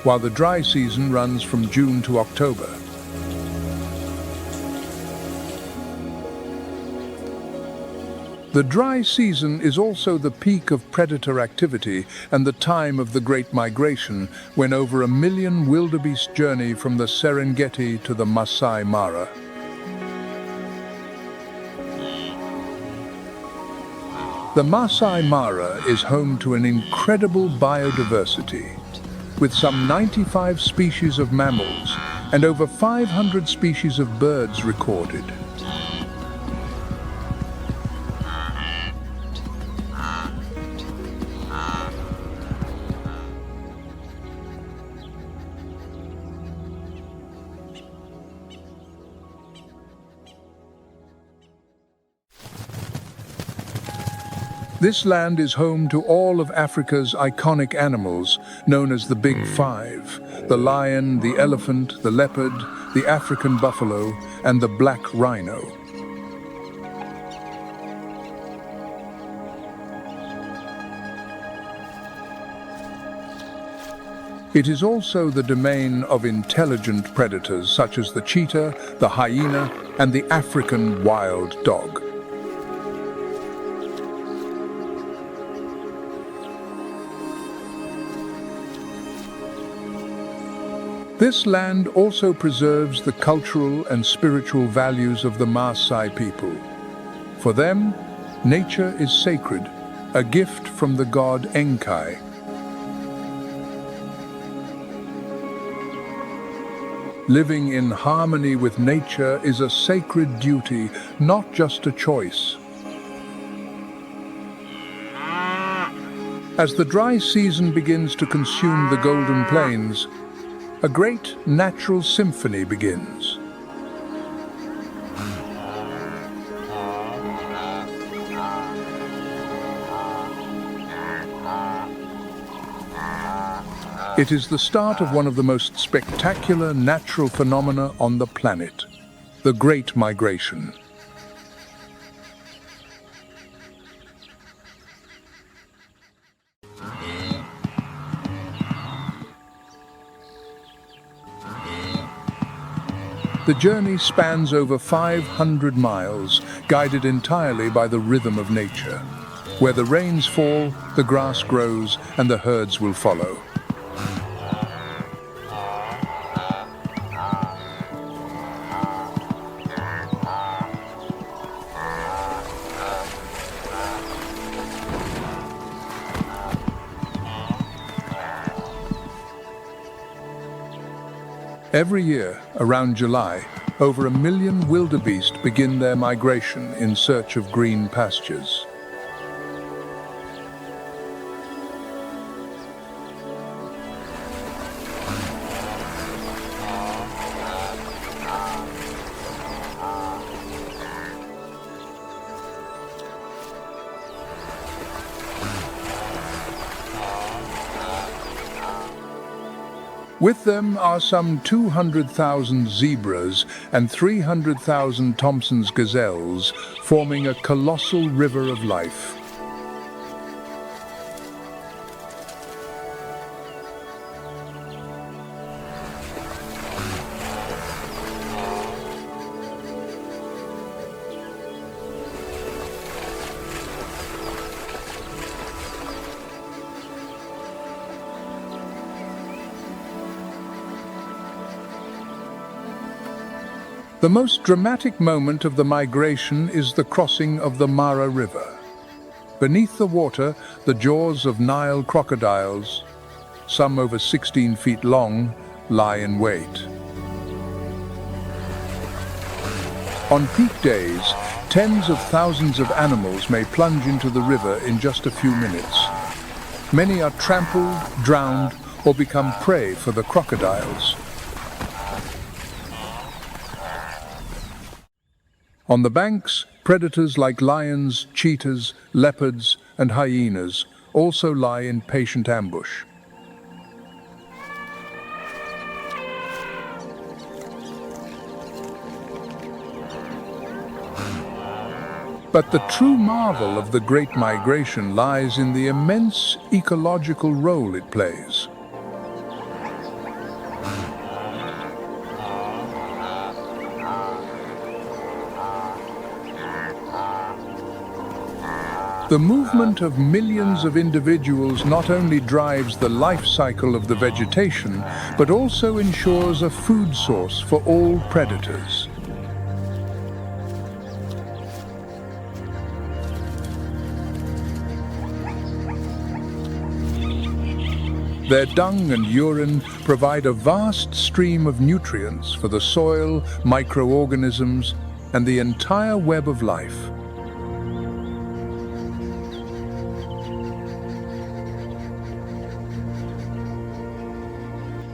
while the dry season runs from June to October. The dry season is also the peak of predator activity and the time of the Great Migration, when over 1 million wildebeest journey from the Serengeti to the Maasai Mara. The Maasai Mara is home to an incredible biodiversity, with some 95 species of mammals and over 500 species of birds recorded. This land is home to all of Africa's iconic animals, known as the Big Five: the lion, the elephant, the leopard, the African buffalo, and the black rhino. It is also the domain of intelligent predators such as the cheetah, the hyena, and the African wild dog. This land also preserves the cultural and spiritual values of the Maasai people. For them, nature is sacred, a gift from the god Enkai. Living in harmony with nature is a sacred duty, not just a choice. As the dry season begins to consume the Golden Plains, a great natural symphony begins. It is the start of one of the most spectacular natural phenomena on the planet, the Great Migration. The journey spans over 500 miles, guided entirely by the rhythm of nature. Where the rains fall, the grass grows, and the herds will follow. Every year, around July, over 1 million wildebeest begin their migration in search of green pastures. With them are some 200,000 zebras and 300,000 Thompson's gazelles, forming a colossal river of life. The most dramatic moment of the migration is the crossing of the Mara River. Beneath the water, the jaws of Nile crocodiles, some over 16 feet long, lie in wait. On peak days, tens of thousands of animals may plunge into the river in just a few minutes. Many are trampled, drowned, or become prey for the crocodiles. On the banks, predators like lions, cheetahs, leopards, and hyenas also lie in patient ambush. But the true marvel of the Great Migration lies in the immense ecological role it plays. The movement of millions of individuals not only drives the life cycle of the vegetation, but also ensures a food source for all predators. Their dung and urine provide a vast stream of nutrients for the soil, microorganisms, and the entire web of life.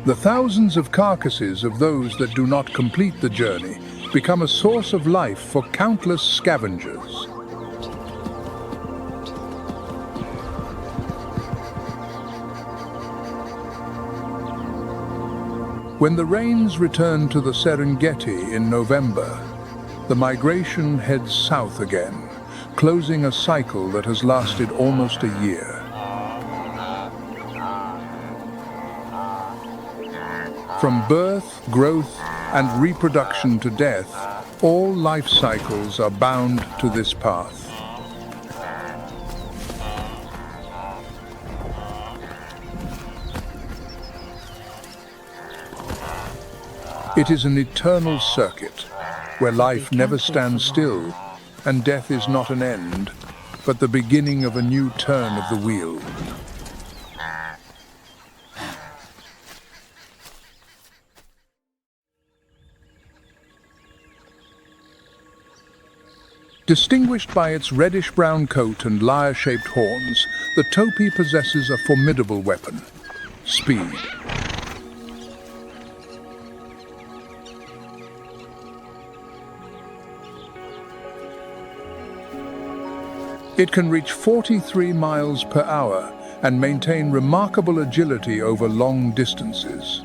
The thousands of carcasses of those that do not complete the journey become a source of life for countless scavengers. When the rains return to the Serengeti in November, the migration heads south again, closing a cycle that has lasted almost a year. From birth, growth, and reproduction to death, all life cycles are bound to this path. It is an eternal circuit, where life never stands still, and death is not an end, but the beginning of a new turn of the wheel. Distinguished by its reddish-brown coat and lyre-shaped horns, the topee possesses a formidable weapon: speed. It can reach 43 miles per hour and maintain remarkable agility over long distances.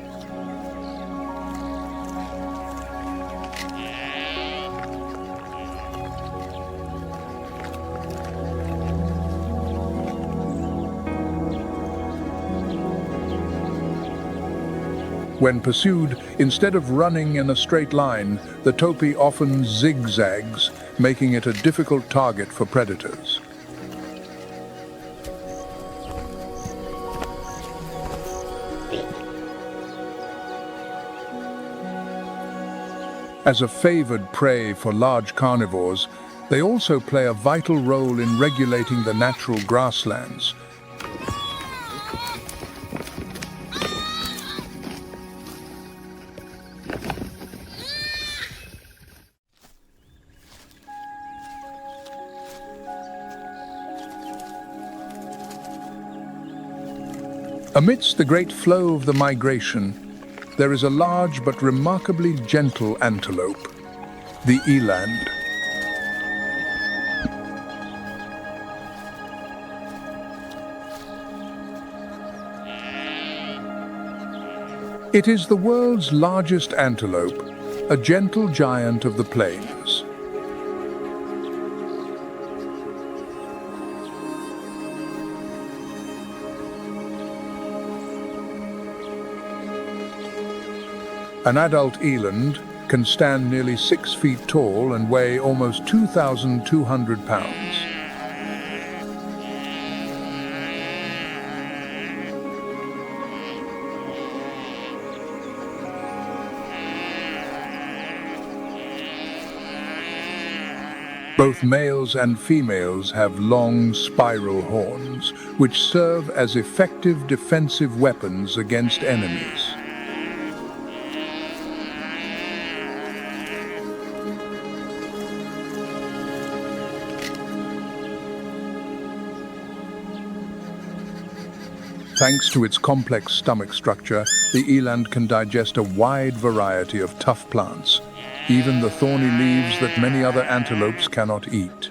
When pursued, instead of running in a straight line, the topi often zigzags, making it a difficult target for predators. As a favored prey for large carnivores, they also play a vital role in regulating the natural grasslands. Amidst the great flow of the migration, there is a large but remarkably gentle antelope, the eland. It is the world's largest antelope, a gentle giant of the plains. An adult eland can stand nearly 6 feet tall and weigh almost 2,200 pounds. Both males and females have long spiral horns, which serve as effective defensive weapons against enemies. Thanks to its complex stomach structure, the eland can digest a wide variety of tough plants, even the thorny leaves that many other antelopes cannot eat.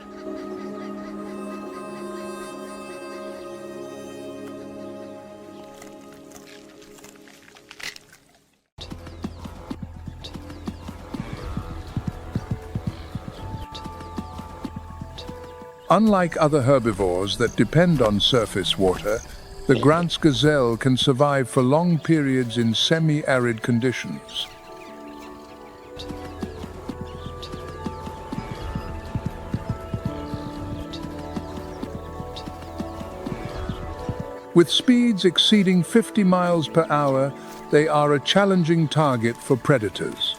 Unlike other herbivores that depend on surface water, the Grant's gazelle can survive for long periods in semi-arid conditions. With speeds exceeding 50 miles per hour, they are a challenging target for predators.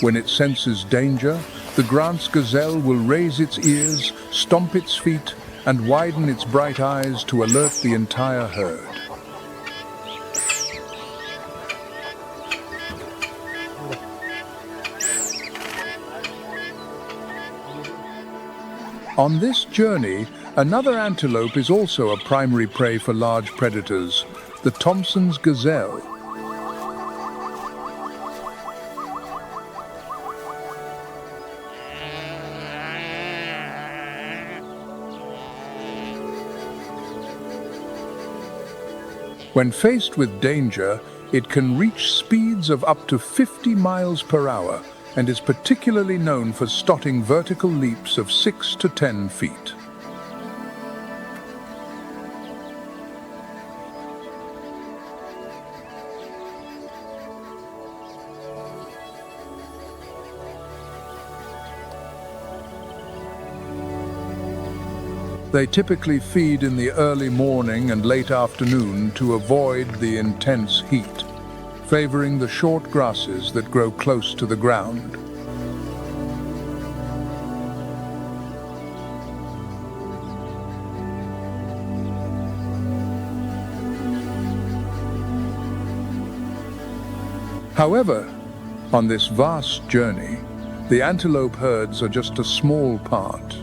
When it senses danger, the Grant's gazelle will raise its ears, stomp its feet, and widen its bright eyes to alert the entire herd. On this journey, another antelope is also a primary prey for large predators, the Thompson's gazelle. When faced with danger, it can reach speeds of up to 50 miles per hour and is particularly known for stotting vertical leaps of 6 to 10 feet. They typically feed in the early morning and late afternoon to avoid the intense heat, favoring the short grasses that grow close to the ground. However, on this vast journey, the antelope herds are just a small part.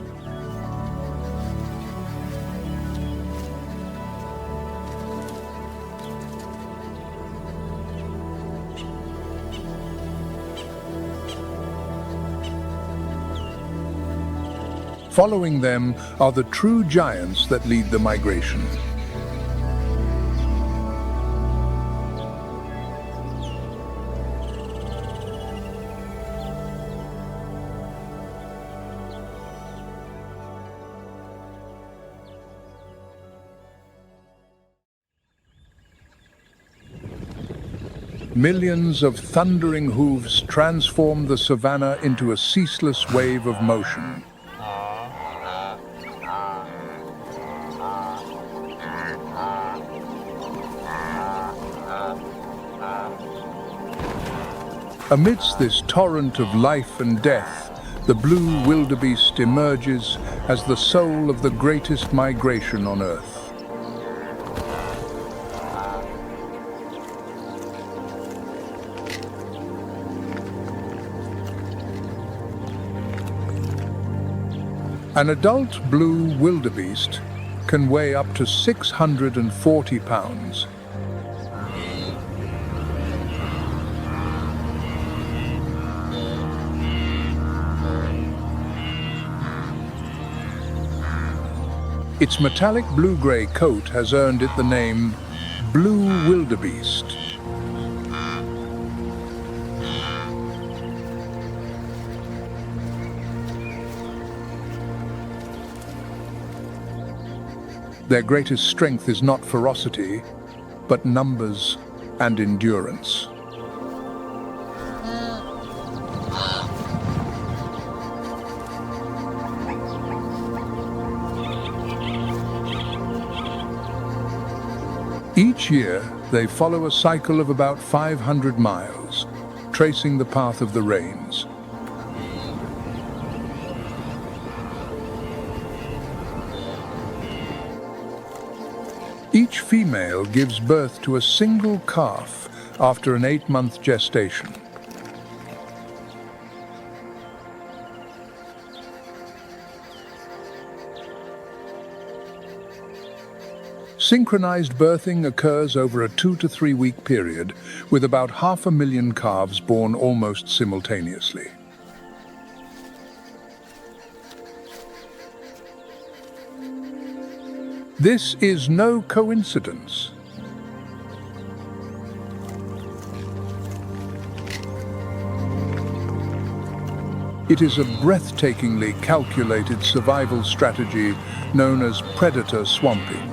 Following them are the true giants that lead the migration. Millions of thundering hooves transform the savanna into a ceaseless wave of motion. Amidst this torrent of life and death, the blue wildebeest emerges as the soul of the greatest migration on Earth. An adult blue wildebeest can weigh up to 640 pounds. Its metallic blue-gray coat has earned it the name blue wildebeest. Their greatest strength is not ferocity, but numbers and endurance. Each year, they follow a cycle of about 500 miles, tracing the path of the rains. Each female gives birth to a single calf after an 8-month gestation. Synchronized birthing occurs over a 2 to 3 week period, with about 500,000 calves born almost simultaneously. This is no coincidence. It is a breathtakingly calculated survival strategy known as predator swamping.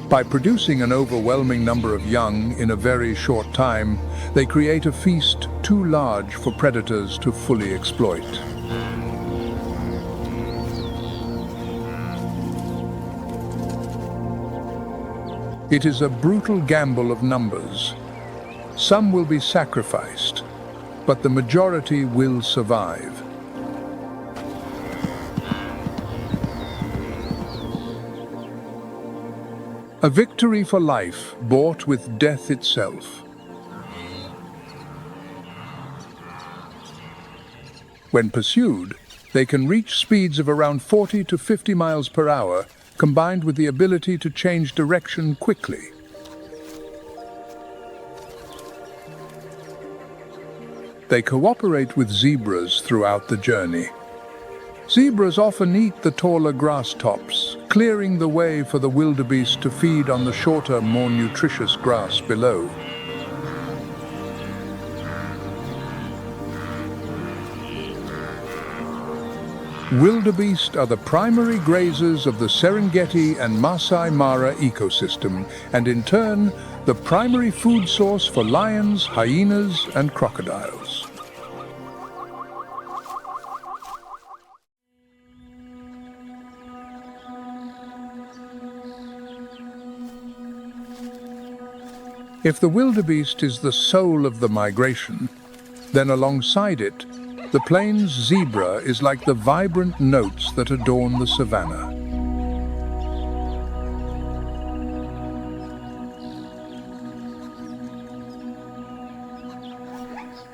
By producing an overwhelming number of young in a very short time, they create a feast too large for predators to fully exploit. It is a brutal gamble of numbers. Some will be sacrificed, but the majority will survive. A victory for life, bought with death itself. When pursued, they can reach speeds of around 40 to 50 miles per hour, combined with the ability to change direction quickly. They cooperate with zebras throughout the journey. Zebras often eat the taller grass tops, clearing the way for the wildebeest to feed on the shorter, more nutritious grass below. Wildebeest are the primary grazers of the Serengeti and Maasai Mara ecosystem, and in turn, the primary food source for lions, hyenas, and crocodiles. If the wildebeest is the soul of the migration, then alongside it, the plains zebra is like the vibrant notes that adorn the savanna.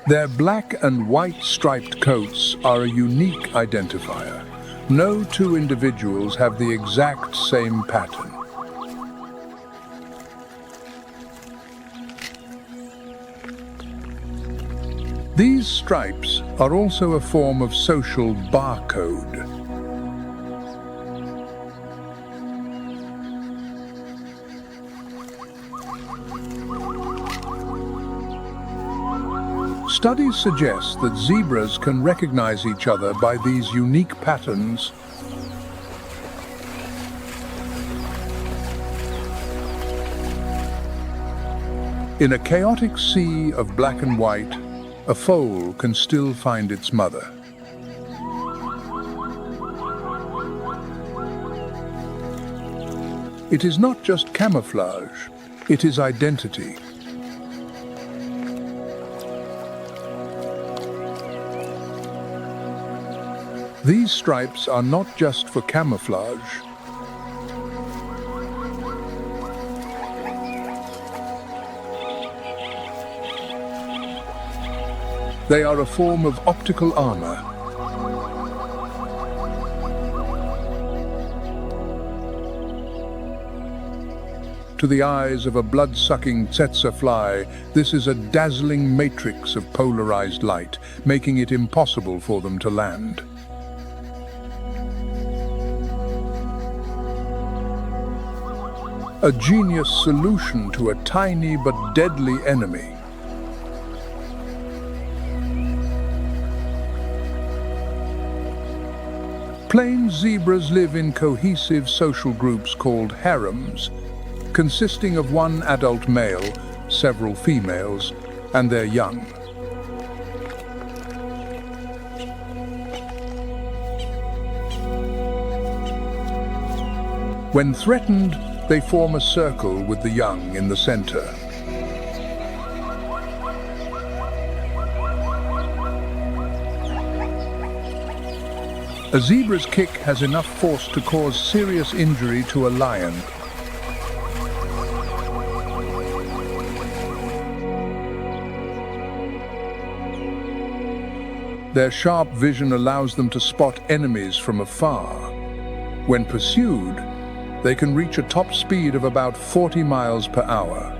Their black and white striped coats are a unique identifier. No two individuals have the exact same pattern. These stripes are also a form of social barcode. Studies suggest that zebras can recognize each other by these unique patterns. In a chaotic sea of black and white, a foal can still find its mother. It is not just camouflage, it is identity. These stripes are not just for camouflage. They are a form of optical armor. To the eyes of a blood-sucking tsetse fly, this is a dazzling matrix of polarized light, making it impossible for them to land. A genius solution to a tiny but deadly enemy. Plain zebras live in cohesive social groups called harems, consisting of one adult male, several females, and their young. When threatened, they form a circle with the young in the center. A zebra's kick has enough force to cause serious injury to a lion. Their sharp vision allows them to spot enemies from afar. When pursued, they can reach a top speed of about 40 miles per hour.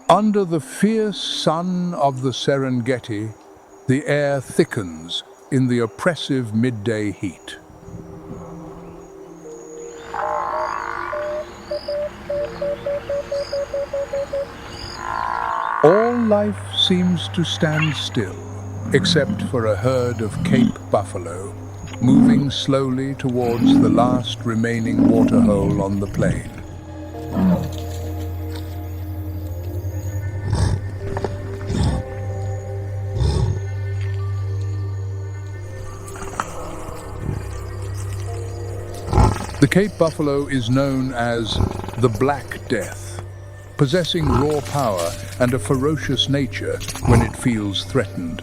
Under the fierce sun of the Serengeti, the air thickens in the oppressive midday heat. All life seems to stand still, except for a herd of Cape buffalo, moving slowly towards the last remaining waterhole on the plain. The Cape buffalo is known as the Black Death, possessing raw power and a ferocious nature when it feels threatened.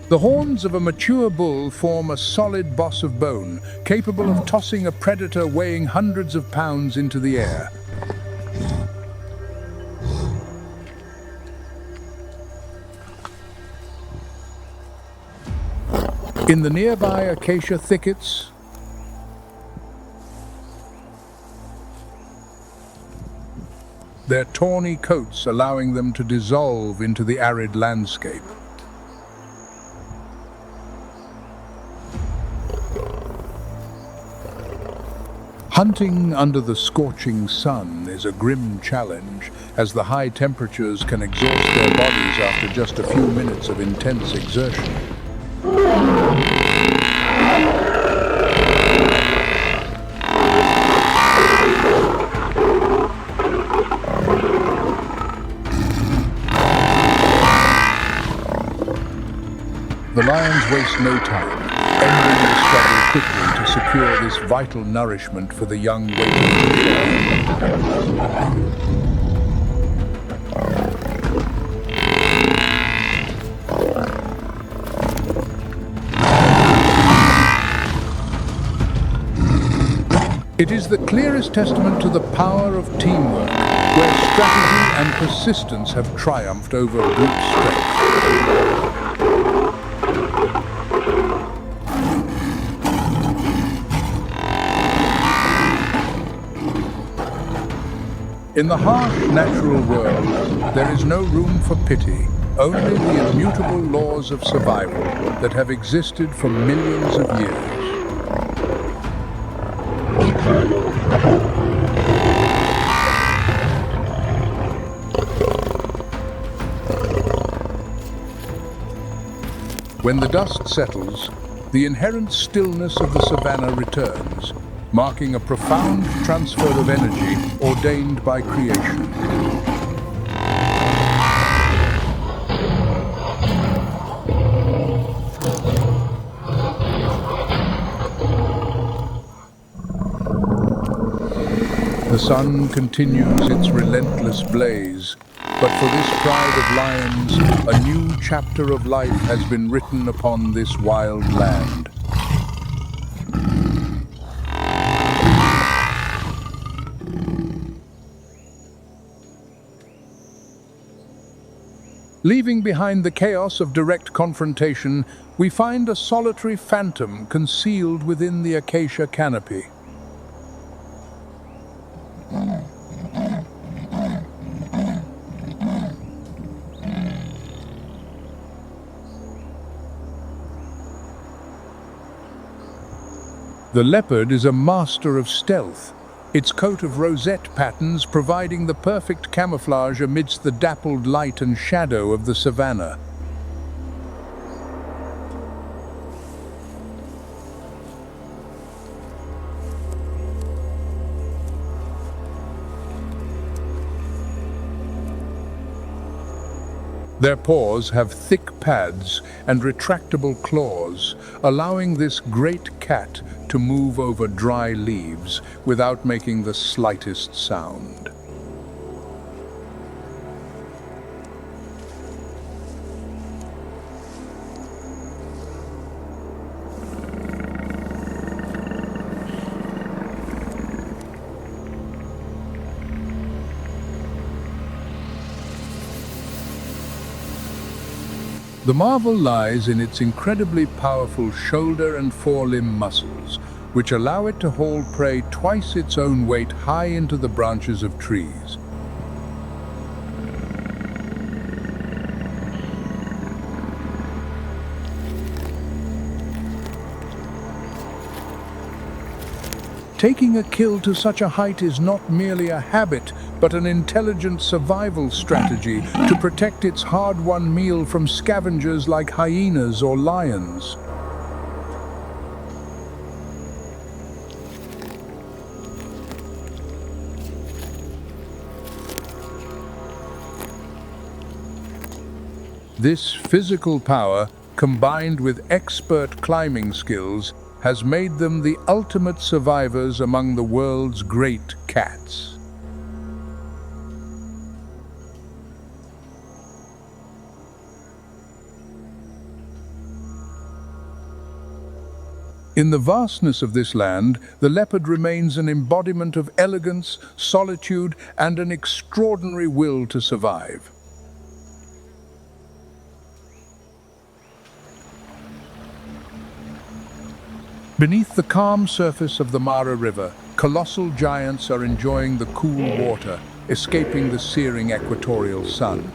The horns of a mature bull form a solid boss of bone, capable of tossing a predator weighing hundreds of pounds into the air. In the nearby acacia thickets, their tawny coats allowing them to dissolve into the arid landscape. Hunting under the scorching sun is a grim challenge, as the high temperatures can exhaust their bodies after just a few minutes of intense exertion. The lions waste no time, ending the struggle quickly to secure this vital nourishment for the young waiting. It is the clearest testament to the power of teamwork, where strategy and persistence have triumphed over brute strength. In the harsh natural world, there is no room for pity, only the immutable laws of survival that have existed for millions of years. When the dust settles, the inherent stillness of the savanna returns, marking a profound transfer of energy ordained by creation. The sun continues its relentless blaze, but for this pride of lions, a new chapter of life has been written upon this wild land. Leaving behind the chaos of direct confrontation, we find a solitary phantom concealed within the acacia canopy. The leopard is a master of stealth, its coat of rosette patterns providing the perfect camouflage amidst the dappled light and shadow of the savanna. Their paws have thick pads and retractable claws, allowing this great cat to move over dry leaves without making the slightest sound. The marvel lies in its incredibly powerful shoulder and forelimb muscles, which allow it to haul prey twice its own weight high into the branches of trees. Taking a kill to such a height is not merely a habit, but an intelligent survival strategy to protect its hard-won meal from scavengers like hyenas or lions. This physical power, combined with expert climbing skills, has made them the ultimate survivors among the world's great cats. In the vastness of this land, the leopard remains an embodiment of elegance, solitude, and an extraordinary will to survive. Beneath the calm surface of the Mara River, colossal giants are enjoying the cool water, escaping the searing equatorial sun.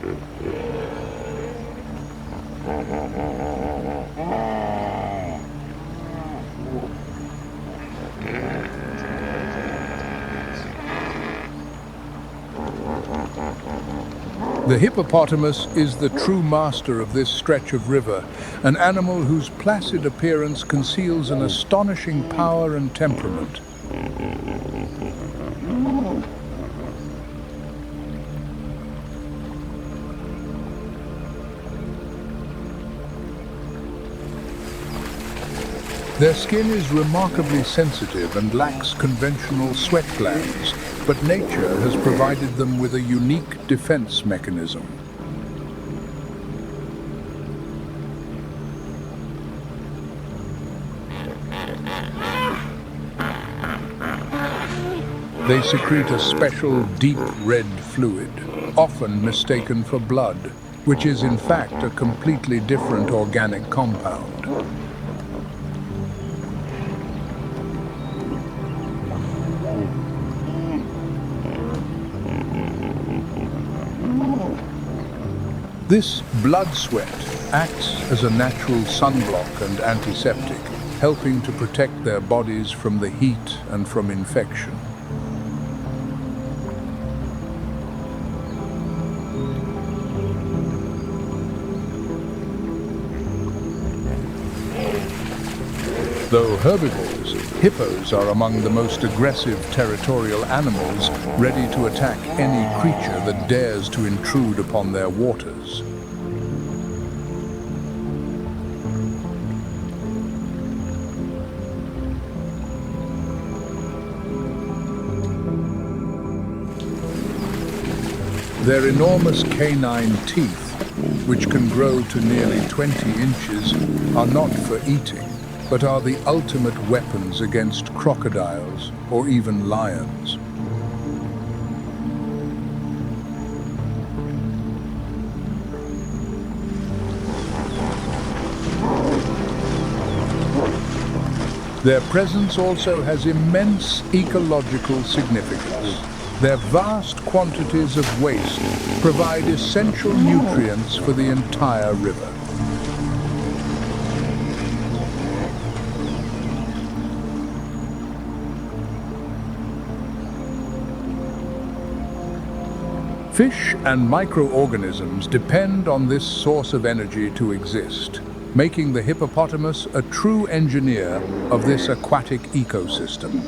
The hippopotamus is the true master of this stretch of river, an animal whose placid appearance conceals an astonishing power and temperament. Their skin is remarkably sensitive and lacks conventional sweat glands, but nature has provided them with a unique defense mechanism. They secrete a special deep red fluid, often mistaken for blood, which is in fact a completely different organic compound. This blood sweat acts as a natural sunblock and antiseptic, helping to protect their bodies from the heat and from infection. Though herbivores, hippos are among the most aggressive territorial animals, ready to attack any creature that dares to intrude upon their waters. Their enormous canine teeth, which can grow to nearly 20 inches, are not for eating, but are the ultimate weapons against crocodiles or even lions. Their presence also has immense ecological significance. Their vast quantities of waste provide essential nutrients for the entire river. Fish and microorganisms depend on this source of energy to exist, making the hippopotamus a true engineer of this aquatic ecosystem.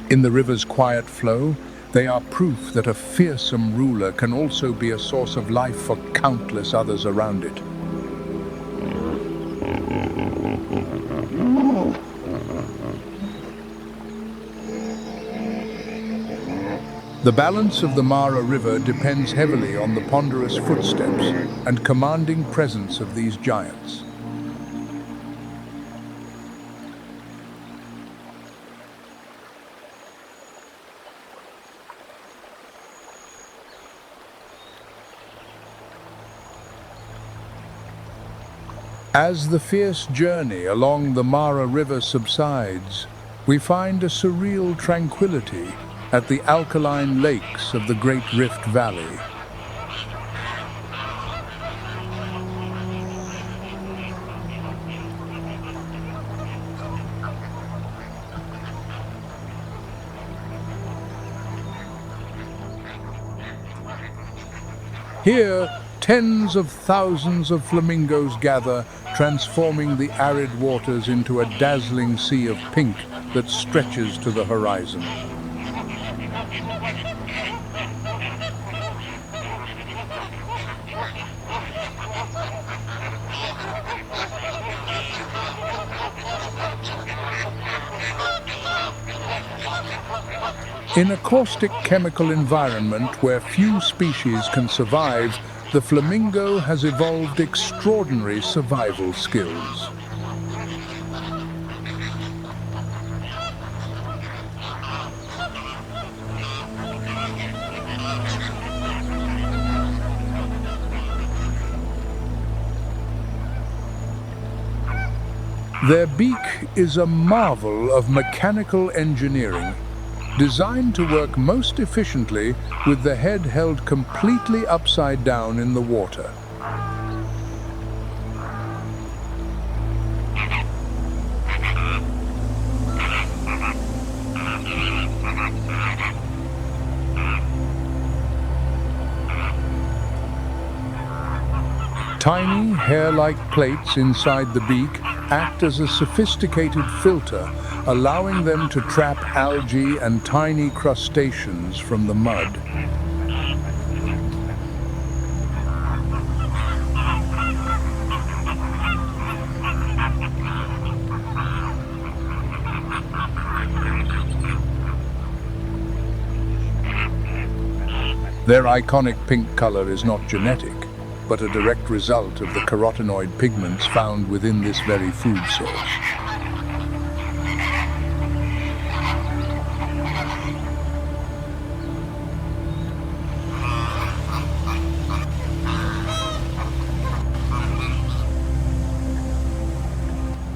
In the river's quiet flow, they are proof that a fearsome ruler can also be a source of life for countless others around it. The balance of the Mara River depends heavily on the ponderous footsteps and commanding presence of these giants. As the fierce journey along the Mara River subsides, we find a surreal tranquility at the alkaline lakes of the Great Rift Valley. Here, tens of thousands of flamingos gather, transforming the arid waters into a dazzling sea of pink that stretches to the horizon. In a caustic chemical environment where few species can survive, the flamingo has evolved extraordinary survival skills. Their beak is a marvel of mechanical engineering, designed to work most efficiently with the head held completely upside down in the water. Tiny, hair-like plates inside the beak act as a sophisticated filter, allowing them to trap algae and tiny crustaceans from the mud. Their iconic pink color is not genetic, but a direct result of the carotenoid pigments found within this very food source.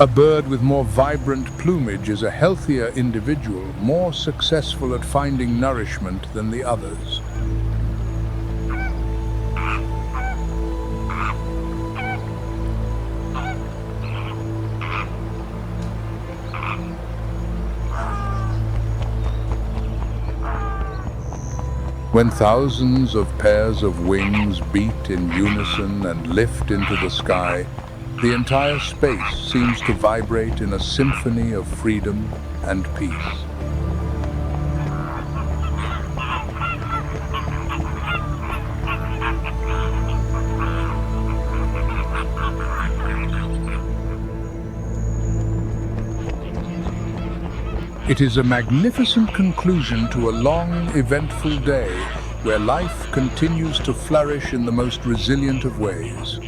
A bird with more vibrant plumage is a healthier individual, more successful at finding nourishment than the others. When thousands of pairs of wings beat in unison and lift into the sky, the entire space seems to vibrate in a symphony of freedom and peace. It is a magnificent conclusion to a long, eventful day where life continues to flourish in the most resilient of ways.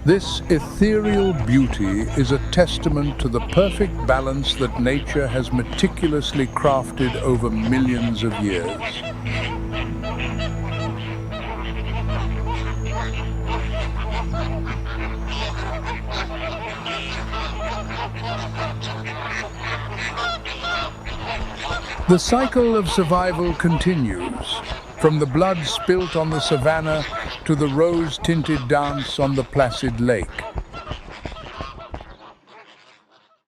This ethereal beauty is a testament to the perfect balance that nature has meticulously crafted over millions of years. The cycle of survival continues, from the blood spilt on the savanna to the rose-tinted dance on the placid lake.